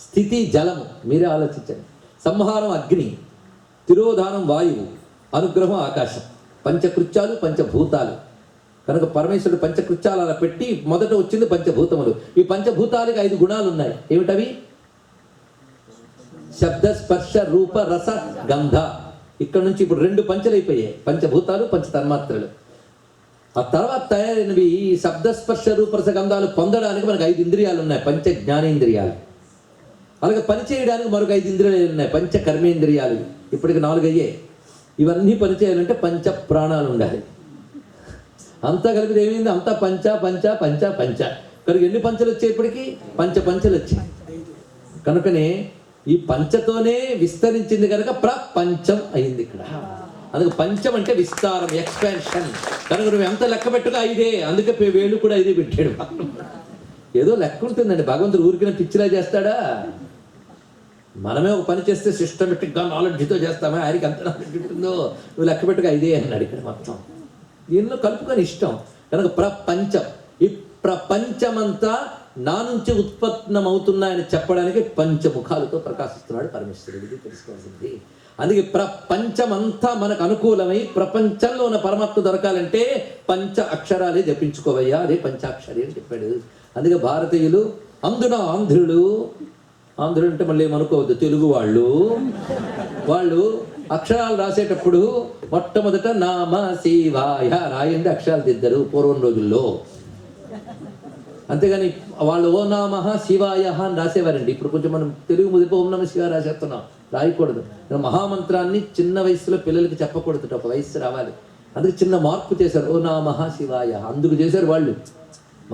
S1: స్థితి జలము, మీరే ఆలోచించండి, సంహారం అగ్ని, తిరోధానం వాయువు, అనుగ్రహం ఆకాశం. పంచకృత్యాలు, పంచభూతాలు. కనుక పరమేశ్వరుడు పంచకృత్యాలు అలా పెట్టి మొదట వచ్చింది పంచభూతములు. ఈ పంచభూతాలకి 5 గుణాలు ఉన్నాయి. ఏమిటవి? శబ్ద, స్పర్శ, రూప, రస, గంధ. ఇక్కడ నుంచి ఇప్పుడు 2 పంచలు అయిపోయాయి, పంచభూతాలు, పంచతన్మాత్రలు. ఆ తర్వాత తయారైనవి ఈ శబ్ద, స్పర్శ, రూప, రస, గంధాలు పొందడానికి మనకు 5 ఇంద్రియాలు ఉన్నాయి, పంచ జ్ఞానేంద్రియాలు. అలాగే పని చేయడానికి మరొక 5 ఇంద్రియాలు ఉన్నాయి, పంచ కర్మేంద్రియాలు. ఇప్పటికి 4 అయ్యాయి. ఇవన్నీ పని చేయాలంటే పంచ ప్రాణాలు ఉండాలి. అంతా కలిపి ఏమైంది? అంతా పంచ పంచ పంచ పంచ. కనుక ఎన్ని పంచలు వచ్చాయి? ఇప్పటికీ పంచలు వచ్చాయి. కనుకనే ఈ పంచతోనే విస్తరించింది కనుక ప్రపంచం అయింది ఇక్కడ. అందుకే పంచం అంటే విస్తారం, ఎక్స్పాన్షన్. కనుక నువ్వు ఎంత లెక్క పెట్టుగా 5. అందుకే వేళ్ళు కూడా 5 పెట్టాడు. ఏదో లెక్క ఉంటుందండి. భగవంతుడు ఊరికిన పిచ్చిలా చేస్తాడా? మనమే ఒక పని చేస్తే సిస్టమేటిక్గా నాలెడ్జ్తో చేస్తామే. ఆయనకి ఎంత నాలెడ్జ్ ఉంటుందో. నువ్వు లెక్క పెట్టుగా 5 అన్నాడు ఇక్కడ. మొత్తం దీనిలో కలుపుకొని ఇష్టం. కనుక ప్రపంచం, ఈ ప్రపంచమంతా నా నుంచి ఉత్పన్నమవుతున్నాయని చెప్పడానికి పంచముఖాలతో ప్రకాశిస్తున్నాడు పరమేశ్వరుడు. ఇది తెలుసుకోవాల్సింది. అందుకే ప్రపంచమంతా మనకు అనుకూలమై ప్రపంచంలో ఉన్న పరమాత్మ దొరకాలంటే పంచ అక్షరాలే జపించుకోవయ్యా, అదే పంచాక్షరి అని చెప్పాడు. అందుకే భారతీయులు, అందున ఆంధ్రులు అంటే మళ్ళీ ఏమనుకోవద్దు, తెలుగు వాళ్ళు అక్షరాలు రాసేటప్పుడు మొట్టమొదట నామ శివాయ రాయండి అక్షరాలు దిద్దరు పూర్వం రోజుల్లో. అంతేగాని వాళ్ళు ఓ నామః శివాయ అని రాసేవారండి. ఇప్పుడు కొంచెం మనం తెలుగు ముదిపో ఓం నమ శివాయ రాసేస్తున్నాం, రాయకూడదు. మహామంత్రాన్ని చిన్న వయసులో పిల్లలకి చెప్పకూడదు, ఒక వయసు రావాలి. అందుకే చిన్న మార్పు చేశారు, ఓ నామః శివాయ. అందుకు చేశారు వాళ్ళు.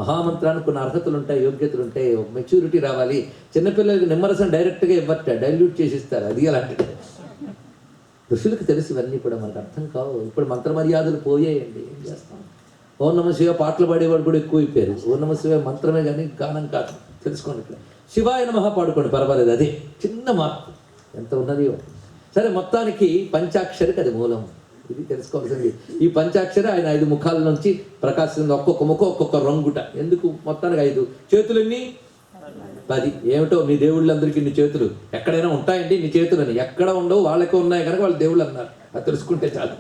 S1: మహామంత్రానికి కొన్ని అర్హతలు ఉంటాయి, యోగ్యతలు ఉంటాయి, ఒక మెచ్యూరిటీ రావాలి. చిన్నపిల్లలకి నిమ్మరసం డైరెక్ట్గా ఇవ్వట, డైల్యూట్ చేసిస్తారు. అది అలాంటిది. ఋషులకు తెలుసు ఇవన్నీ కూడా, మనకు అర్థం కావు. ఇప్పుడు మంత్ర మర్యాదలు పోయాయండి, ఏం చేస్తాం. ఓం నమ శివ పాటలు పాడేవాడు కూడా ఎక్కువ అయిపోయారు. ఓం నమ శివ మంత్రమే కానీ గానం కాదు. తెలుసుకోండి. ఇక్కడ శివాయ నమః పాడుకోండి, పర్వాలేదు. అదే చిన్న మార్పు, ఎంత ఉన్నది. సరే, మొత్తానికి పంచాక్షరికి అది మూలం. ఇది తెలుసుకోవాల్సింది. ఈ పంచాక్షరి ఆయన 5 ముఖాల నుంచి ప్రకాశిస్తుంది. ఒక్కొక్క ముఖం ఒక్కొక్క రంగుట. ఎందుకు? మొత్తానికి 5 చేతులన్నీ 10. ఏమిటో మీ దేవుళ్ళందరికీ ఇన్ని చేతులు ఎక్కడైనా ఉంటాయండి? ఇన్ని చేతులని ఎక్కడ ఉండవు, వాళ్ళకే ఉన్నాయి కనుక వాళ్ళు దేవుళ్ళు అన్నారు. అది తెలుసుకుంటే చాలు.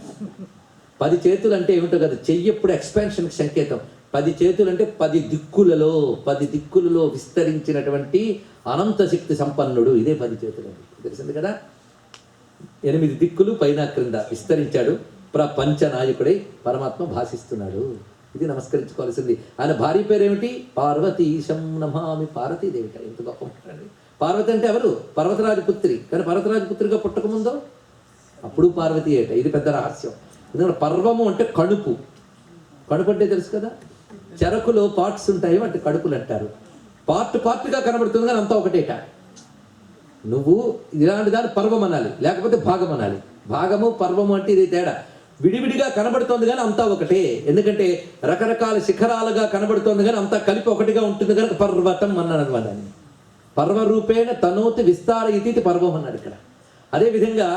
S1: 10 చేతులు అంటే ఏమిటో కదా, చెయ్యి ఎప్పుడు ఎక్స్పాన్షన్కి సంకేతం. 10 చేతులు అంటే 10 దిక్కులలో విస్తరించినటువంటి అనంత శక్తి సంపన్నుడు. ఇదే 10 చేతులు అండి. తెలిసింది కదా. 8 దిక్కులు పైన క్రింద విస్తరించాడు. ప్రపంచ నాయకుడై పరమాత్మ భాషిస్తున్నాడు. ఇది నమస్కరించుకోవాల్సింది. ఆయన భార్య పేరేమిటి? పార్వతీశం నమామి. పార్వతీదేవిట. ఎంత గొప్ప మాట్లాడండి. పార్వతి అంటే ఎవరు? పర్వతరాజపుత్రి. కానీ పర్వతరాజపుత్రిగా పుట్టకముందో అప్పుడు పార్వతీ ఏట. ఇది పెద్ద రహస్యం. ఎందుకంటే పర్వము అంటే కడుపు. కడుపు అంటే తెలుసు కదా, చెరకులో పార్ట్స్ ఉంటాయి, అంటే కడుపులు అంటారు. పార్ట్గా కనబడుతుంది కానీ అంతా ఒకటేట. నువ్వు ఇలాంటి దాన్ని పర్వం అనాలి, లేకపోతే భాగం అనాలి. భాగము పర్వము అంటే ఇది తేడా. విడివిడిగా కనబడుతోంది కానీ అంతా ఒకటే. ఎందుకంటే రకరకాల శిఖరాలుగా కనబడుతోంది కానీ అంతా కలిపి ఒకటిగా ఉంటుంది కనుక పర్వతం అన్నాడు అనమాట. దాన్ని పర్వరూపేణ తనోతి విస్తార ఇది పర్వం అన్నాడు ఇక్కడ. అదేవిధంగా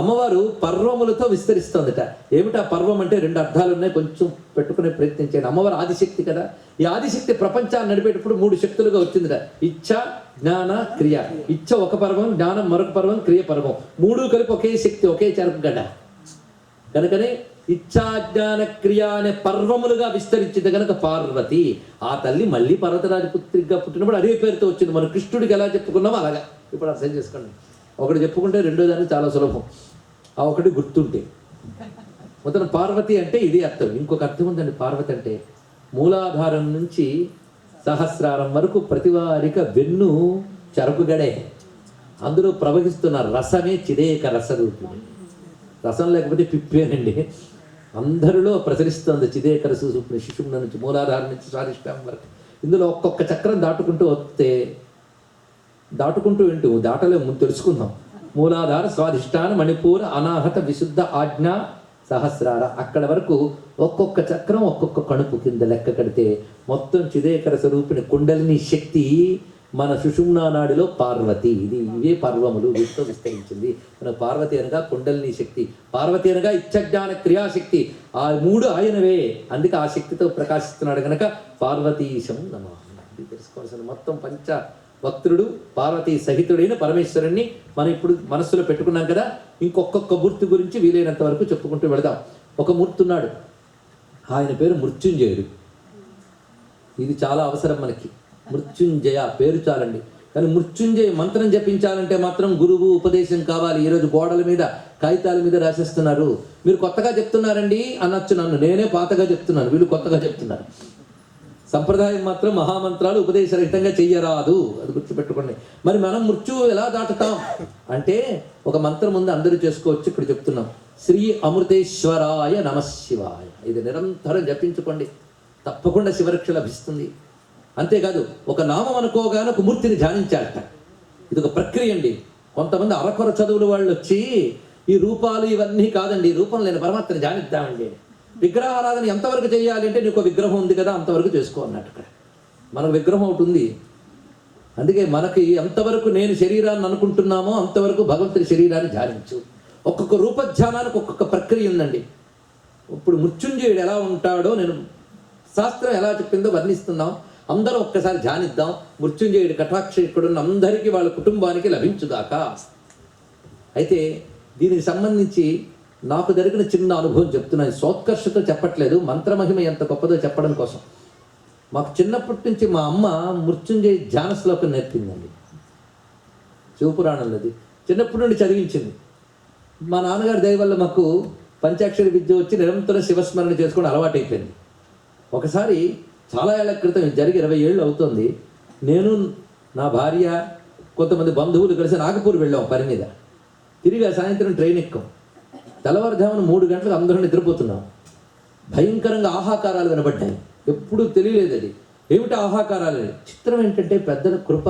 S1: అమ్మవారు పర్వములతో విస్తరిస్తోందట. ఏమిటా పర్వం అంటే? 2 అర్థాలు ఉన్నాయి, కొంచెం పెట్టుకునే ప్రయత్నించండి. అమ్మవారు ఆదిశక్తి కదా. ఈ ఆదిశక్తి ప్రపంచాన్ని నడిపేటప్పుడు 3 శక్తులుగా వచ్చిందిట. ఇచ్ఛ, జ్ఞాన, క్రియ. ఇచ్ఛ ఒక పర్వం, జ్ఞానం మరొక పర్వం, క్రియ పర్వం. 3 కలిపి ఒకే శక్తి, ఒకే చెరకు గడ్డ. కనుకనే ఇచ్ఛా, జ్ఞాన, క్రియ అనే పర్వములుగా విస్తరించింది కనుక పార్వతి. ఆ తల్లి మళ్ళీ పర్వతరాజపుత్రిగా పుట్టినప్పుడు అదే పేరుతో వచ్చింది. మనం కృష్ణుడికి ఎలా చెప్పుకున్నామో అలాగా ఇప్పుడు అర్థం చేసుకోండి. ఒకటి చెప్పుకుంటే రెండో దానికి చాలా సులభం. ఆ ఒకటి గుర్తుంటే మొత్తం పార్వతి అంటే ఇది అర్థం. ఇంకొక అర్థం ఉందండి. పార్వతి అంటే మూలాధారం నుంచి సహస్రారం వరకు ప్రతివారిక వెన్ను చరకుగడే. అందులో ప్రవహిస్తున్న రసమే చిదేక రసరూపిణి. రసం లేకపోతే పిప్పేనండి. అందరిలో ప్రసరిస్తుంది చిదేక రసరూపిణి. శిశువుల నుంచి మూలాధారం నుంచి స్వాదిష్టానం వరకు. ఇందులో ఒక్కొక్క చక్రం దాటుకుంటూ వస్తే వింటూ దాటలేము, తెలుసుకుందాం. మూలాధార, స్వాధిష్టాన, మణిపూర, అనాహత, విశుద్ధ, ఆజ్ఞ, సహస్రార. అక్కడ వరకు ఒక్కొక్క చక్రం ఒక్కొక్క కణుపు కింద లెక్క కడితే మొత్తం చిదేకర స్వరూపిణి కుండలిని శక్తి మన సుషుమ్నా నాడిలో పార్వతి. ఇవే పర్వములు, వీటితో విస్తరించింది. మన పార్వతి అనగా కుండలిని శక్తి, పార్వతి అనగా ఇచ్చజ్ఞాన క్రియాశక్తి. ఆ 3 ఆయనవే. అందుకే ఆ శక్తితో ప్రకాశిస్తున్నాడు కనుక పార్వతీశం నమః. ఇది తెలుసుకోవాల్సిన మొత్తం పంచ భక్తుడు పార్వతీ సహితుడైన పరమేశ్వరుణ్ణి మనం ఇప్పుడు మనస్సులో పెట్టుకున్నాం కదా. ఇంకొక్కొక్క మూర్తి గురించి వీలైనంత వరకు చెప్పుకుంటూ వెళదాం. ఒక మూర్తి ఉన్నాడు, ఆయన పేరు మృత్యుంజయుడు. ఇది చాలా అవసరం మనకి. మృత్యుంజయ పేరు చాలండి, కానీ మృత్యుంజయ మంత్రం జపించాలంటే మాత్రం గురువు ఉపదేశం కావాలి. ఈరోజు గోడల మీద కాగితాల మీద రాసేస్తున్నారు. మీరు కొత్తగా చెప్తున్నారండి అనొచ్చు నన్ను. నేనే పాతగా చెప్తున్నాను, వీళ్ళు కొత్తగా చెప్తున్నారు. సంప్రదాయం మాత్రం మహామంత్రాలు ఉపదేశరహితంగా చెయ్యరాదు, అది గుర్తుపెట్టుకోండి. మరి మనం మృత్యువు ఎలా దాటుతాం అంటే ఒక మంత్రం ఉంది, అందరూ చేసుకోవచ్చు. ఇక్కడ చెప్తున్నాం, శ్రీ అమృతేశ్వరాయ నమఃశివాయ. ఇది నిరంతరం జపించుకోండి, తప్పకుండా శివరక్ష లభిస్తుంది. అంతేకాదు ఒక నామం అనుకోగానే ఒక మూర్తిని ధ్యానించాలట. ఇది ఒక ప్రక్రియ అండి. కొంతమంది అరకొర చదువుల వాళ్ళు వచ్చి ఈ రూపాలు ఇవన్నీ కాదండి, రూపం లేని పరమాత్మని ధ్యానిద్దామండి. విగ్రహారాధన ఎంతవరకు చేయాలి అంటే నీకు విగ్రహం ఉంది కదా అంతవరకు చేసుకో అన్నట్టు. ఇక్కడ మనకు విగ్రహం ఒకటి ఉంది. అందుకే మనకి ఎంతవరకు నేను శరీరాన్ని అనుకుంటున్నామో అంతవరకు భగవంతుడి శరీరాన్ని ధ్యానించు. ఒక్కొక్క రూపధ్యానానికి ఒక్కొక్క ప్రక్రియ ఉందండి. ఇప్పుడు మృత్యుంజయుడు ఎలా ఉంటాడో నేను శాస్త్రం ఎలా చెప్పిందో వర్ణిస్తున్నాం. అందరూ ఒక్కసారి ధ్యానిద్దాం. మృత్యుంజయుడి కటాక్ష ఇక్కడున్న అందరికీ వాళ్ళ కుటుంబానికి లభించుగాక. అయితే దీనికి సంబంధించి నాకు జరిగిన చిన్న అనుభవం చెప్తున్నాను. సోత్కర్షతో చెప్పట్లేదు, మంత్రమహిమ ఎంత గొప్పదో చెప్పడం కోసం. మాకు చిన్నప్పటి నుంచి మా అమ్మ మృత్యుంజయ ధ్యాన శ్లోకం నేర్పిందండి. శివపురాణంలోది చిన్నప్పటి నుండి చదివించింది. మా నాన్నగారి దయ వల్ల మాకు పంచాక్షరి విద్య వచ్చి నిరంతరం శివస్మరణ చేసుకోవడం అలవాటైపోయింది. ఒకసారి చాలా ఏళ్ల క్రితం, జరిగి 20 ఏళ్ళు అవుతుంది, నేను నా భార్య కొంతమంది బంధువులు కలిసి నాగపూర్ వెళ్ళాం పని మీద. తిరిగి సాయంత్రం ట్రైన్ ఎక్కాం. తెల్లవారుజామున 3 గంటలకు అందరూ నిద్రపోతున్నాం. భయంకరంగా ఆహాకారాలు వినబడ్డాయి. ఎప్పుడూ తెలియలేదు అది ఏమిటో ఆహాకారాలు. చిత్రం ఏంటంటే పెద్దల కృప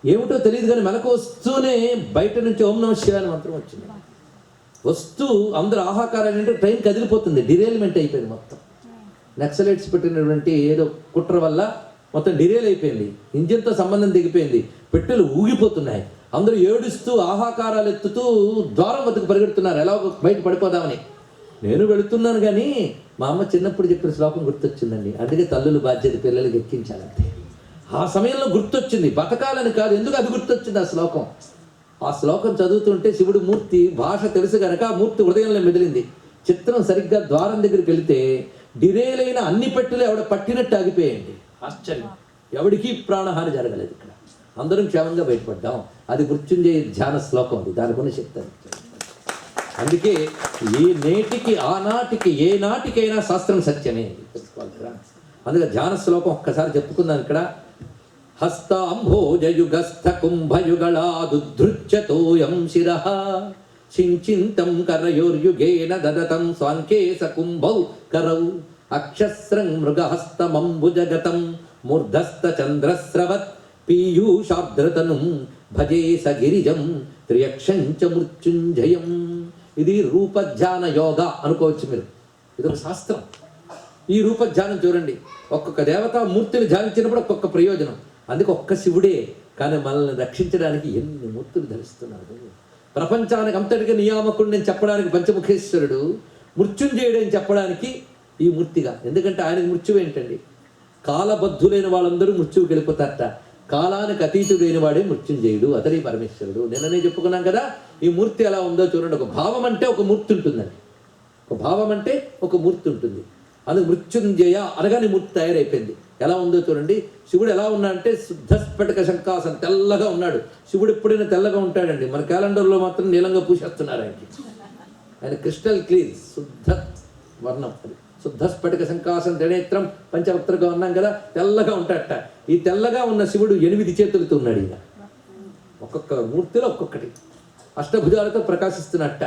S1: ఏమిటో తెలియదు, కానీ మెలకు వస్తూనే బయట నుంచి ఓం నమః శివాయ అని మంత్రం వచ్చింది. వస్తూ అందరూ ఆహాకారాలు అంటే ట్రైన్ కదిలిపోతుంది, డిరేల్మెంట్ అయిపోయింది మొత్తం. నక్సలైట్స్ పెట్టినటువంటి ఏదో కుట్ర వల్ల మొత్తం డిరేల్ అయిపోయింది. ఇంజిన్తో సంబంధం దిగిపోయింది. పెట్టెలు ఊగిపోతున్నాయి. అందరూ ఏడుస్తూ ఆహాకారాలు ఎత్తుతూ ద్వారం వద్దకు పరిగెడుతున్నారు, ఎలా బయట పడిపోదామని. నేను వెళుతున్నాను, కానీ మా అమ్మ చిన్నప్పుడు చెప్పిన శ్లోకం గుర్తొచ్చిందండి. అందుకే తల్లులు బాధ్యత పిల్లలకి ఎక్కించాలంటే. ఆ సమయంలో గుర్తొచ్చింది, బతకాలని కాదు. ఎందుకు అది గుర్తొచ్చింది ఆ శ్లోకం? ఆ శ్లోకం చదువుతుంటే శివుడు మూర్తి భాష తెలుసు కనుక ఆ మూర్తి హృదయంలో మెదిలింది. చిత్రం సరిగ్గా ద్వారం దగ్గరికి వెళితే డిరేలైన అన్ని పెట్టెలు ఎవడ పట్టినట్టు ఆగిపోయాయండి. ఆశ్చర్యం, ఎవడికి ప్రాణహాని జరగలేదు. ఇక్కడ అందరం క్షేమంగా బయటపడ్డాం. అది మృత్యుంజయ ధ్యాన శ్లోకం. అది దాని గురించి చెప్తాను. అందుకే ఏ నేటికి ఆనాటికి ఏ నాటికైనా శాస్త్రం సత్యమే తెలుసుకోవాలి ఇక్కడ. అందుకే ధ్యాన శ్లోకం ఒక్కసారి చెప్పుకుందాం ఇక్కడ. హస్తాంభోజయుగస్థ కుంభయుగళాదుద్ధృత్యతోయం శిరః చించింతం కరయోర్యుగేన దదతం స్వాంకేశ కుంభౌ కరౌ అక్షస్రం మృగహస్తమంబుజగతం మూర్ధస్థ చంద్రస్రవత్ పీయూషార్ద్రతనుం భజే స గిరిజం త్రియక్షంచ మృత్యుంజయం. ఇది రూపధ్యాన యోగ అనుకోవచ్చు మీరు. ఇది ఒక శాస్త్రం. ఈ రూపధ్యానం చూడండి, ఒక్కొక్క దేవతా మూర్తిని ధ్యానించినప్పుడు ఒక్కొక్క ప్రయోజనం. అందుకే ఒక్క శివుడే కానీ మనల్ని రక్షించడానికి ఎన్ని మూర్తులు ధరిస్తున్నాడు. ప్రపంచానికి అంతటిగా నియామకుడిని చెప్పడానికి పంచముఖేశ్వరుడు, మృత్యుంజయుడని చెప్పడానికి ఈ మూర్తిగా. ఎందుకంటే ఆయనకు మృత్యువు ఏంటండి? కాలబద్ధులైన వాళ్ళందరూ మృత్యువుకి వెళ్ళిపోతారట. కాలానికి అతీతుడైన వాడే మృత్యుంజయుడు, అతడి పరమేశ్వరుడు. నిన్ననే చెప్పుకున్నాం కదా. ఈ మూర్తి ఎలా ఉందో చూడండి. ఒక భావం అంటే ఒక మూర్తి ఉంటుందండి. ఒక భావం అంటే ఒక మూర్తి ఉంటుంది. అందుకు మృత్యుంజయ అనగానే మూర్తి తయారైపోయింది. ఎలా ఉందో చూడండి. శివుడు ఎలా ఉన్నాడంటే శుద్ధస్ఫటిక శంకాసనం, తెల్లగా ఉన్నాడు. శివుడు ఎప్పుడైనా తెల్లగా ఉంటాడండి. మన క్యాలెండర్లో మాత్రం నీలంగా పూసేస్తున్నారు ఆయనకి. ఆయన క్రిస్టల్ క్లీన్, శుద్ధ వర్ణం. అది శుద్ధస్ఫటిక శంకాసన త్రినేత్రం పంచవక్త్రగా ఉన్నాం కదా, తెల్లగా ఉంటాడట. ఈ తెల్లగా ఉన్న శివుడు 8 చేతులతో ఉన్నాడు. ఈయన ఒక్కొక్క మూర్తిలో ఒక్కొక్కటి అష్టభుజాలతో ప్రకాశిస్తున్నట్ట.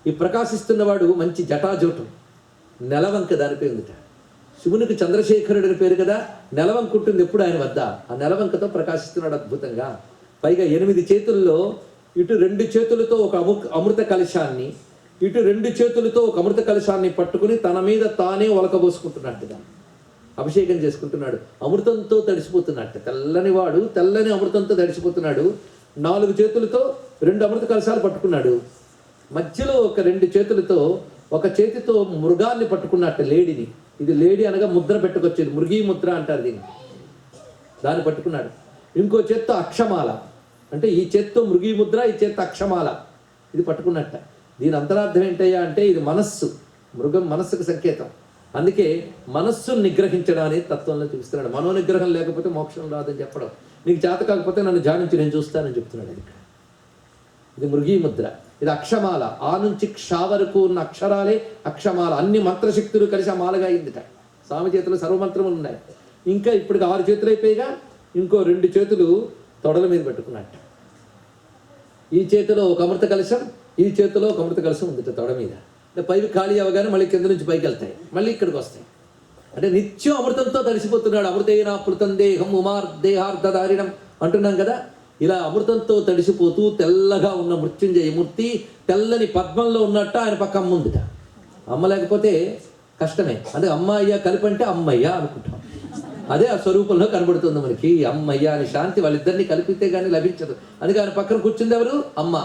S1: ఈ ప్రకాశిస్తున్నవాడు మంచి జటాజోటం, నెలవంక దాని పేరు ఉందిట. శివునికి చంద్రశేఖరుడు అని పేరు కదా. నెలవంక ఉంటుంది ఎప్పుడు ఆయన వద్ద. ఆ నెలవంకతో ప్రకాశిస్తున్నాడు అద్భుతంగా. పైగా 8 చేతుల్లో ఇటు 2 చేతులతో ఒక అమృత కలశాన్ని, ఇటు 2 చేతులతో ఒక అమృత కలశాన్ని పట్టుకుని తన మీద తానే ఒలకబోసుకుంటున్నట్టుగా అభిషేకం చేసుకుంటున్నాడు. అమృతంతో తడిసిపోతున్నట్టు. తెల్లని వాడు తెల్లని అమృతంతో తడిసిపోతున్నాడు. 4 చేతులతో 2 అమృత కలశాలు పట్టుకున్నాడు. మధ్యలో ఒక 2 చేతులతో, ఒక చేతితో మృగాన్ని పట్టుకున్నట్టు, లేడిని. ఇది లేడి అనగా ముద్ర పెట్టుకొచ్చేది, మృగీ ముద్ర అంటారు దీన్ని. దాన్ని పట్టుకున్నాడు. ఇంకో చేత్తో అక్షమాల, అంటే ఈ చేత్తో మృగీ ముద్ర, ఈ చేత్తో అక్షమాల, ఇది పట్టుకున్నట్ట. దీని అంతరార్థం ఏంటయ్యా అంటే ఇది మనస్సు. మృగం మనస్సుకు సంకేతం. అందుకే మనస్సును నిగ్రహించడం అనేది తత్వంలో చూపిస్తున్నాడు. మనోనిగ్రహం లేకపోతే మోక్షం రాదని చెప్పడం. నీకు చేత కాకపోతే నన్ను ధ్యానించి నేను చూస్తానని చెప్తున్నాడు. అది ఇది మృగీ ముద్ర, ఇది అక్షమాల. ఆ నుంచి క్ష వరకు ఉన్న అక్షరాలే అక్షమాల. అన్ని మంత్రశక్తులు కలిసి ఆ మాలగా అయిందిట. స్వామి చేతులు సర్వమంత్రములు ఉన్నాయి. ఇంకా ఇప్పటికి 6 చేతులు అయిపోయిగా ఇంకో 2 చేతులు తొడల మీద పెట్టుకున్నట్ట. ఈ చేతిలో ఒక అమృత కలశం, ఈ చేతిలో ఒక అమృత కలశం ఉంది తొడ మీద. అంటే పైవి ఖాళీ అవగానే మళ్ళీ కింద నుంచి పైకి వెళ్తాయి, మళ్ళీ ఇక్కడికి వస్తాయి. అంటే నిత్యం అమృతంతో తడిసిపోతున్నాడు. అమృతేనా పృతం దేహం ఉమార్దేహార్ధదారిణం అంటున్నాం కదా. ఇలా అమృతంతో తడిసిపోతూ తెల్లగా ఉన్న మృత్యుంజయమూర్తి తెల్లని పద్మంలో ఉన్నట్ట. ఆయన పక్క అమ్మ ఉందిట. అమ్మ లేకపోతే కష్టమే. అదే అమ్మ అయ్య కలిపి అంటే అమ్మయ్య అనుకుంటాం. అదే ఆ స్వరూపంలో కనబడుతుంది మనకి. అమ్మయ్య అని శాంతి వాళ్ళిద్దరిని కలిపితే కానీ లభించదు. అందుకే ఆయన పక్కన కూర్చుంది ఎవరు? అమ్మ.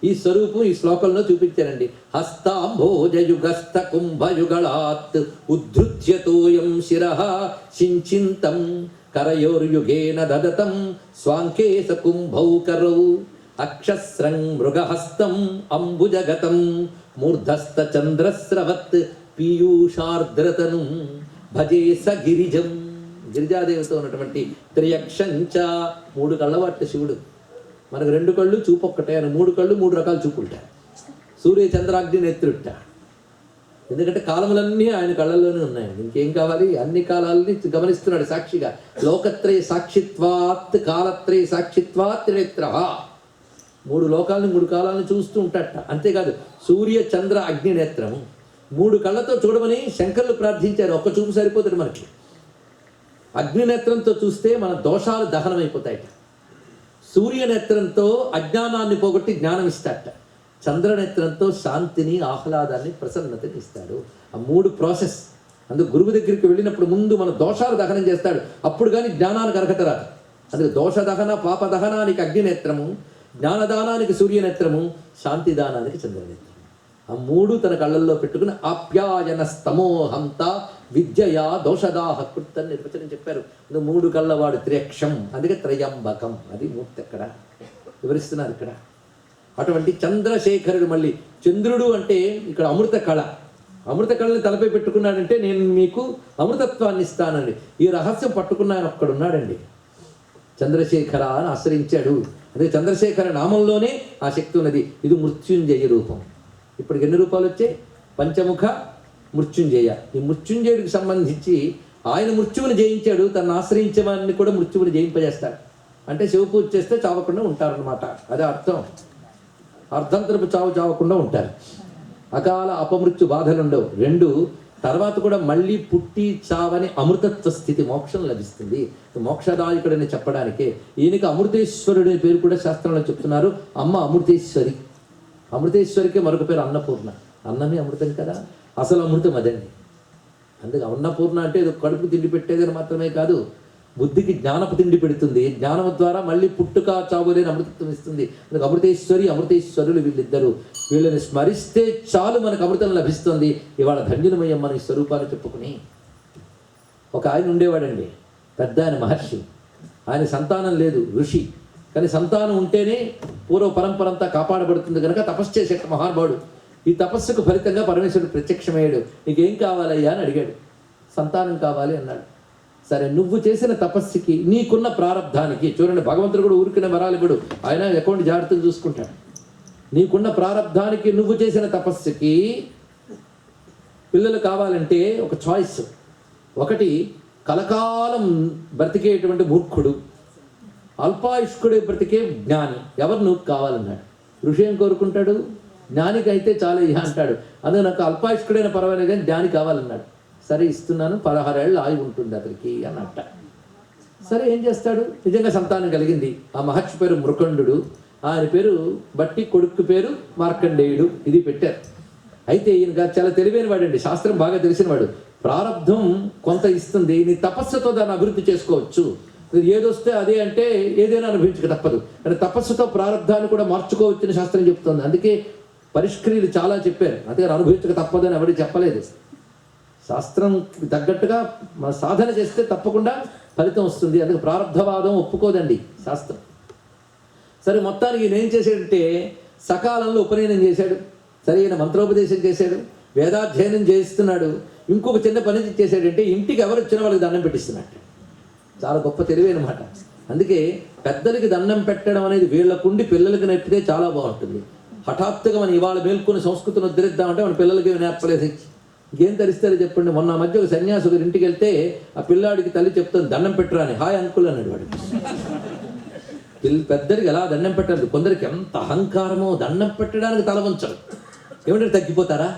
S1: ఈ స్వరూపం ఈ శ్లోకంలో చూపించారండి. హస్తాంభోజయుగస్థ కుంభయుగళాత్ ఉద్ధృత్యతోయం శిరః చించింతం కరయోర్యుగేన దదతం స్వాంకేశ కుంభౌ కరౌ అక్షస్రం మృగహస్తం అంబుజగతం మూర్ధస్థ చంద్రస్రవత్ పీయూషార్ద్రతను భజే స గిరిజం. గిరిజాదేవితో ఉన్నటువంటి త్రియక్షంచ 3 కళ్ళవాట శివుడు. మనకు 2 కళ్ళు చూపు ఒక్కటే, ఆయన 3 కళ్ళు 3 రకాల చూపు ఉంటాయి. సూర్య చంద్రాగ్ని నేత్రుట్ట. ఎందుకంటే కాలములన్నీ ఆయన కళ్ళల్లోనే ఉన్నాయండి. ఇంకేం కావాలి? అన్ని కాలాలని గమనిస్తున్నాడు సాక్షిగా. లోకత్రయ సాక్షిత్వాత్ కాలత్రయ సాక్షిత్వాత్ నేత్ర. 3 లోకాలను 3 కాలాలను చూస్తూ ఉంటాడట. అంతేకాదు సూర్య చంద్ర అగ్ని నేత్రము 3 కళ్ళతో చూడమని శంకరులు ప్రార్థించారు. ఒక్క చూపు సరిపోతుంది మనకి. అగ్ని నేత్రంతో చూస్తే మన దోషాలు దహనం అయిపోతాయట. సూర్యనేత్రంతో అజ్ఞానాన్ని పోగొట్టి జ్ఞానం ఇస్తాడట. చంద్రనేత్రంతో శాంతిని, ఆహ్లాదాన్ని, ప్రసన్నతని ఇస్తాడు. ఆ 3 ప్రాసెస్. అందుకు గురువు దగ్గరికి వెళ్ళినప్పుడు ముందు మన దోషాలు దహనం చేస్తాడు. అప్పుడు కానీ జ్ఞానానికి అర్హత రాదు. అందుకు దోష దహన పాప దహనానికి అగ్నినేత్రము, జ్ఞానదానానికి సూర్యనేత్రము, శాంతి దానానికి చంద్రనేత్రము. ఆ 3 తన కళ్ళల్లో పెట్టుకుని ఆప్యాయన స్తమోహంత విద్యయా దోషదాహ కృత్ నిర్వచనం చెప్పారు. 3 కళ్ళవాడు త్రియక్షం, అందుకే త్రయంబకం. అది మూర్తి అక్కడ వివరిస్తున్నారు ఇక్కడ. అటువంటి చంద్రశేఖరుడు. మళ్ళీ చంద్రుడు అంటే ఇక్కడ అమృత కళ. అమృత కళని తలపై పెట్టుకున్నాడంటే నేను మీకు అమృతత్వాన్ని ఇస్తానండి. ఈ రహస్యం పట్టుకున్న ఆయన ఒక్కడున్నాడండి. చంద్రశేఖర అని ఆశ్రయించాడు. అదే చంద్రశేఖర నామంలోనే ఆ శక్తి ఉన్నది. ఇది మృత్యుంజయ రూపం. ఇప్పటికి ఎన్ని రూపాలు వచ్చాయి? పంచముఖ మృత్యుంజయ. ఈ మృత్యుంజయుడికి సంబంధించి ఆయన మృత్యువుని జయించాడు, తనను ఆశ్రయించే వారిని కూడా మృత్యువుని జయింపజేస్తాడు. అంటే శివ పూజ చేస్తే చావకుండా ఉంటారనమాట. అదే అర్థం. అర్ధంతరపు చావకుండా ఉంటారు. అకాల అపమృత్యు బాధలు ఉండవు. 2, తర్వాత కూడా మళ్ళీ పుట్టి చావని అమృతత్వ స్థితి, మోక్షం లభిస్తుంది. మోక్షదాయకుడని చెప్పడానికే ఈయనకి అమృతేశ్వరుడి పేరు కూడా శాస్త్రంలో చెప్తున్నారు. అమ్మ అమృతేశ్వరి. అమృతేశ్వరికి మరొక పేరు అన్నపూర్ణ. అన్నమే అమృతం కదా, అసలు అమృతం అదండి. అందుకే అన్నపూర్ణ అంటే ఏదో కడుపు తిండి పెట్టేదని మాత్రమే కాదు, బుద్ధికి జ్ఞానపు తిండి పెడుతుంది. జ్ఞానం ద్వారా మళ్ళీ పుట్టుక చావు లేని అమృతత్వం ఇస్తుంది. అందుకే అమృతేశ్వరి అమృతేశ్వరులు వీళ్ళిద్దరు. వీళ్ళని స్మరిస్తే చాలు మనకు అమృతం లభిస్తుంది. ఇవాళ ధన్యులమయ్యం మన ఈ స్వరూపాన్ని చెప్పుకుని. ఒక ఆయన ఉండేవాడండి, పెద్ద ఆయన మహర్షి. ఆయన సంతానం లేదు, ఋషి. కానీ సంతానం ఉంటేనే పూర్వ పరంపర అంతా కాపాడబడుతుంది కనుక తపస్సు చేసేట మహానుభావుడు. ఈ తపస్సుకు ఫలితంగా పరమేశ్వరుడు ప్రత్యక్షమయ్యాడు. నీకేం కావాలయ్యా అని అడిగాడు. సంతానం కావాలి అన్నాడు. సరే, నువ్వు చేసిన తపస్సుకి నీకున్న ప్రారంధానికి, చూడండి భగవంతుడు కూడా ఊరికిన వరాలు ఇవ్వడు, ఆయన అకౌంట్ జాగ్రత్తలు చూసుకుంటాడు. నీకున్న ప్రారంధానికి నువ్వు చేసిన తపస్సుకి పిల్లలు కావాలంటే ఒక చాయిస్. ఒకటి కలకాలం బ్రతికేటువంటి మూర్ఖుడు, అల్పాయుష్కుడు బ్రతికే జ్ఞాని. ఎవరు నువ్వు కావాలన్నాడు. ఋషి ఏం కోరుకుంటాడు? జ్ఞానికి అయితే చాలయ్యా అంటాడు. అందుకే నాకు అల్పాయుష్కుడైన పర్వాలేదు కానీ జ్ఞాని కావాలన్నాడు. సరే ఇస్తున్నాను, 16 ఏళ్ళు ఆయువు ఉంటుంది అతనికి అన్నట్ట. సరే ఏం చేస్తాడు? నిజంగా సంతానం కలిగింది. ఆ మహర్షి పేరు మృకండు. ఆయన పేరు బట్టి కొడుకు పేరు మార్కండేయుడు. ఇది పెట్టారు. అయితే ఈయన చాలా తెలివైన వాడండి, శాస్త్రం బాగా తెలిసినవాడు. ప్రారంధం కొంత ఇస్తుంది, నీ తపస్సుతో దాన్ని అభివృద్ధి చేసుకోవచ్చు. ఏదొస్తే అదే అంటే ఏదైనా అనుభవించక తప్పదు. కానీ తపస్సుతో ప్రారంధాన్ని కూడా మార్చుకోవచ్చని శాస్త్రం చెప్తుంది. అందుకే పరిష్క్రియలు చాలా చెప్పారు. అందుకే అనుభవించక తప్పదని ఎవరికి చెప్పలేదు. శాస్త్రం తగ్గట్టుగా మన సాధన చేస్తే తప్పకుండా ఫలితం వస్తుంది. అందుకే ప్రారంధవాదం ఒప్పుకోదండి శాస్త్రం. సరే, మొత్తానికి ఈయన ఏం చేశాడంటే సకాలంలో ఉపనయనం చేశాడు, సరైన మంత్రోపదేశం చేశాడు, వేదాధ్యయనం చేయిస్తున్నాడు. ఇంకొక చిన్న పని చేశాడంటే ఇంటికి ఎవరు వచ్చిన వాళ్ళకి దండం పెట్టిస్తున్నాడు. చాలా గొప్ప తెలివైన మాట. అందుకే పెద్దలకి దండం పెట్టడం అనేది వీళ్ళకుండి పిల్లలకి నేర్పితే చాలా బాగుంటుంది. హఠాత్తుగా మనం ఇవాళ మేల్కొని సంస్కృతిని ఉద్ధరిద్దామంటే మన పిల్లలకి నేర్పలేదు. ఇంకేం తరిస్తారో చెప్పండి. మొన్న మధ్య ఒక సన్యాసి ఒకరి ఇంటికి వెళ్తే ఆ పిల్లాడికి తల్లి చెప్తుంది దండం పెట్టరా అని. హాయ్ అంకుల్ అన్నాడు వాడు. పెద్దరికి ఎలా దండం పెట్టాలి? కొందరికి ఎంత అహంకారమో, దండం పెట్టడానికి తల వంచరు. ఏమంటే తగ్గిపోతారా?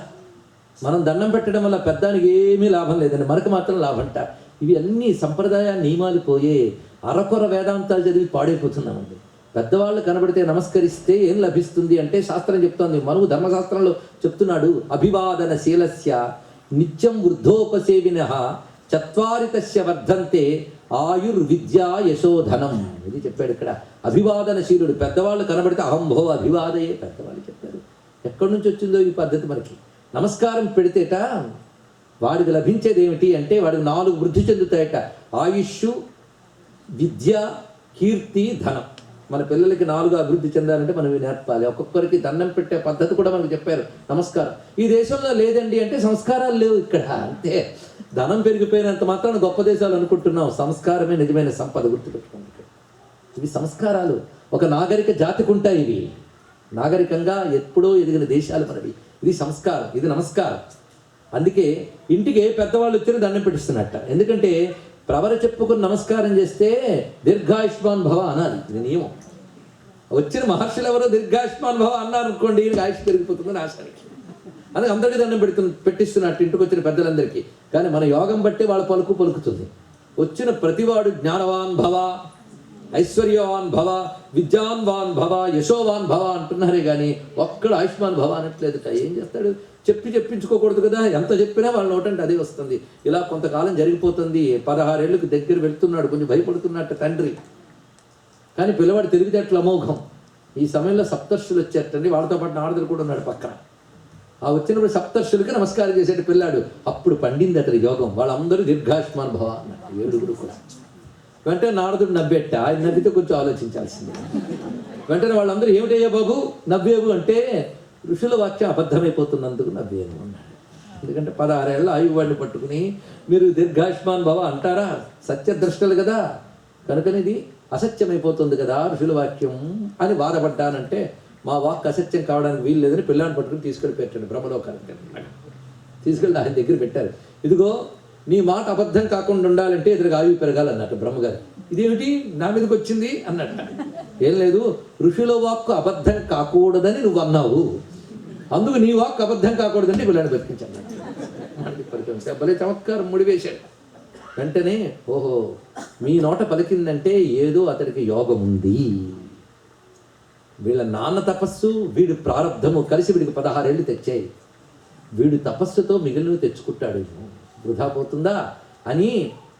S1: మనం దండం పెట్టడం వల్ల పెద్దానికి ఏమీ లాభం లేదండి, మనకు మాత్రం లాభంట. ఇవి అన్ని సంప్రదాయ నియమాలు పోయే అరకొర వేదాంతాలు చదివి పాడైపోతున్నామండి. పెద్దవాళ్ళు కనబడితే నమస్కరిస్తే ఏం లభిస్తుంది అంటే శాస్త్రం చెప్తోంది. మనువు ధర్మశాస్త్రంలో చెప్తున్నాడు, అభివాదన శీలస్య నిత్యం వృద్ధోపసేవిన చత్వారితస్య వర్ధంతే ఆయుర్విద్యా యశోధనం. ఇది చెప్పాడు ఇక్కడ. అభివాదనశీలుడు, పెద్దవాళ్ళు కనబడితే అహంభో అభివాదయే పెద్దవాళ్ళు చెప్పారు. ఎక్కడి నుంచి వచ్చిందో ఈ పద్ధతి మనకి? నమస్కారం పెడితేట వాడికి లభించేది ఏమిటి అంటే వాడికి 4 వృద్ధి చెందుతాయట. ఆయుష్, విద్య, కీర్తి, ధనం. మన పిల్లలకి 4 అభివృద్ధి చెందాలంటే మనం నేర్పాలి. ఒక్కొక్కరికి దండం పెట్టే పద్ధతి కూడా మనకు చెప్పారు. నమస్కారం ఈ దేశంలో లేదండి అంటే సంస్కారాలు లేవు ఇక్కడ, అంతే. ధనం పెరిగిపోయినంత మాత్రాన గొప్ప దేశాలు అనుకుంటున్నాం. సంస్కారమే నిజమైన సంపద, గుర్తుపెట్టుకోండి. ఇవి సంస్కారాలు ఒక నాగరిక జాతికి ఉంటాయి. ఇవి నాగరికంగా ఎప్పుడో ఎదిగిన దేశాలు మనవి. ఇది సంస్కారం, ఇది నమస్కారం. అందుకే ఇంటికి ఏ పెద్దవాళ్ళు వచ్చినా దండం పెట్టిస్తున్నట్ట. ఎందుకంటే ప్రవర చెప్పుకుని నమస్కారం చేస్తే దీర్ఘాయుష్మాన్ భవ అనాలి. ఇది నియమం. వచ్చిన మహర్షులు ఎవరో దీర్ఘాయుష్మాన్ భవ అన్నారు అనుకోండి, ఈయనకి ఆయుష్ పెరిగిపోతుంది నాశానికి. అందుకే అందరికీ దండం పెట్టిస్తున్నట్టు ఇంటికి వచ్చిన పెద్దలందరికీ. కానీ మన యోగం బట్టి వాళ్ళ పలుకుతుంది. వచ్చిన ప్రతివాడు జ్ఞానవాన్ భవ, ఐశ్వర్యవాన్ భవ, విద్యాన్వాన్ భవ, యశోవాన్ భవ అంటున్నారే కానీ ఒక్కడు ఆయుష్మాన్ భవ అనట్లేదు. ఏం చేస్తాడు? చెప్పించుకోకూడదు కదా. ఎంత చెప్పినా వాళ్ళ నోటంటే అదే వస్తుంది. ఇలా కొంతకాలం జరిగిపోతుంది. 16 ఏళ్ళకి దగ్గర వెళ్తున్నాడు, కొంచెం భయపడుతున్నట్టు తండ్రి. కానీ పిల్లవాడు తెలివితేటలు అమోఘం. ఈ సమయంలో సప్తర్షులు వచ్చేటండి, వాళ్ళతో పాటు నారదుడు కూడా ఉన్నాడు పక్కన. ఆ వచ్చినప్పుడు సప్తర్షులకి నమస్కారం చేసేట పిల్లాడు. అప్పుడు పండింది అతని యోగం. వాళ్ళందరూ దీర్ఘాయుష్మాన్ భవ అన్నారు, 7 కూడా. వెంటనే నారదుడు నవ్వేట. ఆయన నవ్వితే కొంచెం ఆలోచించాల్సిందే. వెంటనే వాళ్ళందరూ ఏమిటయ్యా బాబు నవ్వేవు అంటే ఋషుల వాక్యం అబద్ధమైపోతున్నందుకు నవ్వేను అన్నాడు. ఎందుకంటే 16 ఏళ్ళ ఆయువాడిని పట్టుకుని మీరు దీర్ఘాయుష్మాన్ భవ అంటారా? సత్యద్రష్టలు కదా, కనుకని ఇది అసత్యమైపోతుంది కదా ఋషుల వాక్యం అని బాధపడ్డానంటే మా వాక్ అసత్యం కావడానికి వీలు లేదని పిల్లాన్ని పట్టుకుని తీసుకెళ్ళి పెట్టండి బ్రహ్మలోకానికి. తీసుకెళ్ళి ఆయన దగ్గర పెట్టారు. ఇదిగో నీ మాట అబద్ధం కాకుండా ఉండాలంటే ఎదురుగా ఆయువు పెరగాలన్నట్టు బ్రహ్మగారు. ఇదేమిటి నా మీదకి వచ్చింది అన్నట్ట. ఏం లేదు, ఋషుల వాక్కు అబద్ధం కాకూడదని నువ్వు అన్నావు, అందుకు నీ వాక్కు అబద్ధం కాకూడదంటే పిల్లాన్ని బతికించాను. భలే చమత్కారం ముడివేశాడు. వెంటనే ఓహో మీ నోట పలికిందంటే ఏదో అతడికి యోగం ఉంది. వీళ్ళ నాన్న తపస్సు వీడి ప్రారంధము కలిసి వీడికి 16 ఏళ్ళు తెచ్చాయి. వీడు తపస్సుతో మిగిలినవి తెచ్చుకుంటాడు, వృధా పోతుందా అని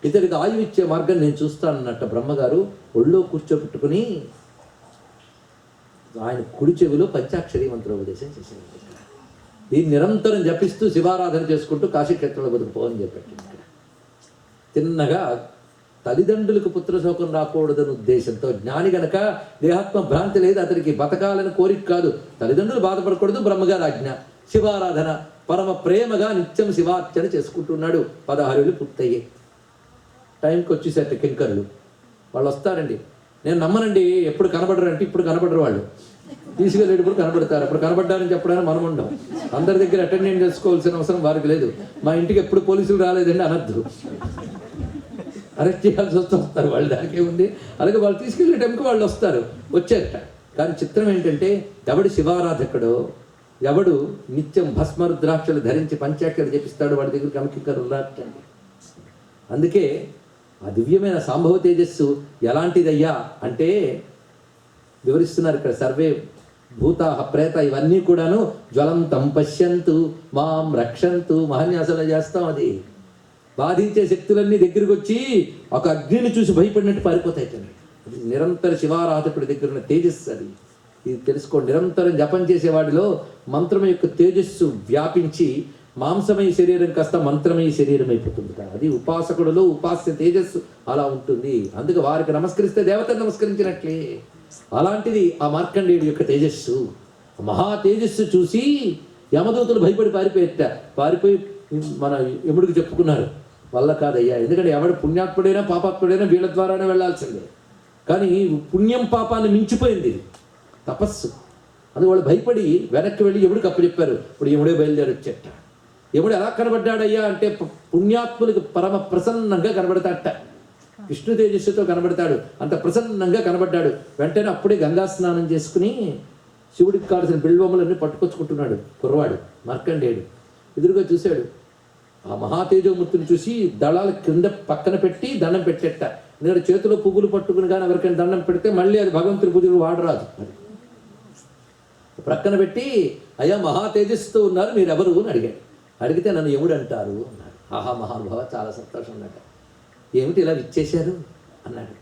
S1: ఇతడికి ఆయువు ఇచ్చే మార్గం నేను చూస్తానన్నట్ట బ్రహ్మగారు ఒళ్ళో కూర్చోబెట్టుకుని ఆయన కుడి చెవిలో పంచాక్షరి మంత్రోపదేశం చేశారు. దీన్ని నిరంతరం జపిస్తూ శివారాధన చేసుకుంటూ కాశీక్షేత్రంలో బతుకుపోవని చెప్పాడు. తిన్నగా తల్లిదండ్రులకు పుత్రశోకం రాకూడదని ఉద్దేశంతో, జ్ఞాని గనక దేహాత్మ భ్రాంతి లేదు, అతనికి బతకాలని కోరిక కాదు, తల్లిదండ్రులు బాధపడకూడదు, బ్రహ్మగారు ఆజ్ఞ. శివారాధన పరమ ప్రేమగా నిత్యం శివార్చన చేసుకుంటున్నాడు. 16 ఏళ్ళు పూర్తయ్యాయి. టైంకి వచ్చేసరికి కింకర్లు వాళ్ళు వస్తారండి. నేను నమ్మనండి, ఎప్పుడు కనబడరు అంటే ఇప్పుడు కనబడరు, వాళ్ళు తీసుకెళ్ళేటప్పుడు కనబడతారు. అప్పుడు కనబడ్డారని చెప్పడానికి మనం ఉండం. అందరి దగ్గర అటెండెన్స్ చేసుకోవాల్సిన అవసరం వారికి లేదు. మా ఇంటికి ఎప్పుడు పోలీసులు రాలేదండి అనద్దు, అరెస్ట్ చేయాల్సి వస్తారు వాళ్ళు, దానికి ఏముంది. అలాగే వాళ్ళు తీసుకెళ్ళే టైంకి వాళ్ళు వస్తారు, వచ్చారట. కానీ చిత్రం ఏంటంటే ఎవడు శివారాధకుడో, ఎవడు నిత్యం భస్మరుద్రాక్షలు ధరించి పంచాక్షలు జపిస్తాడు, వాడి దగ్గరికి అమికింకరు రాటండి. అందుకే ఆ దివ్యమైన సాంభవ తేజస్సు ఎలాంటిదయ్యా అంటే వివరిస్తున్నారు ఇక్కడ. సర్వే భూతా ప్రేత ఇవన్నీ కూడాను జ్వలంతం పశ్యంతు మాం రక్షంతు మహాన్యాసంలో చేస్తాం. అది బాధించే శక్తులన్నీ దగ్గరికి వచ్చి ఒక అగ్నిని చూసి భయపడినట్టు పారిపోతాయి. నిరంతర శివారాధకుడి దగ్గర ఉన్న తేజస్సు అది. ఇది తెలుసుకోండి. నిరంతరం జపం చేసేవాడిలో మంత్రం యొక్క తేజస్సు వ్యాపించి మాంసమయ శరీరం కాస్త మంత్రమయ శరీరం అయిపోతుంది. అది ఉపాసకుడిలో ఉపాస్య తేజస్సు అలా ఉంటుంది. అందుకే వారికి నమస్కరిస్తే దేవతను నమస్కరించినట్లే. అలాంటిది ఆ మార్కండేయుడి యొక్క తేజస్సు, మహా తేజస్సు చూసి యమదూతలు భయపడి పారిపోయి మన యముడికి చెప్పుకున్నారు. వల్ల కాదయ్యా, ఎందుకంటే ఎవడు పుణ్యాత్ముడైనా పాపాత్ముడైనా వీళ్ళ ద్వారానే వెళ్ళాల్సిందే. కానీ పుణ్యం పాపాన్ని మించిపోయింది తపస్సు. అందుకు వాళ్ళు భయపడి వెనక్కి వెళ్ళి యముడికి అప్పచెప్పారు. ఇప్పుడు యముడే బయలుదేరి వచ్చేట. యముడు ఎలా కనబడ్డాడయ్యా అంటే పుణ్యాత్ములకు పరమ ప్రసన్నంగా కనబడతాడట. విష్ణు తేజస్సుతో కనబడతాడు, అంత ప్రసన్నంగా కనబడ్డాడు. వెంటనే అప్పుడే గంగా స్నానం చేసుకుని శివుడికి కావాల్సిన బిల్వములన్నీ పట్టుకొచ్చుకుంటున్నాడు కుర్రవాడు మార్కండేయుడు. ఎదురుగా చూశాడు. ఆ మహాతేజోమూర్తిని చూసి దళాల కింద పక్కన పెట్టి దండం పెట్టేట. ఎందుకంటే చేతిలో పువ్వులు పట్టుకుని కానీ ఎవరికైనా దండం పెడితే మళ్ళీ అది భగవంతుడి పూజలు వాడరాదు. ప్రక్కన పెట్టి అయ్యా మహా తేజస్సుతో ఉన్నారు మీరెవరు అని అడిగాడు. అడిగితే నన్ను యముడు అంటారు అన్నాడు. ఆహా మహానుభావ, చాలా సంతోషం అన్నాడు. ఏమిటి ఇలా విచ్చేశారు అన్నాడు.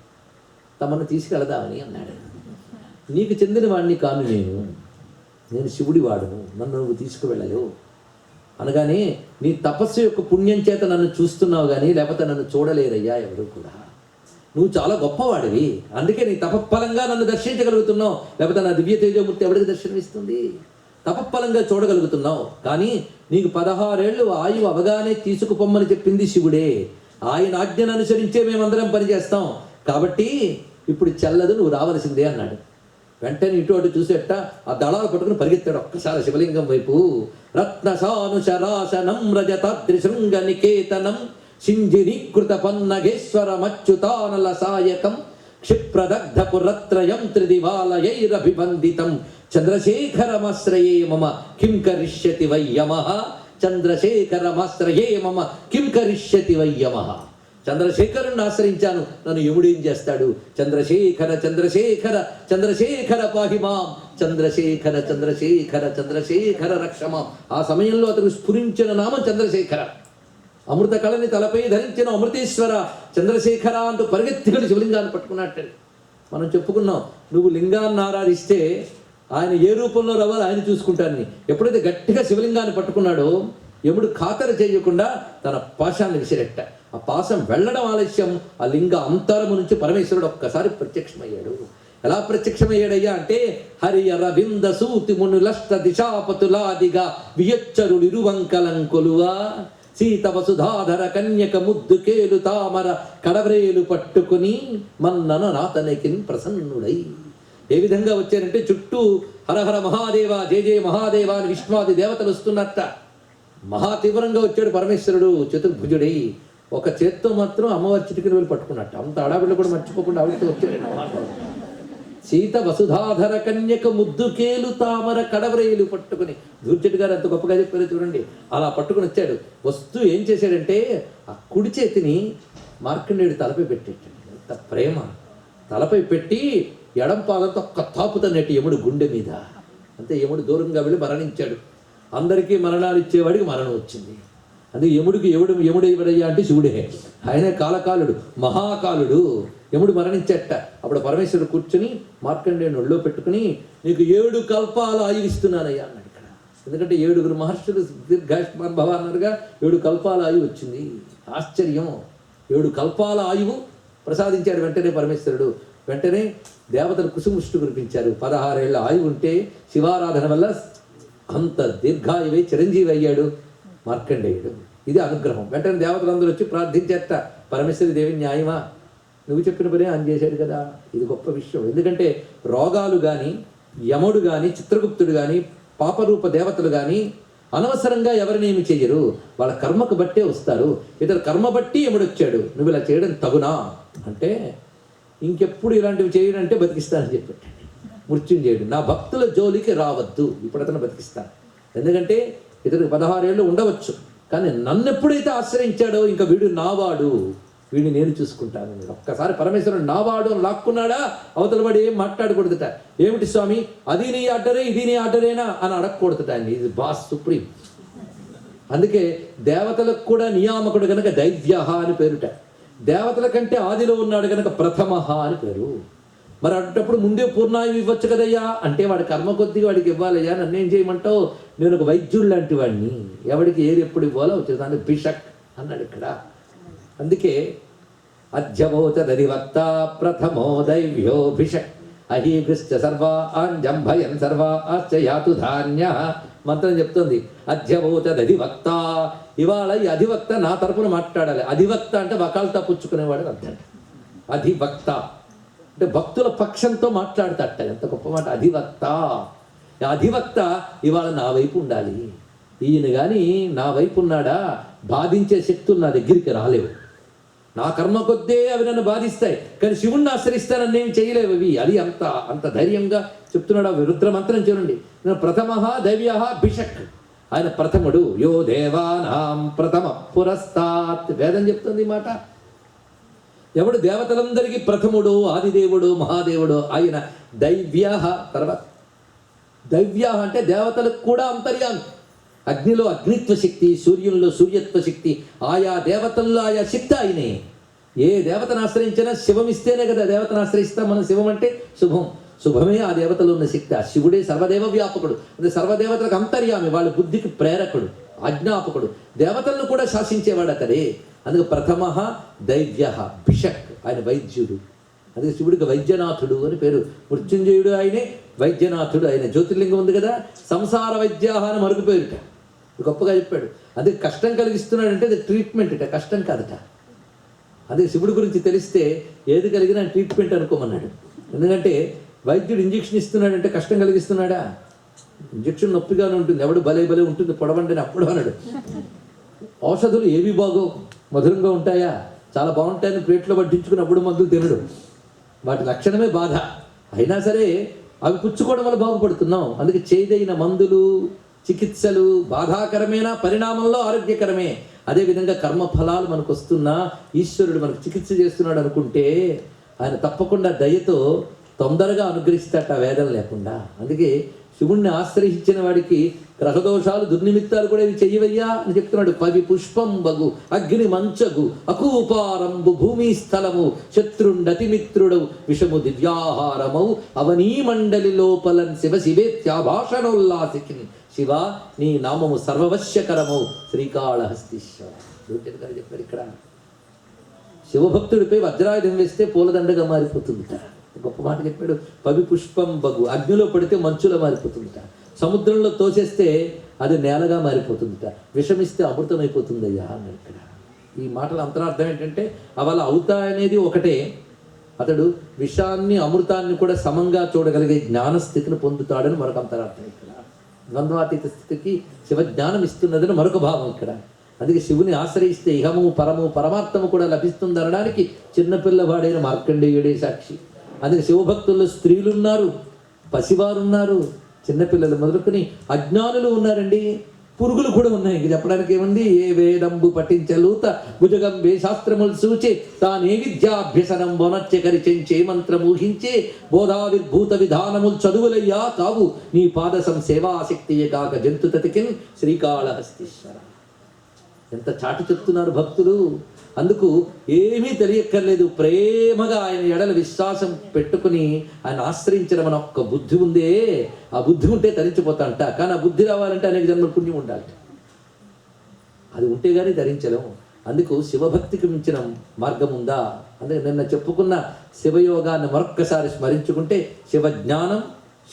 S1: తమను తీసుకెళదామని అన్నాడు. నీకు చెందిన వాడిని కాను, నేను శివుడి వాడును, నన్ను నువ్వు తీసుకువెళ్ళలేవు అనగానే నీ తపస్సు యొక్క పుణ్యం చేత నన్ను చూస్తున్నావు కానీ లేకపోతే నన్ను చూడలేరయ్యా ఎవరు కూడా. నువ్వు చాలా గొప్పవాడివి, అందుకే నీ తపఫలంగా నన్ను దర్శించగలుగుతున్నావు. లేకపోతే నా దివ్య తేజోమూర్తి ఎవరికి దర్శనమిస్తుంది? తపఫలంగా చూడగలుగుతున్నావు. కానీ నీకు 16 ఏళ్ళు ఆయువు అవగానే తీసుకుపోమ్మని చెప్పింది శివుడే. ఆయన ఆజ్ఞను అనుసరించే మేమందరం పనిచేస్తాం. కాబట్టి ఇప్పుడు చెల్లదు, నువ్వు రావలసిందే అన్నాడు. వెంటనే ఇటు అటు చూసేట ఆ దళాలు పట్టుకుని పరిగెత్తాడు ఒక్కసారి శివలింగం వైపు. రత్నశానుశరాశనం రజతాద్రిశృంగ నికేతనం సింజినీకృత పన్నగేశ్వరమచ్యుతానల సాయకం క్షిప్రదగ్ధపురత్రయం త్రిదివాలయైరభిబంధితం చంద్రశేఖరమాశ్రయే మమ కిం కరిష్యతి వై యమః. చంద్రశేఖరమాశ్రయే మమ కిం కరిష్యతి వై యమః. చంద్రశేఖరుణ్ణి ఆశ్రయించాను, నన్ను యముడేం చేస్తాడు? చంద్రశేఖర చంద్రశేఖర చంద్రశేఖర పాహిమాం, చంద్రశేఖర చంద్రశేఖర చంద్రశేఖర రక్షమాం. ఆ సమయంలో అతను స్ఫురించిన నామం చంద్రశేఖర. అమృత కళని తలపై ధరించిన అమృతేశ్వర చంద్రశేఖర అంటూ పరిగెత్తికడి శివలింగాన్ని పట్టుకున్నట్టు మనం చెప్పుకున్నాం. నువ్వు లింగాన్ని ఆరాధిస్తే ఆయన ఏ రూపంలో రావాలో ఆయన చూసుకుంటానని. ఎప్పుడైతే గట్టిగా శివలింగాన్ని పట్టుకున్నాడో యముడు ఖాతర చేయకుండా తన పాశాన్ని విసిరెట్ట. ఆ పాశం వెళ్ళడం ఆలస్యం. ఆ లింగ అంతరము నుంచి పరమేశ్వరుడు ఒక్కసారి ప్రత్యక్షమయ్యాడు. ఎలా ప్రత్యక్షమయ్యాడయ్యా అంటే హరి అరవింద సూతి మునులష్ట దిశాపతులాదిగా వియచ్చరుడు ఇరువంకలం కొలువా సీత వసుధాధర కన్యక ముద్దుకేలు తామర కడవ్రేలు పట్టుకుని మన్నన నాతనకిన్ ప్రసన్నుడై. ఏ విధంగా వచ్చారంటే చుట్టూ హరహర మహాదేవ జయ జయ మహాదేవ అని విష్ణువాది దేవతలు వస్తున్నట్ట. మహా తీవ్రంగా వచ్చాడు పరమేశ్వరుడు చతుర్భుజుడై. ఒక చేత్తో మాత్రం అమ్మవారి చిటికిన వెళ్ళి పట్టుకున్నట్టు. అంత ఆడాబిడ్డ కూడా మర్చిపోకుండా ఆవిడతో వచ్చాడు. సీత వసుధాధర కన్యక ముద్దుకేలు తామర కడవరేలు పట్టుకుని, దూర్జటి గారు అంత గొప్పగా చెప్పారు చూడండి. అలా పట్టుకుని వచ్చాడు. వస్తూ ఏం చేశాడంటే ఆ కుడి చేతిని మార్కండేయుడి తలపై పెట్టేటాడు. ఎంత ప్రేమ! తలపై పెట్టి ఎడం పాదంతో ఒక్క తాపుతన్నట్టు యముడు గుండె మీద. అంతే, యముడు దూరంగా వెళ్ళి మరణించాడు. అందరికీ మరణాలు ఇచ్చేవాడికి మరణం వచ్చింది. అది యముడికి యముడయ్యా అంటే శివుడే. ఆయన కాలకాలుడు, మహాకాలుడు. యముడు మరణించట. అప్పుడు పరమేశ్వరుడు కూర్చుని మార్కండేయుని ఒళ్ళో పెట్టుకుని, నీకు 7 కల్పాల ఆయువు ఇస్తున్నానయ్యా అన్నాడు ఇక్కడ. ఎందుకంటే 7 మహర్షులు దీర్ఘాయుష్మాన్ భవ అన్నారుగా, 7 కల్పాల ఆయువు వచ్చింది. ఆశ్చర్యం! 7 కల్పాల ఆయువు ప్రసాదించాడు వెంటనే పరమేశ్వరుడు. వెంటనే దేవతలు కుసుముష్టి కురిపించారు. 16 ఏళ్ల ఆయువు ఉంటే శివారాధన వల్ల అంత దీర్ఘాయువై చిరంజీవి అయ్యాడు మార్కండేయుడు. ఇది అనుగ్రహం. వెంటనే దేవతలందరూ వచ్చి ప్రార్థించేట, పరమేశ్వరి దేవి న్యాయమా, నువ్వు చెప్పిన పనే ఆయన చేశాడు కదా. ఇది గొప్ప విషయం. ఎందుకంటే రోగాలు కానీ, యముడు కానీ, చిత్రగుప్తుడు కానీ, పాపరూప దేవతలు కానీ అనవసరంగా ఎవరినేమి చెయ్యరు. వాళ్ళ కర్మకు బట్టే వస్తారు. ఇతరు కర్మ బట్టి యముడు వచ్చాడు. నువ్వు ఇలా చేయడం తగునా అంటే, ఇంకెప్పుడు ఇలాంటివి చేయడంటే బతికిస్తానని చెప్పాడు. మృత్యుంజయుడు, నా భక్తుల జోలికి రావద్దు, ఇప్పుడు అతను బతికిస్తాను. ఎందుకంటే ఇతనికి 16 ఏళ్ళు ఉండవచ్చు, కానీ నన్ను ఎప్పుడైతే ఆశ్రయించాడో ఇంకా వీడు నావాడు, వీడిని నేను చూసుకుంటాను. ఒక్కసారి పరమేశ్వరుడు నావాడు అని లాక్కున్నాడా, అవతల వాడు ఏం మాట్లాడకూడదుట. ఏమిటి స్వామి, అది నీ ఆర్డరే ఇది నీ ఆర్డరేనా అని అడగకూడదుట. ఆయన ఇది బాస్, సుప్రీం. అందుకే దేవతలకు కూడా నియామకుడు కనుక దైవ్య అని పేరుట. దేవతల కంటే ఆదిలో ఉన్నాడు కనుక ప్రథమ అని పేరు. మరి అటప్పుడు ముందే పూర్ణాయువు ఇవ్వచ్చు కదయ్యా అంటే, వాడి కర్మ కొద్దిగా వాడికి ఇవ్వాలయ్యా, నన్నేం చేయమంటావు, నేను ఒక వైద్యుడు లాంటి వాడిని, ఎవడికి ఏది ఎప్పుడు ఇవ్వాలో వచ్చేదాన్ని బిషక్ అన్నాడు ఇక్కడ. అందుకే అధ్యవోచదధివక్త ప్రథమో దైవ్యో భిషక్ అహీభృశ్చ సర్వా ఆంజంభయన్ సర్వా ఆశ్చయాతు ధాన్య మంత్రం చెప్తుంది. అధ్యవోచదధివక్త, ఇవాళ ఈ అధివక్త నా తరపున మాట్లాడాలి. అధివక్త అంటే వకాల్తా పుచ్చుకునేవాడు అర్థం. అధివక్త అంటే భక్తుల పక్షంతో మాట్లాడతాట. ఎంత గొప్ప మాట, అధివక్త. అధివక్త ఇవాళ నా వైపు ఉండాలి. ఈయన కానీ నా వైపు ఉన్నాడా, బాధించే శక్తులు నా దగ్గరికి రాలేవు. నా కర్మ కొద్దే అవి నన్ను బాధిస్తాయి, కానీ శివుణ్ణి ఆశ్రయిస్తానని నేను చేయలేవు అవి. అది అంత ధైర్యంగా చెప్తున్నాడు. ఆ రుద్ర మంత్రం చూడండి. నేను ప్రథమ దైవ్య భిషక్, ఆయన ప్రథముడు. యో దేవానాం ప్రథమ పురస్తాత్, వేదం చెప్తుంది మాట. ఎవడు దేవతలందరికీ ప్రథముడు, ఆదిదేవుడు, మహాదేవుడు ఆయన దైవ్య. తర్వాత దైవ్య అంటే దేవతలకు కూడా అంతర్యామి. అగ్నిలో అగ్నిత్వ శక్తి, సూర్యుల్లో సూర్యత్వ శక్తి, ఆయా దేవతల్లో ఆయా శక్తి ఆయనే. ఏ దేవతను ఆశ్రయించినా శివం ఇస్తేనే కదా దేవతను ఆశ్రయిస్తాం మనం. శివం అంటే శుభం, శుభమే ఆ దేవతలో ఉన్న శక్తి. ఆ శివుడే సర్వదేవ వ్యాపకుడు, అంటే సర్వదేవతలకు అంతర్యామి, వాళ్ళ బుద్ధికి ప్రేరకుడు, ఆజ్ఞాపకుడు, దేవతలను కూడా శాసించేవాడు అతడే. అందుకే ప్రథమ దైవ్య భిషక్, ఆయన వైద్యుడు. అందుకే శివుడికి వైద్యనాథుడు అని పేరు. మృత్యుంజయుడు ఆయనే, వైద్యనాథుడు ఆయన. జ్యోతిర్లింగం ఉంది కదా, సంసార వైద్య అని మరుగు పేరుట. గొప్పగా చెప్పాడు. అదే కష్టం కలిగిస్తున్నాడంటే అది ట్రీట్మెంట్ ఇట, కష్టం కాదట. అదే శివుడి గురించి తెలిస్తే ఏది కలిగినా ట్రీట్మెంట్ అనుకోమన్నాడు. ఎందుకంటే వైద్యుడు ఇంజక్షన్ ఇస్తున్నాడంటే కష్టం కలిగిస్తున్నాడా? ఇంజక్షన్ నొప్పిగానే ఉంటుంది, ఎవడు భలే ఉంటుంది పొడవండి అని అప్పుడు అన్నాడు. ఔషధులు ఏవి బాగో, మధురంగా ఉంటాయా, చాలా బాగుంటాయని ప్లేట్లో పట్టించుకుని అప్పుడు మందులు తినడు. వాటి లక్షణమే బాధ. అయినా సరే అవి పుచ్చుకోవడం వల్ల బాగుపడుతున్నాం. అందుకే చేదైన మందులు, చికిత్సలు బాధాకరమైన పరిణామంలో ఆరోగ్యకరమే. అదేవిధంగా కర్మఫలాలు మనకు వస్తున్నా ఈశ్వరుడు మనకు చికిత్స చేస్తున్నాడు అనుకుంటే ఆయన తప్పకుండా దయతో తొందరగా అనుగ్రహిస్తాట, వేదన లేకుండా. అందుకే శివుణ్ణి ఆశ్రయించిన వాడికి గ్రహదోషాలు, దుర్నిమిత్తాలు కూడా ఇవి చెయ్యవయ్యా అని చెప్తున్నాడు. పవి పుష్పం బగు అగ్ని మంచగు అకూపారంబు భూమి స్థలము శత్రుండతిమిత్రుడు విషము దివ్యాహారమౌ అవనీ మండలి లోపలన్ శివ శివేత్యాభాషణోల్లాసికి శివ నీ నామము సర్వవశ్యకరమౌ శ్రీకాళహస్తీశ్వర. గారు చెప్పారు ఇక్కడ. శివభక్తుడిపై వజ్రాయుధం వేస్తే పూలదండగా మారిపోతుందిట. గొప్ప మాట చెప్పాడు. పవి పుష్పం బగు, అగ్నిలో పడితే మంచులో మారిపోతుందిట. సముద్రంలో తోసేస్తే అది నేలగా మారిపోతుందిట. విషమిస్తే అమృతమైపోతుందయ్యా అన్నాడు ఇక్కడ. ఈ మాటల అంతరార్థం ఏంటంటే అవలా అవుతాయనేది ఒకటే, అతడు విషాన్ని అమృతాన్ని కూడా సమంగా చూడగలిగే జ్ఞానస్థితిని పొందుతాడని మరొక అంతరార్థం ఇక్కడ. ద్వంద్వాతీత స్థితికి శివజ్ఞానం ఇస్తున్నదని మరొక భావం ఇక్కడ. అందుకే శివుని ఆశ్రయిస్తే ఇహము పరము పరమార్థము కూడా లభిస్తుంది అనడానికి చిన్నపిల్లవాడైన మార్కండేయుడే సాక్షి. అందుకే శివభక్తుల్లో స్త్రీలున్నారు, పసివారున్నారు, చిన్నపిల్లలు మొదలుకొని అజ్ఞానులు ఉన్నారండి, పురుగులు కూడా ఉన్నాయి. ఇంక చెప్పడానికి ఏముంది? ఏ వేదంబు పఠించలూత భుజగం వే శాస్త్రములు సూచే తానే విద్యాభ్యసనం బొనచ్చకరిచెంచే మంత్రమూహించే బోధావిర్భూత విధానములు చదువులయ్యా కావు నీ పాదసం సేవాశక్తియే కాక జంతుతతికిన్ శ్రీకాళహస్తీశ్వర. ఎంత చాటి చెప్తున్నారు భక్తులు. అందుకు ఏమీ తెలియక్కర్లేదు, ప్రేమగా ఆయన ఎడల విశ్వాసం పెట్టుకుని ఆయన ఆశ్రయించడం అన్న ఒక్క బుద్ధి ఉందే, ఆ బుద్ధి ఉంటే తరించిపోతాంట. కానీ ఆ బుద్ధి రావాలంటే అనేక జన్మల పుణ్యం ఉండాలి, అది ఉంటే కానీ ధరించలేము. అందుకు శివభక్తికి మించిన మార్గం ఉందా? అందుకే నిన్న చెప్పుకున్న శివయోగాన్ని మరొక్కసారి స్మరించుకుంటే శివజ్ఞానం,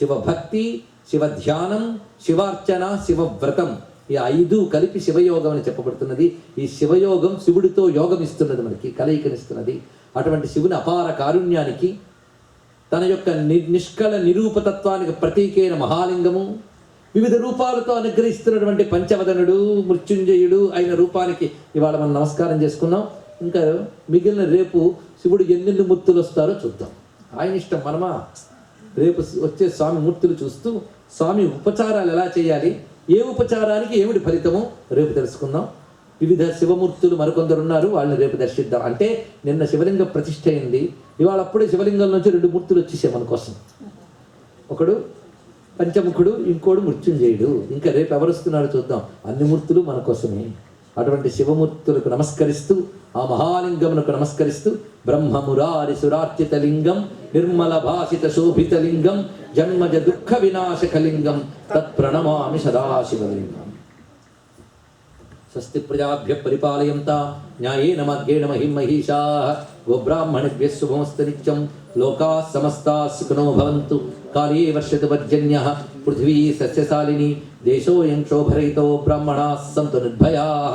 S1: శివభక్తి, శివధ్యానం, శివార్చన, శివవ్రతం, ఈ 5 కలిపి శివయోగం అని చెప్పబడుతున్నది. ఈ శివయోగం శివుడితో యోగం ఇస్తున్నది, మనకి కలయికనిస్తున్నది. అటువంటి శివుని అపార కారుణ్యానికి, తన యొక్క నిష్కళ నిరూపతత్వానికి ప్రతీకైన మహాలింగము, వివిధ రూపాలతో అనుగ్రహిస్తున్నటువంటి పంచవదనుడు, మృత్యుంజయుడు అయిన రూపానికి ఇవాళ మనం నమస్కారం చేసుకున్నాం. ఇంకా మిగిలిన రేపు శివుడు ఎన్నెన్ని మూర్తులు వస్తారో చూద్దాం. ఆయన ఇష్టం, మనమా రేపు వచ్చే స్వామి మూర్తులు చూస్తూ స్వామి ఉపచారాలు ఎలా చేయాలి, ఏ ఉపచారానికి ఏమిటి ఫలితమో రేపు తెలుసుకుందాం. వివిధ శివమూర్తులు మరికొందరు ఉన్నారు, వాళ్ళని రేపు దర్శిద్దాం. అంటే నిన్న శివలింగ ప్రతిష్ఠ అయింది, ఇవాళ అప్పుడే శివలింగం నుంచి 2 మూర్తులు వచ్చేసాయి మన కోసం. ఒకడు పంచముఖుడు, ఇంకోడు మృత్యుంజయుడు. ఇంకా రేపు ఎవరు వస్తున్నారో చూద్దాం. అన్ని మూర్తులు మన కోసమే. అటువంటి శివమూర్తులకు నమస్కరిస్తూ, ఆ మహాలింగమునకు నమస్కరిస్తూ, బ్రహ్మమురారి సురార్చిత లింగం నిర్మల భాషిత శోభిత లింగం జన్మజ దుఃఖ వినాశకలింగం తత్ప్రణమామి సదాశివలింగం. స్వస్తి ప్రజాభ్య పరిపాలయంతాం న్యాయేన మార్గేణ మహిమహీషాః గోబ్రాహ్మణేభ్యः శుభమస్తు నిత్యం. లోకాः సమస్తాः సుఖినో భవంతు. కాళే వర్షతు పర్జన్యః పృథివీ సస్యశాలినీ దేశోऽयं శోభరహితో బ్రాహ్మణాः సంతు నిర్భయాः.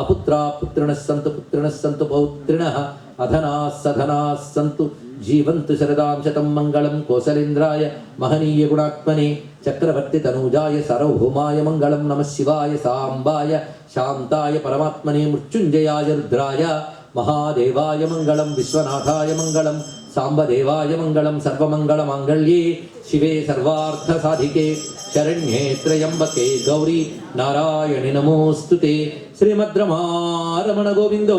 S1: అపుత్రాः పుత్రిణः సంతు పుత్రిణः సంతు పౌత్రిణः అధనాः సధనాः సంతు జీవంతు శరదాం శతం. మంగళం కోసలేంద్రాయ మహనీయ గుణాత్మనే చక్రవర్తి తనూజాయ సార్వభౌమాయ మంగళం. నమః శివాయ సాంబాయ శాంతాయ పరమాత్మనే మృత్యుంజయాయ రుద్రాయ మహాదేవాయ మంగళం. విశ్వనాథాయ మంగళం. సాంబదేవాయ మంగళం. సర్వమంగళ మాంగళ్యే శివే సర్వార్థ సాధికే శరణ్యే త్రయంబకే గౌరీ నారాయణి నమోస్తుతే. శ్రీమద్రమారమణ గోవిందో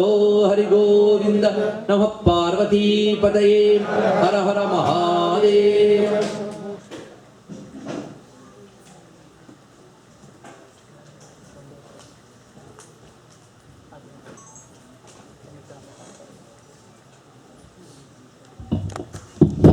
S1: హరి గోవింద. నమః పార్వతీపతయే. హర హర మహాదేవ.